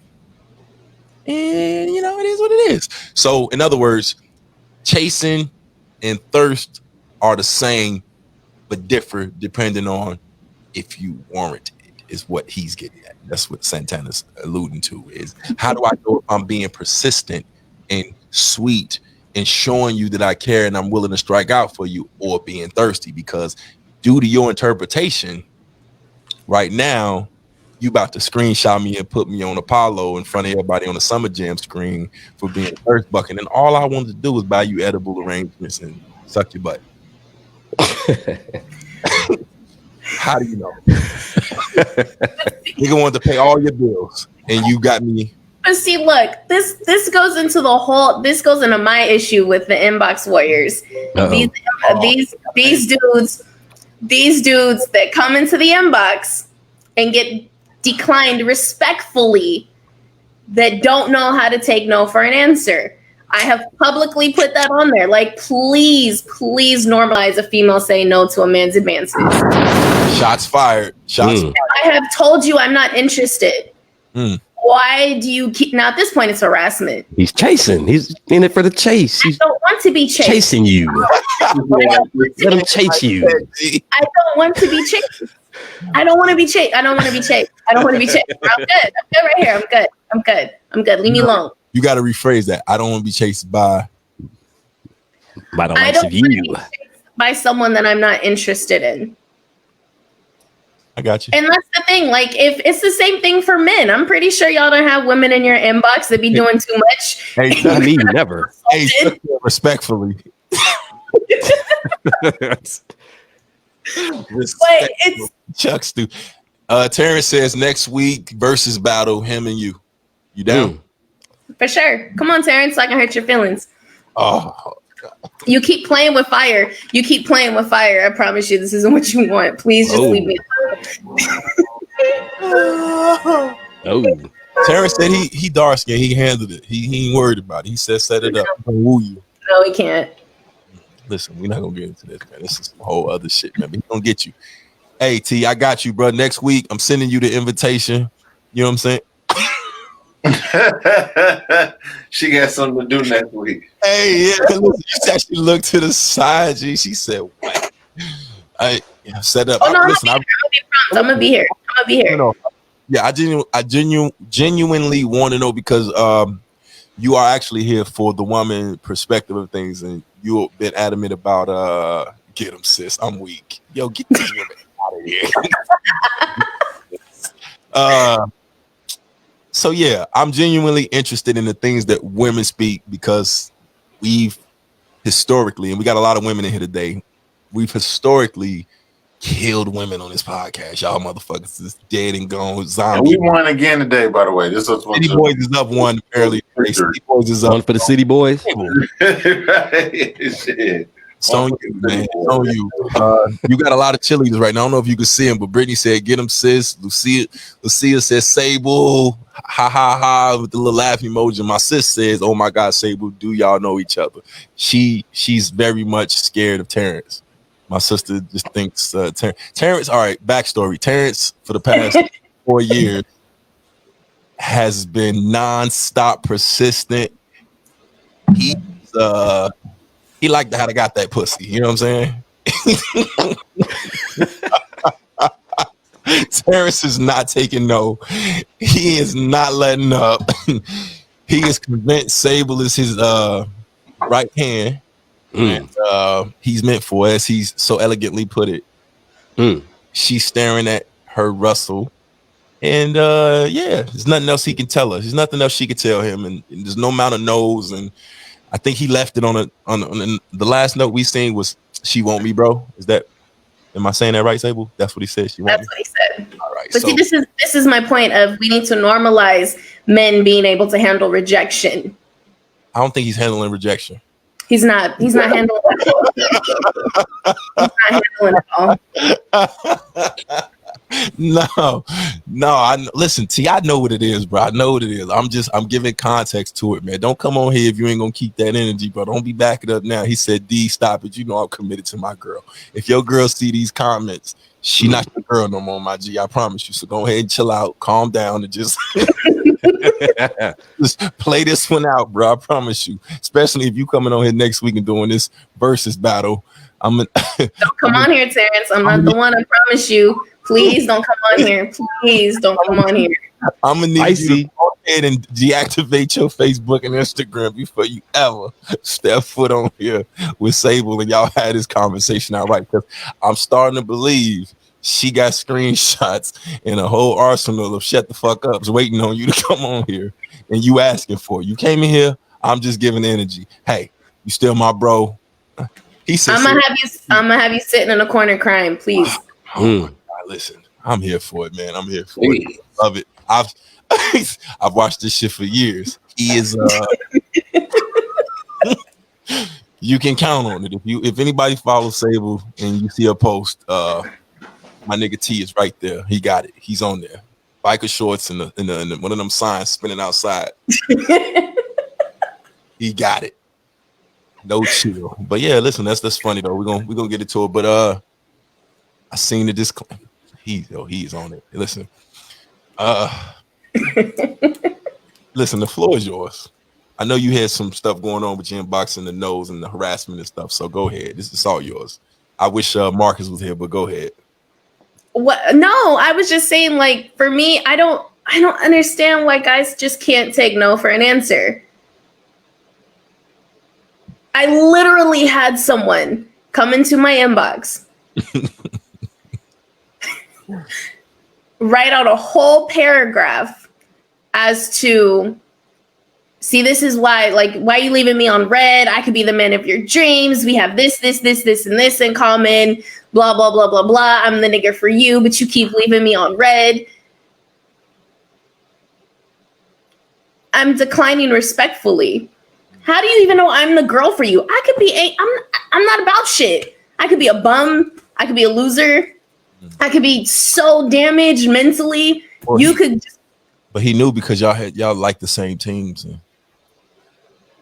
And, it is what it is. So, in other words, chasing and thirst are the same, but differ depending on if you warrant it, is what he's getting at. That's what Santana's alluding to, is how do I know if I'm being persistent and sweet and showing you that I care and I'm willing to strike out for you, or being thirsty? Because due to your interpretation right now, you about to screenshot me and put me on Apollo in front of everybody on the Summer Jam screen for being thirst bucking, and all I wanted to do was buy you edible arrangements and suck your butt. How do you know? Nigga wanted to pay all your bills and you got me. But see, look, this goes into my issue with the inbox warriors. These dudes that come into the inbox and get declined respectfully, that don't know how to take no for an answer. I have publicly put that on there. Like, please normalize a female saying no to a man's advances. Shots fired. Fired. I have told you I'm not interested. Why do you keep? Now at this point, it's harassment. He's chasing. He's in it for the chase. I don't want to be chased. Chasing you. Let him chase you. I don't want to be chased. I don't want to be chased. I'm good. I'm good right here. I'm good. Leave me alone. You got to rephrase that. I don't want to be chased by the likes of you. By someone that I'm not interested in. I got you. And that's the thing. Like, if it's the same thing for men, I'm pretty sure y'all don't have women in your inbox that be doing too much. Hey, I mean, never. Hey, respectfully. But it's Chuck's do. Terrence says next week versus battle, him and you. You down? For sure. Come on, Terrence, so I can hurt your feelings. Oh. You keep playing with fire. I promise you, this isn't what you want. Please just leave me alone. Terrence said he dark skinned. He handled it. He ain't worried about it. He said set it up. I'm gonna woo you. No, he can't. Listen, we're not gonna get into this, man. This is some whole other shit, man. He's gonna get you. Hey, T, I got you, bro. Next week, I'm sending you the invitation. You know what I'm saying? She got something to do next week. Hey, yeah. Listen, she actually looked to the side, G. She said, "What?" I set up. Oh no, I'm gonna be here. Yeah, I genuinely want to know, because you are actually here for the woman perspective of things, and you've been adamant about get them, sis. I'm weak. Yo, get these women out of here. So yeah, I'm genuinely interested in the things that women speak, because we've historically, and we got a lot of women in here today, we've historically killed women on this podcast. Y'all motherfuckers is dead and gone. Zombie. And we won again today, by the way. This is City Boys is up one early. City Boys is up one for the City Boys. Right. Shit. It's on you, man. It's on you. You got a lot of cheerleaders right now. I don't know if you can see them, but Brittany said, "Get them, sis." Lucia says, "Sable." Ha ha ha, with the little laugh emoji. My sis says, "Oh my God, Sable, do y'all know each other?" She's very much scared of Terrence. My sister just thinks Terrence. All right, backstory. Terrence, for the past 4 years, has been nonstop persistent. He liked how I got that pussy. You know what I'm saying? Terrence is not taking no. He is not letting up. He is convinced Sable is his right hand. And he's meant for, as he's so elegantly put it. She's staring at her Russell. And yeah, there's nothing else he can tell her. There's nothing else she can tell him. And there's no amount of no's. And I think he left it on the last note we seen was she want me, bro. Is that? Am I saying that right, Sable? That's what he said. That's what he said. All right. But so, see, this is my point of we need to normalize men being able to handle rejection. I don't think he's handling rejection. He's not handling it. He's not handling it all. No. Listen, T, I know what it is, bro. I know what it is. I'm giving context to it, man. Don't come on here if you ain't gonna keep that energy, bro. Don't be backing up now. He said, D, stop it. You know I'm committed to my girl. If your girl see these comments, she not your girl no more, my G. I promise you. So go ahead and chill out, calm down, and just play this one out, bro. I promise you. Especially if you coming on here next week and doing this versus battle. Don't come on here, Terrence. I'm not the one. I promise you. Please don't come on here. Please don't come on here. I'm gonna need you to go ahead and deactivate your Facebook and Instagram before you ever step foot on here with Sable and y'all had this conversation outright. Because I'm starting to believe she got screenshots and a whole arsenal of shut the fuck ups waiting on you to come on here, and you asking for it. You came in here. I'm just giving energy. Hey, you still my bro. He said, I'm gonna have you sitting in a corner crying, please. Listen, I'm here for it, man. I'm here for it. Love it. I've watched this shit for years. He is you can count on it. If anybody follows Sable and you see a post, my nigga T is right there. He got it. He's on there. Biker shorts and one of them signs spinning outside. He got it. No chill. But yeah, listen, that's funny though. We're gonna get into it. But I seen the disclaimer. He's on it. Listen, listen, the floor is yours. I know you had some stuff going on with your inbox and the nose and the harassment and stuff. So go ahead. This is all yours. I wish Marcus was here, but go ahead. What? No, I was just saying, like, for me, I don't understand why guys just can't take no for an answer. I literally had someone come into my inbox, write out a whole paragraph as to, see, this is why, like, why are you leaving me on red? I could be the man of your dreams. We have this, and this in common. Blah, blah, blah, blah, blah. I'm the nigga for you, but you keep leaving me on red. I'm declining respectfully. How do you even know I'm the girl for you? I could be I'm not about shit. I could be a bum. I could be a loser. I could be so damaged mentally. Well, you could just, but he knew because y'all like the same teams, and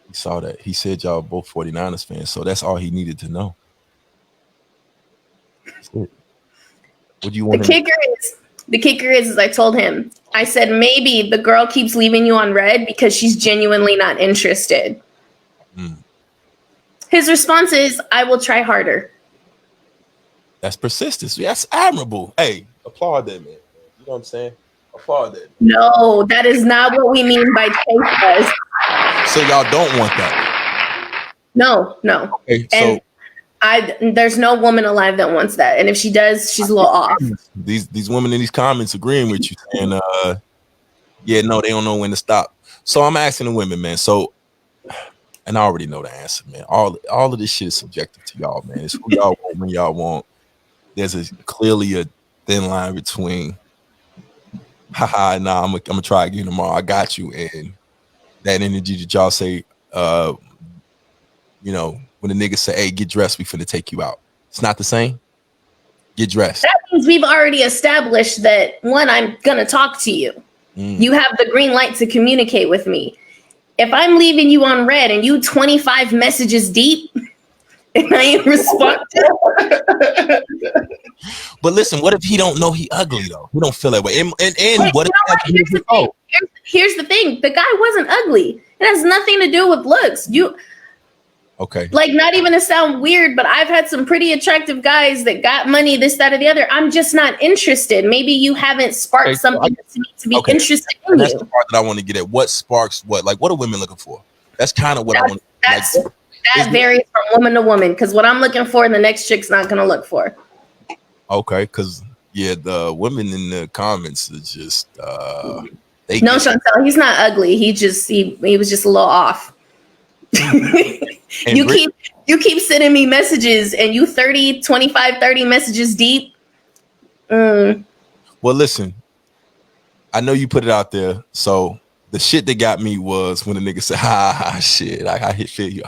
he saw that. He said y'all both 49ers fans, so that's all he needed to know. What do you want? The kicker is I told him, I said, maybe the girl keeps leaving you on red because she's genuinely not interested. His response is, I will try harder. That's persistence. That's admirable. Hey, applaud that, man. You know what I'm saying? Applaud that. No, that is not what we mean by tasteless. So y'all don't want that? No. Okay, so there's no woman alive that wants that. And if she does, she's a little off. These women in these comments agreeing with you, saying, yeah, no, they don't know when to stop. So I'm asking the women, man. So, and I already know the answer, man. All of this shit is subjective to y'all, man. It's who y'all want when y'all want. There's clearly a thin line between, haha, nah, I'm gonna try again tomorrow. I got you, and that energy that y'all say, you know, when the niggas say, hey, get dressed, we finna take you out. It's not the same. Get dressed. That means we've already established that, one, I'm gonna talk to you. You have the green light to communicate with me. If I'm leaving you on red and you 25 messages deep and I ain't responding. But listen, what if he don't know he ugly though? He don't feel that way. And what if here's the thing. The guy wasn't ugly. It has nothing to do with looks. Okay. Like, not even to sound weird, but I've had some pretty attractive guys that got money, this, that, or the other. I'm just not interested. Maybe you haven't sparked something to be interested in you. That's the part that I want to get at. What sparks what? Like, what are women looking for? That's kind of what I want. That varies from woman to woman, because what I'm looking for, the next chick's not going to look for. Okay, because, yeah, the women in the comments are just... No, Chantel, he's not ugly. He was just a little off. You keep sending me messages and you 30, 25, 30 messages deep. Well, listen, I know you put it out there. So the shit that got me was when the nigga said, shit, I hit shit you.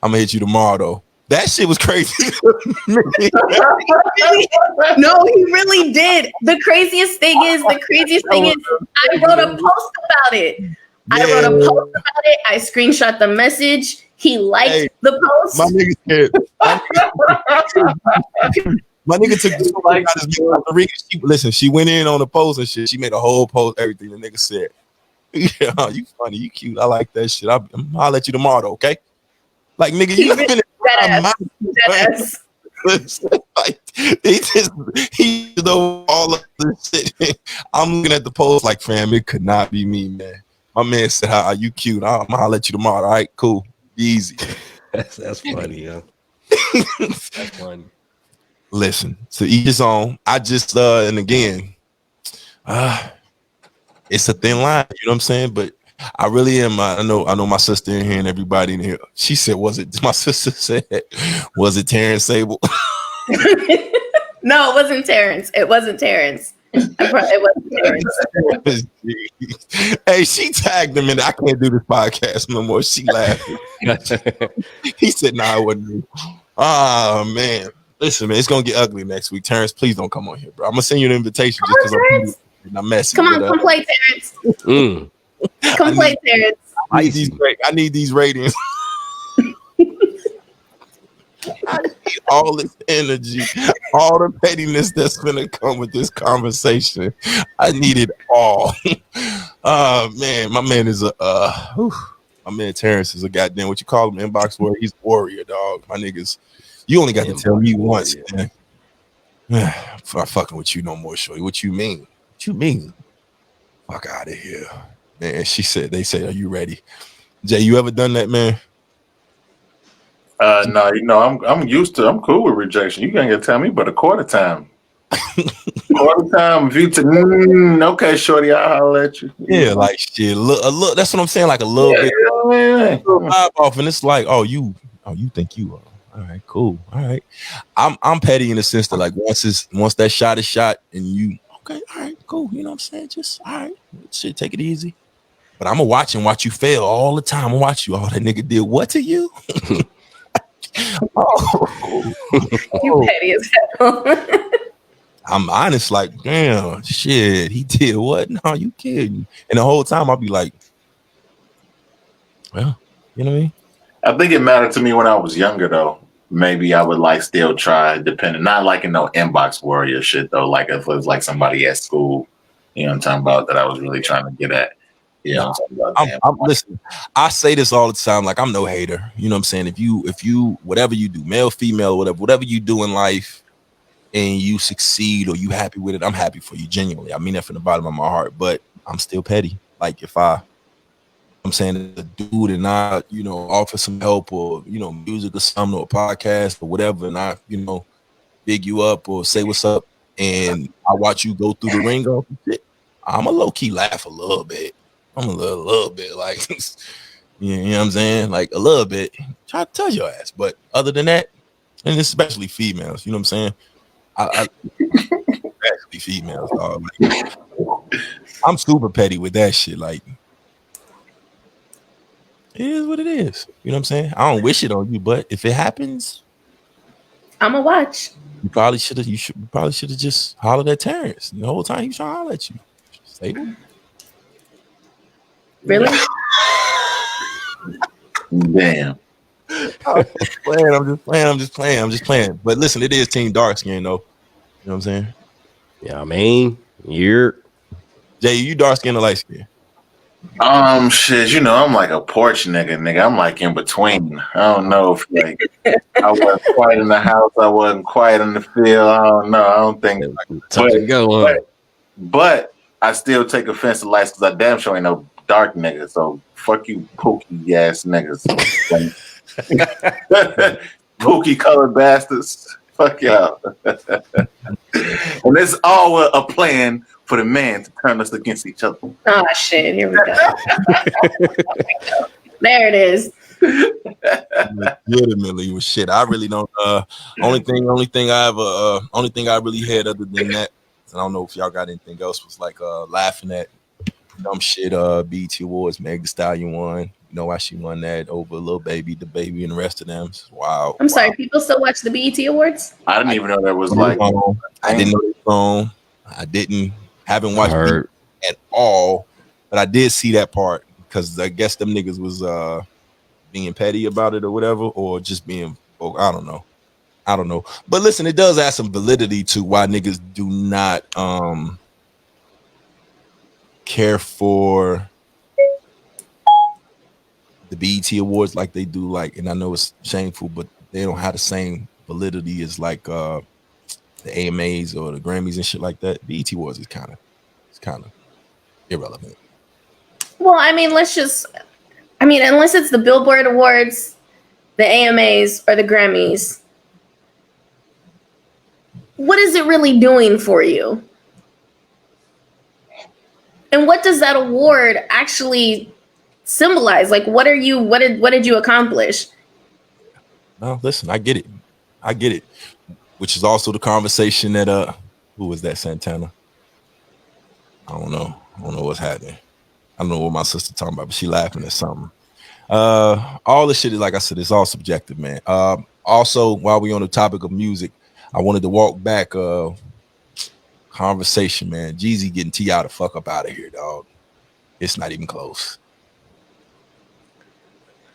I'm gonna hit you tomorrow though. That shit was crazy. No, he really did. The craziest thing is, I wrote a post about it. Yeah. I wrote a post about it. I screenshot the message. He liked the post. My nigga scared. My nigga took the listen, she went in on the post and shit. She made a whole post, everything. The nigga said, yeah, you funny, you cute. I like that shit. I'll let you tomorrow, though, okay? Like, nigga, you really deadass. Like, he know all of this shit. I'm looking at the post like, fam, it could not be me, man. My man said, "How you cute? I'll let you tomorrow. All right, cool, be easy." That's funny, yo. That's funny. Listen, to each his own. I just and again, it's a thin line. You know what I'm saying? But I really am. I know my sister in here and everybody in here. She said, "Was it?" My sister said, "Was it Terrence Sable?" No, it wasn't Terrence. It wasn't Terrence. It wasn't Terrence. Hey, she tagged him and I can't do this podcast no more. She laughed. He said, "Nah, it wasn't me." Oh man. Listen, man, it's gonna get ugly next week. Terrence, please don't come on here, bro. I'm gonna send you an invitation just because I'm messing. Come on, come play, Terrence. Come play, Terrence. I need these ratings. I need all this energy, all the pettiness that's gonna come with this conversation. I need it all. Man, my man is my man Terrence is a goddamn, what you call him, inbox warrior. He's a warrior, dog. My niggas. You only got to tell me once, man. I'm not fucking with you no more, shorty. What you mean? What you mean? Fuck out of here, man. They said, "Are you ready?" Jay, you ever done that, man? No, I'm used to. I'm cool with rejection. You can't tell me but a quarter time. Quarter time. If you okay, shorty, I'll holler at you. Yeah, like shit. Look. That's what I'm saying. Like a little bit. Vibe off, and it's like, you think you are. All right, cool. All right. I'm petty in the sense that like once that shot is shot and you okay, all right, cool. You know what I'm saying? Just all right, shit, take it easy. But I'm gonna watch you fail all the time. I'm gonna watch you. Oh, that nigga did what to you? You petty as hell. I'm honest, like, damn, shit, he did what? No, you kidding. And the whole time I'll be like, well, you know what I mean? I think it mattered to me when I was younger, though. Maybe I would like still try, depending, not like in no inbox warrior shit though. Like if it was like somebody at school, you know what I'm talking about, that I was really trying to get at. Yeah, listen, I say this all the time. Like I'm no hater. You know what I'm saying? If you whatever you do, male, female, whatever you do in life, and you succeed or you happy with it, I'm happy for you. Genuinely, I mean that from the bottom of my heart. But I'm still petty. Like if I'm saying a dude and I, offer some help or, music or something or a podcast or whatever, and I, big you up or say what's up, and I watch you go through the ringer, I'm a low-key laugh a little bit. I'm a little bit like, you know what I'm saying? Like a little bit. Try to tell your ass. But other than that, and especially females, you know what I'm saying? Especially females, dog. Like, I'm super petty with that shit. Like, it is what it is. You know what I'm saying? I don't wish it on you, but if it happens, I'ma watch. You probably should have just hollered at Terrence the whole time he was trying to holler at you. Stable. Really? Damn. I'm just playing. But listen, it is Team Dark Skin though. You know what I'm saying? Yeah, I mean, you're Jay, you dark skin or light skin? Shit, I'm like a porch nigga. I'm like in between. I don't know if like I wasn't quite in the house, I wasn't quite in the field. I don't know. I don't think but I still take offense to lights because I damn sure ain't no dark nigga. So fuck you, pookie ass niggas. Pookie colored bastards. Fuck y'all. And it's all a plan for the man to turn us against each other. Oh shit! Here we go. There it is. Legitimately was shit. I really don't. Only thing I really had other than that, I don't know if y'all got anything else, was like laughing at dumb shit. BET Awards, Meg Thee Stallion won. You know why she won that over Lil Baby, the Baby, and the rest of them. Wow. I'm sorry, people still watch the BET Awards? I didn't even know there was like. I didn't know this song. Haven't watched heard. BET at all, but I did see that part because I guess them niggas was being petty about it or whatever, or just being, I don't know. But listen, it does add some validity to why niggas do not care for the BET Awards like they do, like, and I know it's shameful, but they don't have the same validity as like the AMAs or the Grammys and shit like that. BET Awards is kind of irrelevant. Well, I mean, unless it's the Billboard Awards, the AMAs, or the Grammys, what is it really doing for you? And what does that award actually symbolize? Like, what did you accomplish? No, listen, I get it. Which is also the conversation that who was that, Santana? I don't know what's happening. I don't know what my sister talking about, but she laughing at something. All this shit is, like I said, it's all subjective, man. Also, while we on the topic of music, I wanted to walk back conversation, man. Jeezy getting T.I. the fuck up out of here, dog. It's not even close.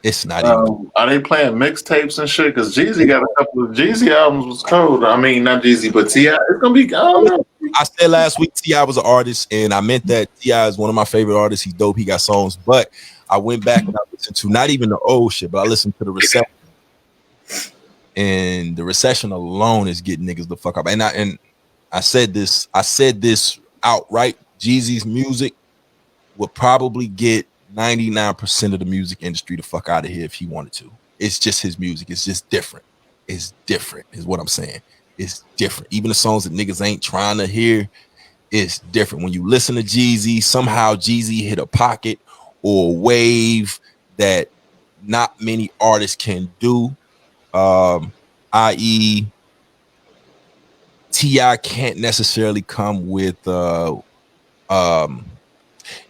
It's not even. Are they playing mixtapes and shit? Because Jeezy got a couple of Jeezy albums was cold. I mean, not Jeezy, but T.I. It's gonna be. I don't know. I said last week T.I. was an artist, and I meant that T.I. is one of my favorite artists. He's dope. He got songs, but I went back and I listened to not even the old shit, but I listened to the Recession, and the Recession alone is getting niggas the fuck up. And I said this outright. Jeezy's music would probably get 99% of the music industry the fuck out of here if he wanted to. It's just his music. It's just different. It's different, is what I'm saying. It's different. Even the songs that niggas ain't trying to hear, it's different. When you listen to Jeezy, somehow Jeezy hit a pocket or a wave that not many artists can do. I.e., T.I. can't necessarily come with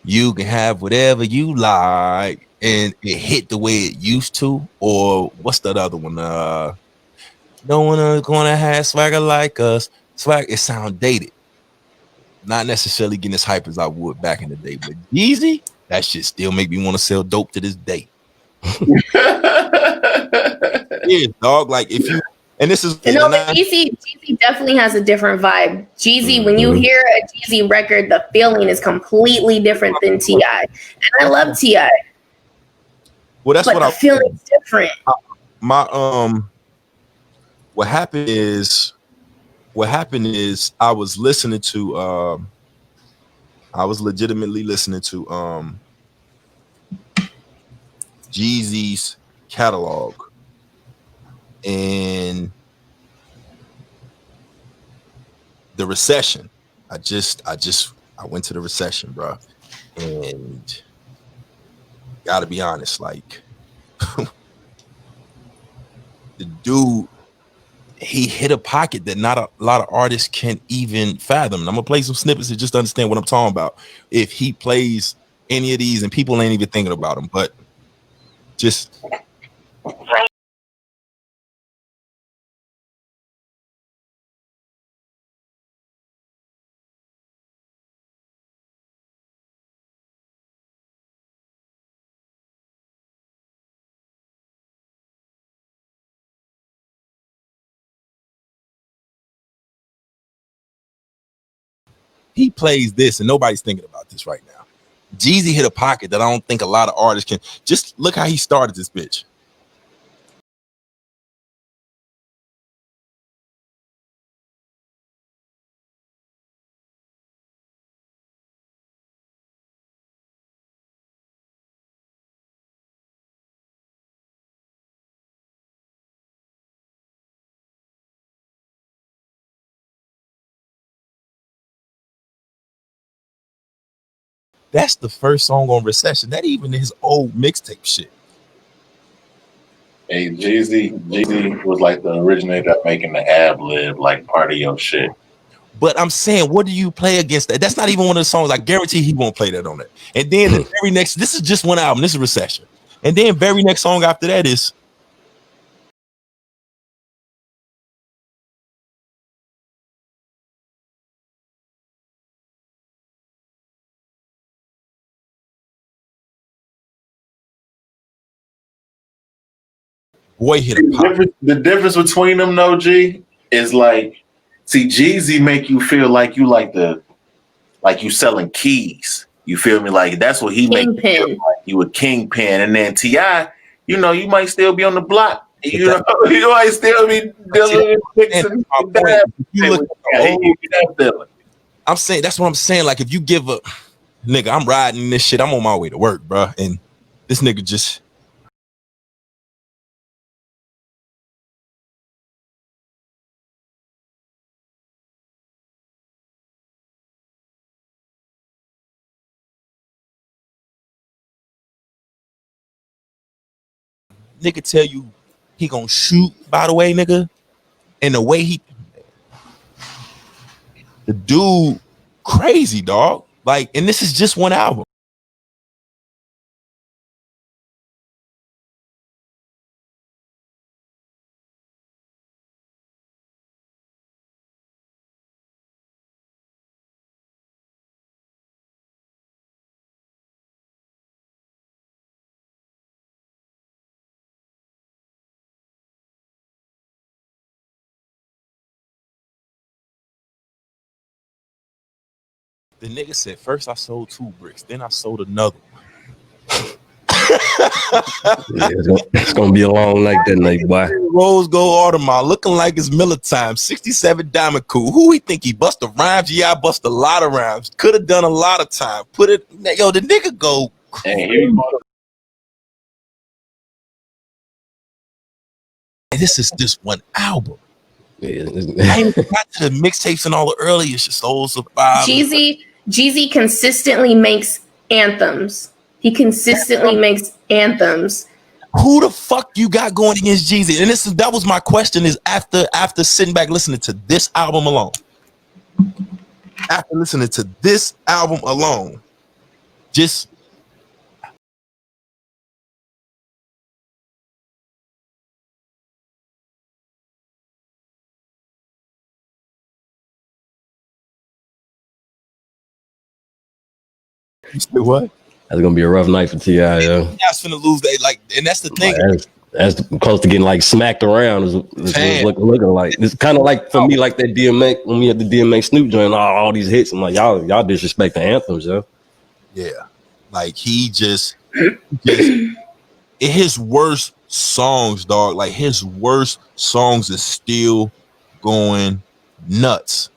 you can have whatever you like and it hit the way it used to, or what's that other one? No one is gonna have swagger like us. Swag, it sound dated. Not necessarily getting as hype as I would back in the day, but Yeezy, that shit still make me want to sell dope to this day. Yeah, dog. Like if you, and this is, but Jeezy definitely has a different vibe. Jeezy, when you hear a Jeezy record, the feeling is completely different than T.I. And I love T.I. Well, that's but what the feeling's different. What happened is I was legitimately listening to Jeezy's catalog, and the Recession. I went to the Recession, bro, and gotta be honest, like the dude, he hit a pocket that not a lot of artists can even fathom. And I'm gonna play some snippets to just understand what I'm talking about. If he plays any of these, and people ain't even thinking about him, but just. He plays this, and nobody's thinking about this right now. Jeezy hit a pocket that I don't think a lot of artists can. Just look how he started this bitch. That's the first song on Recession. That even his old mixtape shit. Hey, Jeezy was like the originator of making the ad lib like part of your shit. But I'm saying, what do you play against that? That's not even one of the songs. I guarantee he won't play that on it. And then the very next, this is just one album. This is Recession. And then very next song after that is Boy Hit a Pop. The difference between them, though, G, is like, see, Jeezy make you feel like you like you selling keys. You feel me? Like that's what he make you feel like you a kingpin. And then T.I., you know, you might still be on the block. You know, you might still be dealing with fixing. I'm saying that's what I'm saying. Like if you give a nigga, I'm riding this shit. I'm on my way to work, bro, and this nigga just. Nigga tell you he gonna shoot, by the way, nigga. And the way the dude crazy, dog. Like, and this is just one album. The nigga said, first I sold 2 bricks, then I sold another one. It's gonna be a long night that night, boy. Rose Gold Audemars looking like it's Miller time. 67 Diamond Cool. Who he think he bust the rhymes? Yeah, I bust a lot of rhymes. Could have done a lot of time. Put it, yo, the nigga go. And this is just one album. Yeah. I ain't got to the mixtapes and all the earlier shit. Souls of Five. Jeezy consistently makes anthems. He consistently makes anthems. Who the fuck you got going against Jeezy? And that was my question. Is after sitting back listening to this album alone, just. What? That's gonna be a rough night for T.I. Yo. That's gonna lose that, like, and that's the thing. That's close to getting like smacked around. Is looking like. It's kind of like for me, like that DMX when we had the DMX Snoop joint, all these hits. I'm like, y'all disrespect the anthems, yo. Yeah, like he just his worst songs, dog. Like his worst songs is still going nuts.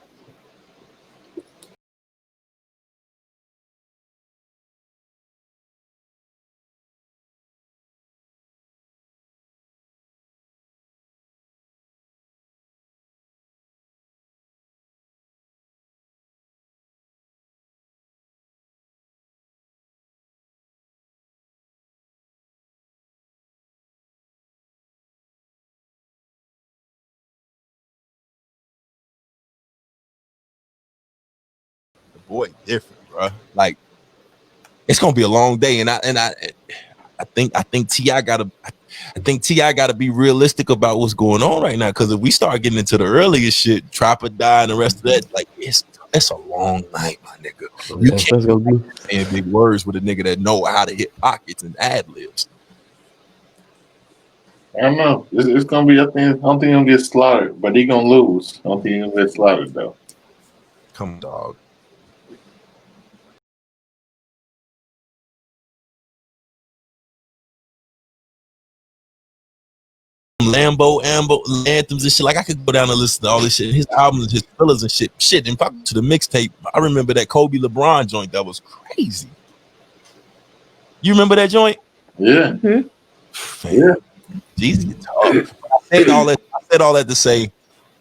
The boy different, bro. Like it's gonna be a long day, and I think T.I. gotta be realistic about what's going on right now. Because if we start getting into the earlier shit, Trapper Die and the rest of that, like it's a long night, my nigga. You can't be saying big words with a nigga that know how to hit pockets and ad libs. I don't know. It's gonna be. I don't think he's gonna get slaughtered, but he gonna lose. I don't think he's gonna get slaughtered though. Come on, dog. Lambo anthems and shit. Like I could go down and listen to all this shit. His albums, his fillers and shit. Shit, and fuck to the mixtape. I remember that Kobe LeBron joint that was crazy. You remember that joint? Yeah. Mm-hmm. Yeah. Jeezy tough. I said all that to say,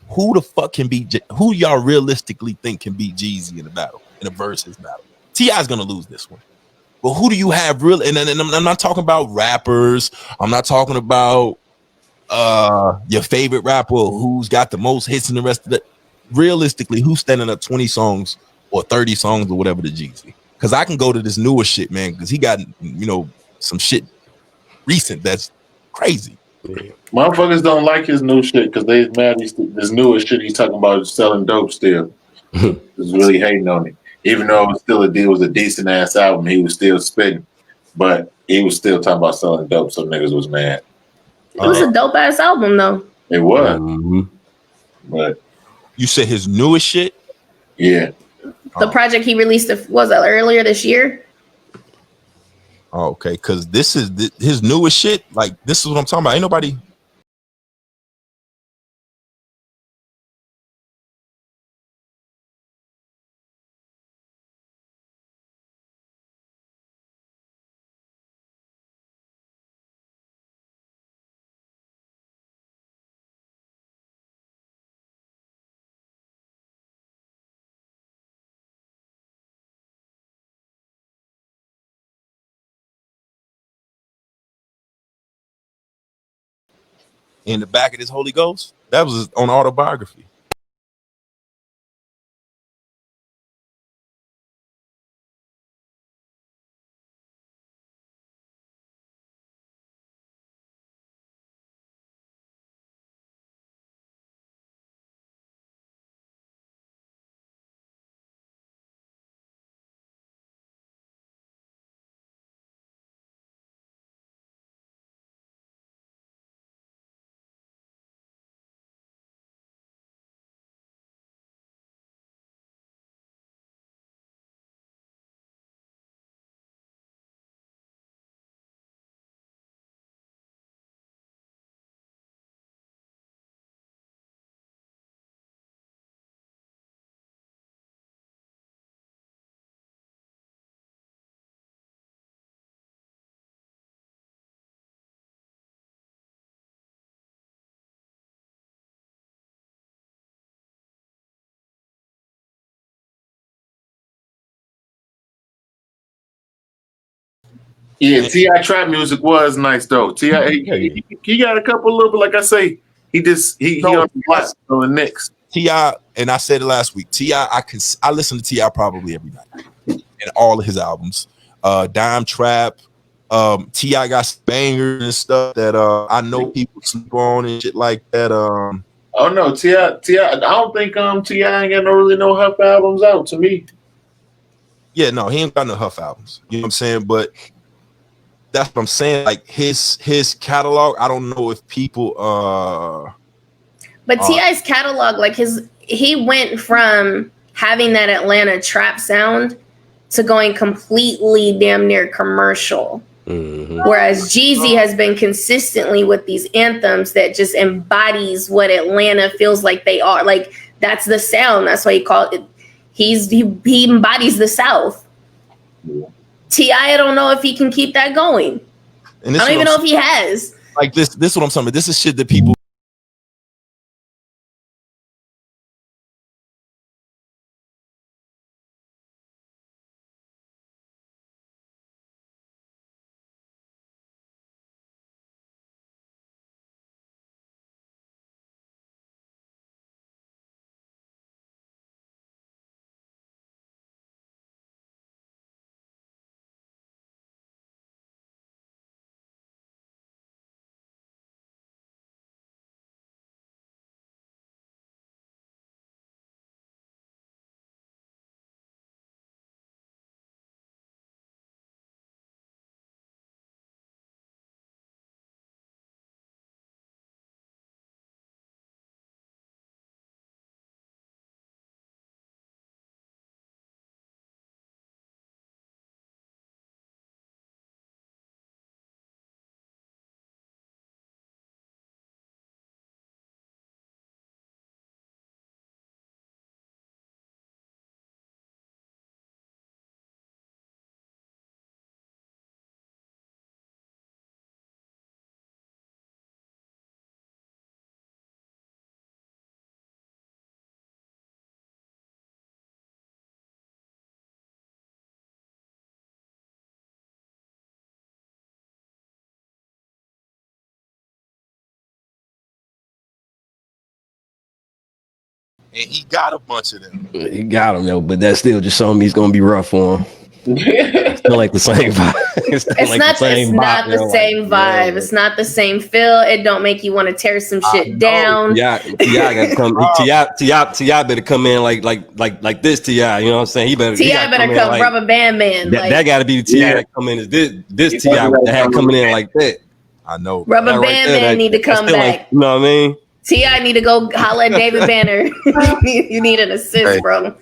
who the fuck can beat? Who y'all realistically think can beat Jeezy in a battle, in a versus battle? T.I.'s gonna lose this one. But who do you have really? And I'm not talking about rappers. I'm not talking about Your favorite rapper who's got the most hits in the rest of the. Realistically, who's standing up 20 songs or 30 songs or whatever to Jeezy? Because I can go to this newer shit, man. Because he got some shit recent that's crazy. Motherfuckers don't like his new shit because they mad. This newest shit he's talking about is selling dope still. Is really hating on it. Even though it was a decent ass album, he was still spitting, but he was still talking about selling dope. So niggas was mad. It was a dope ass album though. It was, but you said his newest shit. Yeah, the project he released was that earlier this year. Oh, okay, because this is his newest shit. Like this is what I'm talking about. Ain't nobody. In the back of this Holy Ghost, that was on autobiography. Yeah, T.I. trap music was nice though. T.I. He got a couple little, but like I say, he on the on the Knicks. T.I. and I said it last week. T.I. I listen to T.I. probably every night and all of his albums. Dime Trap. T.I. got bangers and stuff that I know people sleep on and shit like that. Oh no, T.I. I don't think T.I. ain't got no Huff albums out to me. Yeah, no, he ain't got no Huff albums. You know what I'm saying? But that's what I'm saying. Like his catalog, I don't know if people But T.I.'s catalog, like he went from having that Atlanta trap sound to going completely damn near commercial. Whereas Jeezy has been consistently with these anthems that just embodies what Atlanta feels like they are. Like that's the sound. That's why he called it. He embodies the South. T.I. I don't know if he can keep that going. And I don't even know if he has. Like this is what I'm talking about. This is shit that people and he got a bunch of them. He got him, though, but that still just showing me it's gonna be rough for him. Still like the same vibe. It's not the same vibe. It's not the same feel. It don't make you want to tear some shit down. Yeah, T.I. got to come. T.I. better come in like this. T.I. You know what I'm saying? He better come like, rubber band man. That got to be the T.I. that come in as this T.I. that had coming in like that. I know. Rubber band man need to come back. Like, you know what I mean? T.I. need to go holler at David Banner. You need an assist, bro.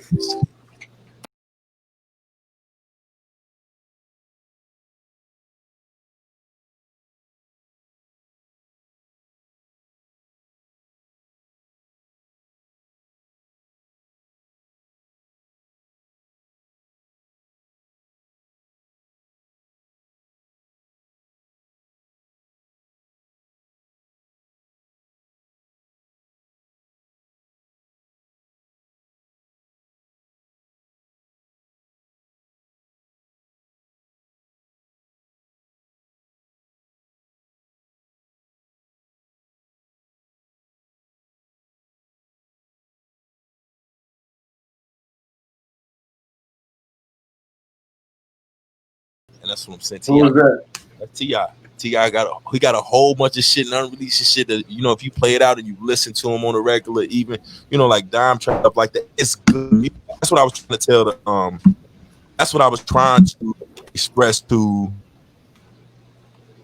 And that's what I'm saying. Who was that? T.I. T.I. got a whole bunch of shit and unreleased shit that, you know, if you play it out and you listen to him on a regular, even, you know, like dime trap stuff like that, it's good. That's what I was trying to tell that's what I was trying to express to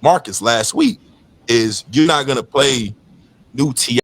Marcus last week, is you're not gonna play new T.I.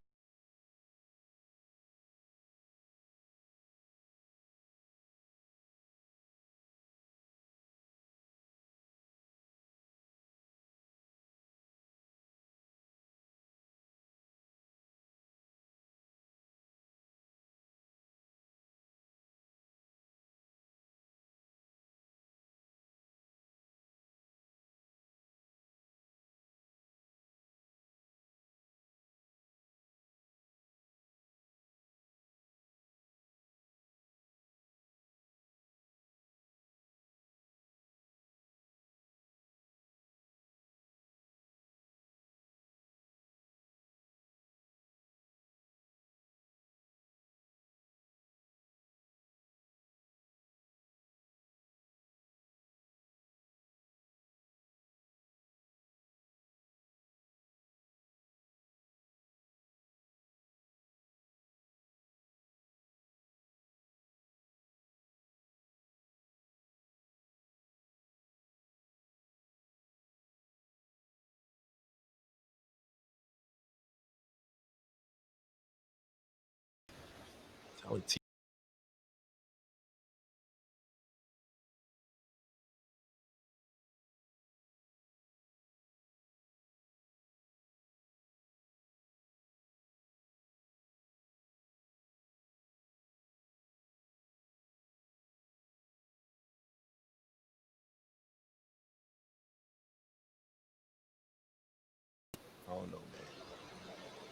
don't know, man.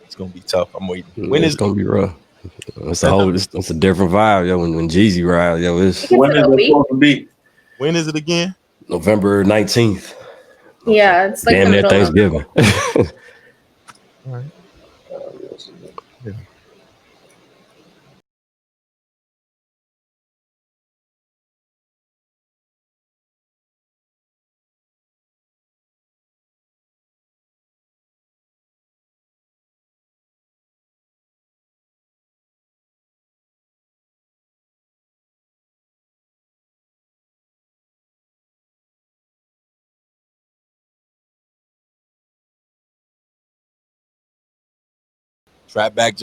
It's gonna be tough. I'm waiting. When is it's gonna be rough? It's a different vibe, yo. When Jeezy ride, yo, it's When is it supposed to be? When is it again? November 19th. Yeah, it's like damn near Thanksgiving. All right. Yeah. Trap back.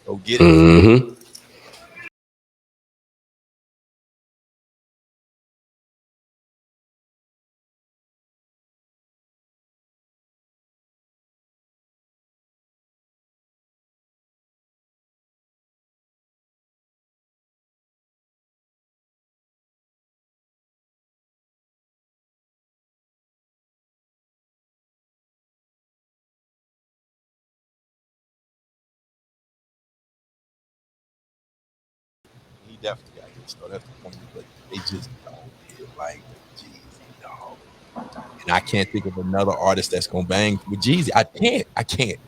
Go get it. Mm-hmm. definitely got hits though. That's the point. But they just don't hit like Jeezy, dog. And I can't think of another artist that's gonna bang with Jeezy. I can't.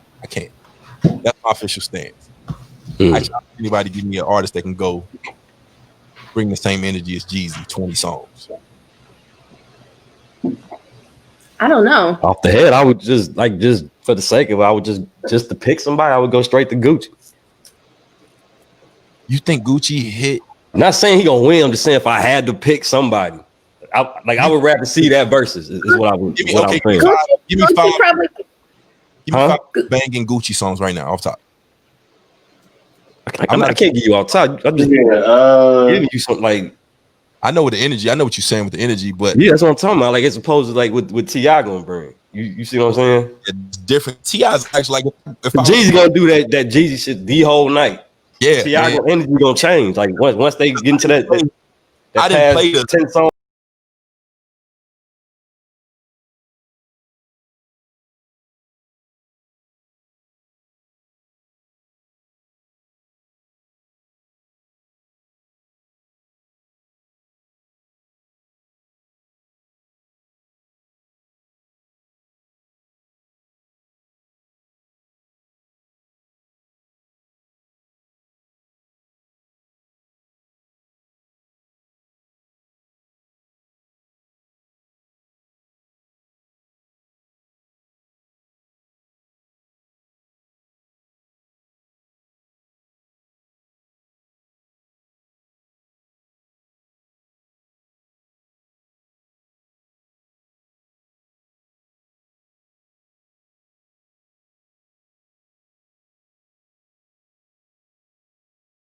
That's my official stance. I challenge anybody to give me an artist that can go bring the same energy as Jeezy, 20 songs. I don't know. Off the head, I would just for the sake of it, I would just to pick somebody, I would go straight to Gucci. You think Gucci hit? I'm not saying he gonna win. I'm just saying if I had to pick somebody, I would rather see that versus is what I would. Give me, what okay, I'm saying. give me five. Probably, Give me five banging Gucci songs right now off top. I can't give you all time. I'm just giving you something like. I know with the energy. I know what you're saying with the energy, but yeah, that's what I'm talking about. Like as opposed to like with T.I. gonna bring. You see what I'm saying? It's different. T.I.'s actually like if Jeezy gonna do that Jeezy shit the whole night. Yeah, T.I. energy gonna change. Like once they get into that I didn't play the 10 songs.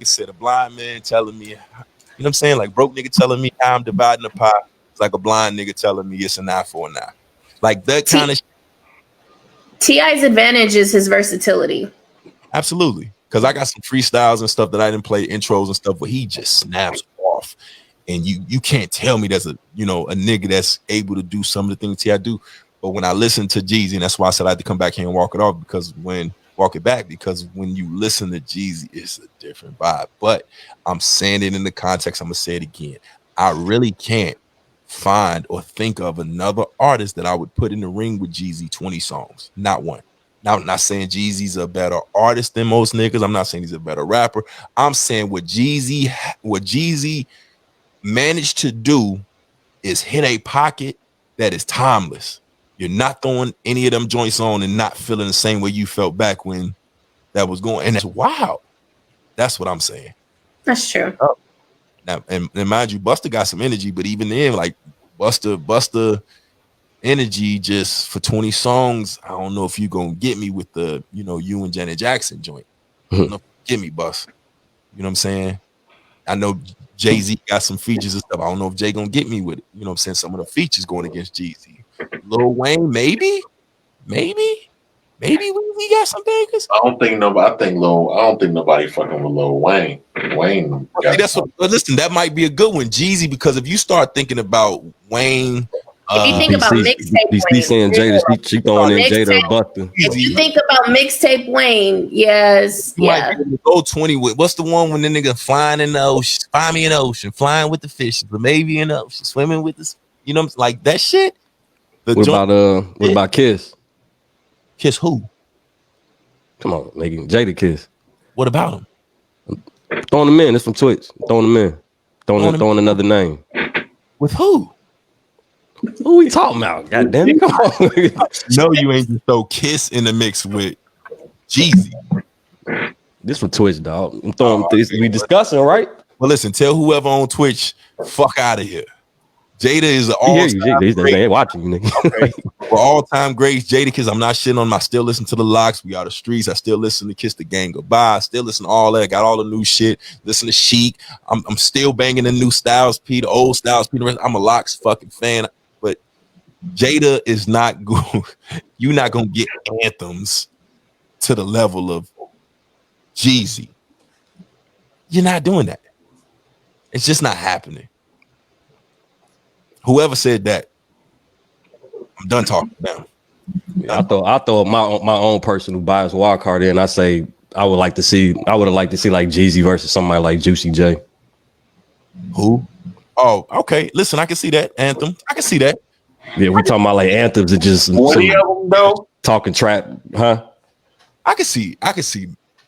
said a blind man telling me, you know what I'm saying? Like broke nigga telling me how I'm dividing the pie. It's like a blind nigga telling me it's an eye for an eye. Like that kind of T.I.'s advantage is his versatility. Absolutely. Because I got some freestyles and stuff that I didn't play, intros and stuff where he just snaps off. And you can't tell me there's a nigga that's able to do some of the things T.I. do. But when I listen to Jeezy, and that's why I said I had to come back here and walk it off, because when you listen to Jeezy, it's a different vibe. But I'm saying it in the context, I'm gonna say it again. I really can't find or think of another artist that I would put in the ring with Jeezy 20 songs. Not one. Now, I'm not saying Jeezy's a better artist than most niggas. I'm not saying he's a better rapper. I'm saying what Jeezy managed to do is hit a pocket that is timeless. You're not throwing any of them joints on and not feeling the same way you felt back when that was going. And that's wild. That's what I'm saying. That's true. Now, and mind you, Busta got some energy, but even then, like Busta energy just for 20 songs, I don't know if you're gonna get me with the, you and Janet Jackson joint. I don't know if you get me, Bus. You know what I'm saying? I know Jay-Z got some features and stuff. I don't know if Jay gonna get me with it. You know what I'm saying? Some of the features going against Jeezy. Lil Wayne, maybe we got some bangers. I don't think nobody fucking with Lil Wayne. Wayne. Listen, that might be a good one, Jeezy, because if you start thinking about Wayne. If you think about mixtape Wayne, saying Jada, she throwing in Jada or Busta. If you think about mixtape Wayne, yes, yeah. Go 20 with what's the one when the nigga flying in the ocean, find me in the ocean, flying with the fish, but maybe in the ocean, swimming with this, like that shit. What about Kiss? Kiss who? Come on, nigga, Jada Kiss. What about him? Throwing them in. It's from Twitch. Throwing them in. Throwing another name. With who? Who we talking about? God damn it! Come on. No, you ain't just throw Kiss in the mix with Jeezy. This from Twitch, dog. I'm throwing this. We discussing, right? Well, listen. Tell whoever on Twitch, fuck out of here. Jada is an all-time great. They ain't watching you, nigga. Okay. For all-time greats, Jada, because I'm not shitting on him. I still listen to the Locks. We Are the Streets. I still listen to Kiss the Gang Goodbye. I still listen to all that. Got all the new shit. Listen to Chic. I'm still banging the new Styles P, the old Styles P. I'm a Locks fucking fan. But Jada is not good. You're not gonna get anthems to the level of Jeezy. You're not doing that. It's just not happening. Whoever said that, I'm done talking now. I throw my own personal bias wildcard in. I say I would have liked to see like Jeezy versus somebody like Juicy J. Who? Oh, okay. Listen, I can see that. Anthem. I can see that. Yeah, we talking about like anthems and just 40 of them though. talking trap, huh? I can see.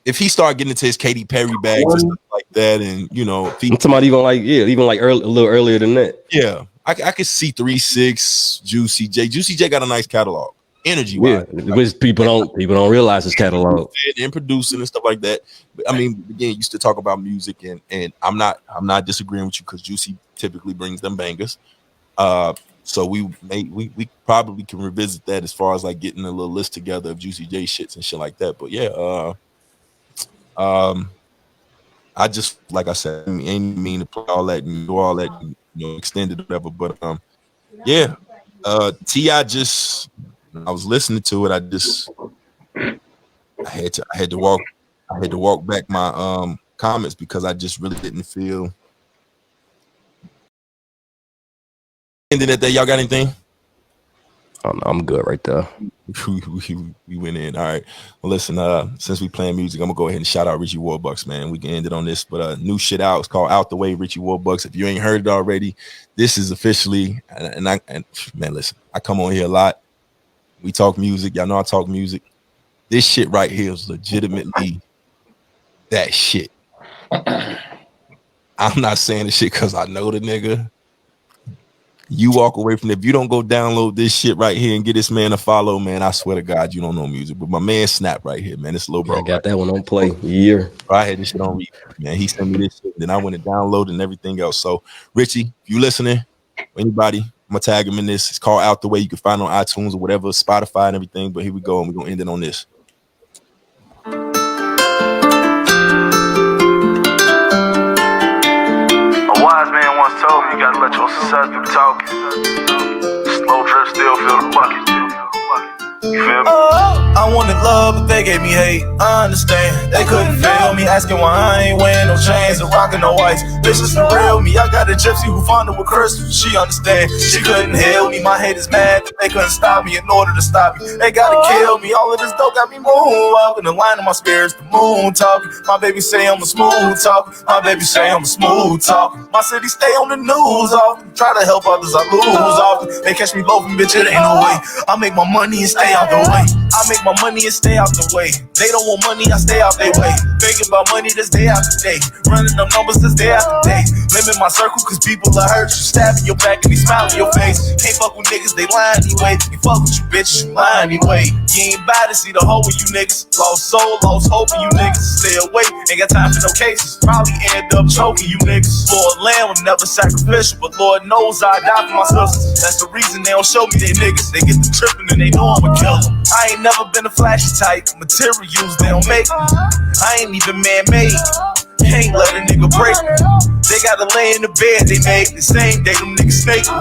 If he started getting into his Katy Perry bags and stuff like that, and you know, if he, I'm talking about even like early, a little earlier than that. yeah, I could see 3-6, Juicy J. Juicy J got a nice catalog, energy Yeah, wise. which people don't realize his catalog. And producing and stuff like that. I mean, again, used to talk about music, and I'm not disagreeing with you because Juicy typically brings them bangers. So we probably can revisit that as far as like getting a little list together of Juicy J shits and shit like that. But yeah, I just, like I said, I mean to play all that and do all that, extended or whatever. But yeah, T.I. just, I was listening to it. I had to walk back my comments because I just really didn't feel. Ending it there, y'all got anything? I'm good right there. we went in. All right. Well, listen, since we playing music, I'm gonna go ahead and shout out Richie Warbucks, man. We can end it on this, but new shit out. It's called Out the Way, Richie Warbucks. If you ain't heard it already, this is officially, and man, listen, I come on here a lot. We talk music. Y'all know I talk music. This shit right here is legitimately that shit. I'm not saying this shit because I know the nigga. You walk away from it. If you don't go download this shit right here and get this man a follow, man, I swear to God, you don't know music. But my man Snap right here, man, it's little bro. I got that one on play. Yeah. I had this shit on read, man. He sent me this shit. Then I went and downloaded and everything else. So, Richie, if you listening, anybody, I'm gonna tag him in this. It's called Out the Way. You can find it on iTunes or whatever, Spotify and everything. But here we go, and we're gonna end it on this. A wise man once told me you gotta let your success do the talking. Slow drip still fill the bucket. You feel me? I wanted love, but they gave me hate. I understand. They couldn't feel me, asking why I ain't wearing no chains and rocking no ice. Bitches for real me. I got a gypsy who fondled with crystals. She understand. She couldn't heal me. My haters mad that they couldn't stop me in order to stop me. They gotta kill me. All of this dope got me moonwalking. The line of my spirits, the moon talking. My baby say I'm a smooth talker. My baby say I'm a smooth talker. My city stay on the news often. Try to help others, I lose often. They catch me loafing, bitch, it ain't no way. I make my money and stay out the way. I make my money and stay out the way. They don't want money, I stay out their way. Thinking about money this day after day. Running them numbers this day after day. Limit my circle cause people are hurt you. Stabbing your back and they smile in your face. Can't fuck with niggas, they lying anyway. You fuck with you, bitch, you lying anyway. You ain't bad to see the whole of you niggas. Lost soul, lost hope in you niggas. Stay away, ain't got time for no cases. Probably end up choking you niggas. Lord lamb was never sacrificial, but Lord knows I die for my sisters. That's the reason they don't show me they niggas. They get to tripping and they know I'ma kill them. I ain't never been a flashy type. Materials they don't make me. I ain't even man-made. Can't let a nigga break me. They gotta lay in the bed they made the same day them niggas snake me.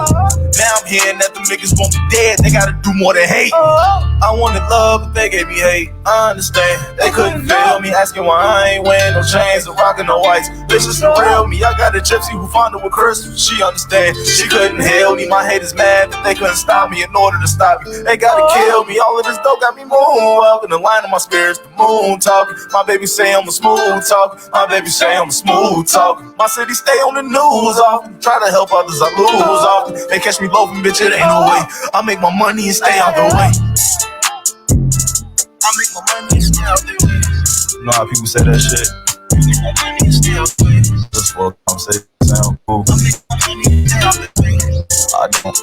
Now I'm hearing that them niggas won't be dead. They gotta do more than hate. I wanted love, but they gave me hate. I understand. They couldn't feel me, asking why I ain't wearing no chains or rocking no ice. Bitches for real me. I got a gypsy who fondled with crystals. She understand. She couldn't heal me. My haters mad that they couldn't stop me in order to stop me. They gotta kill me. All of this dope got me moonwalking. The line of my spirits, the moon talking. My baby say I'm a smooth talker. My baby say I'm a smooth talker. My city stay on the news often. Try to help others, I lose often. They catch me loafing, bitch, it ain't no way. I make my money and stay out the way. I make my money and stay out the way. You know how people say that shit? I make my money and stay out the way. Just for a conversation, sound cool. I make my money and stay out the way. I don't.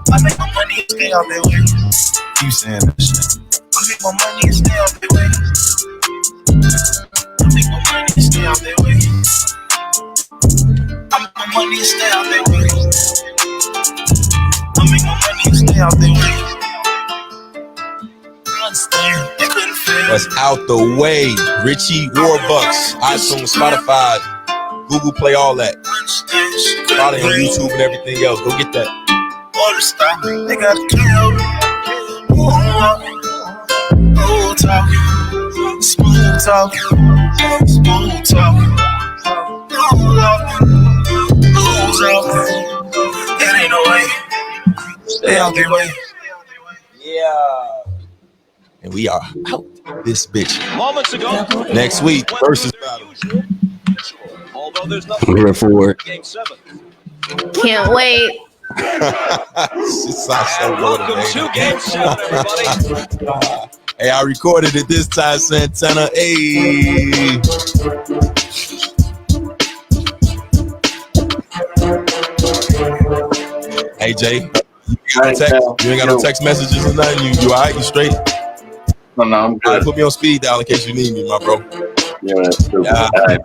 I make my money and stay out the way. Keep saying that shit. I make my money and stay out the way. I make my money and stay out their way. I make my money and stay out their way. I make my money and stay out their way. I understand. They couldn't feel. That's Out the Way. Richie Warbucks. iTunes, Spotify, Google Play, all that. Follow him on YouTube and everything else. Go get that. Order stop me. They got to kill me. Ooh, talking. Smooth talking. Smooth talking. Lose talking. It ain't no way. Stay out their way. Yeah. And we are out this bitch. Moments ago, Next week, versus battle. Although there's I'm nothing here for it. Game 7. Can't wait. She sounds so And welcome motivated. to Game 7, everybody. Hey, I recorded it this time, Santana. Hey. Hey, Jay. You ain't got no text messages or nothing? You all right? You straight? No, I'm All right, good. put me on speed dial in case you need me, my bro. Yeah, Yeah. all right.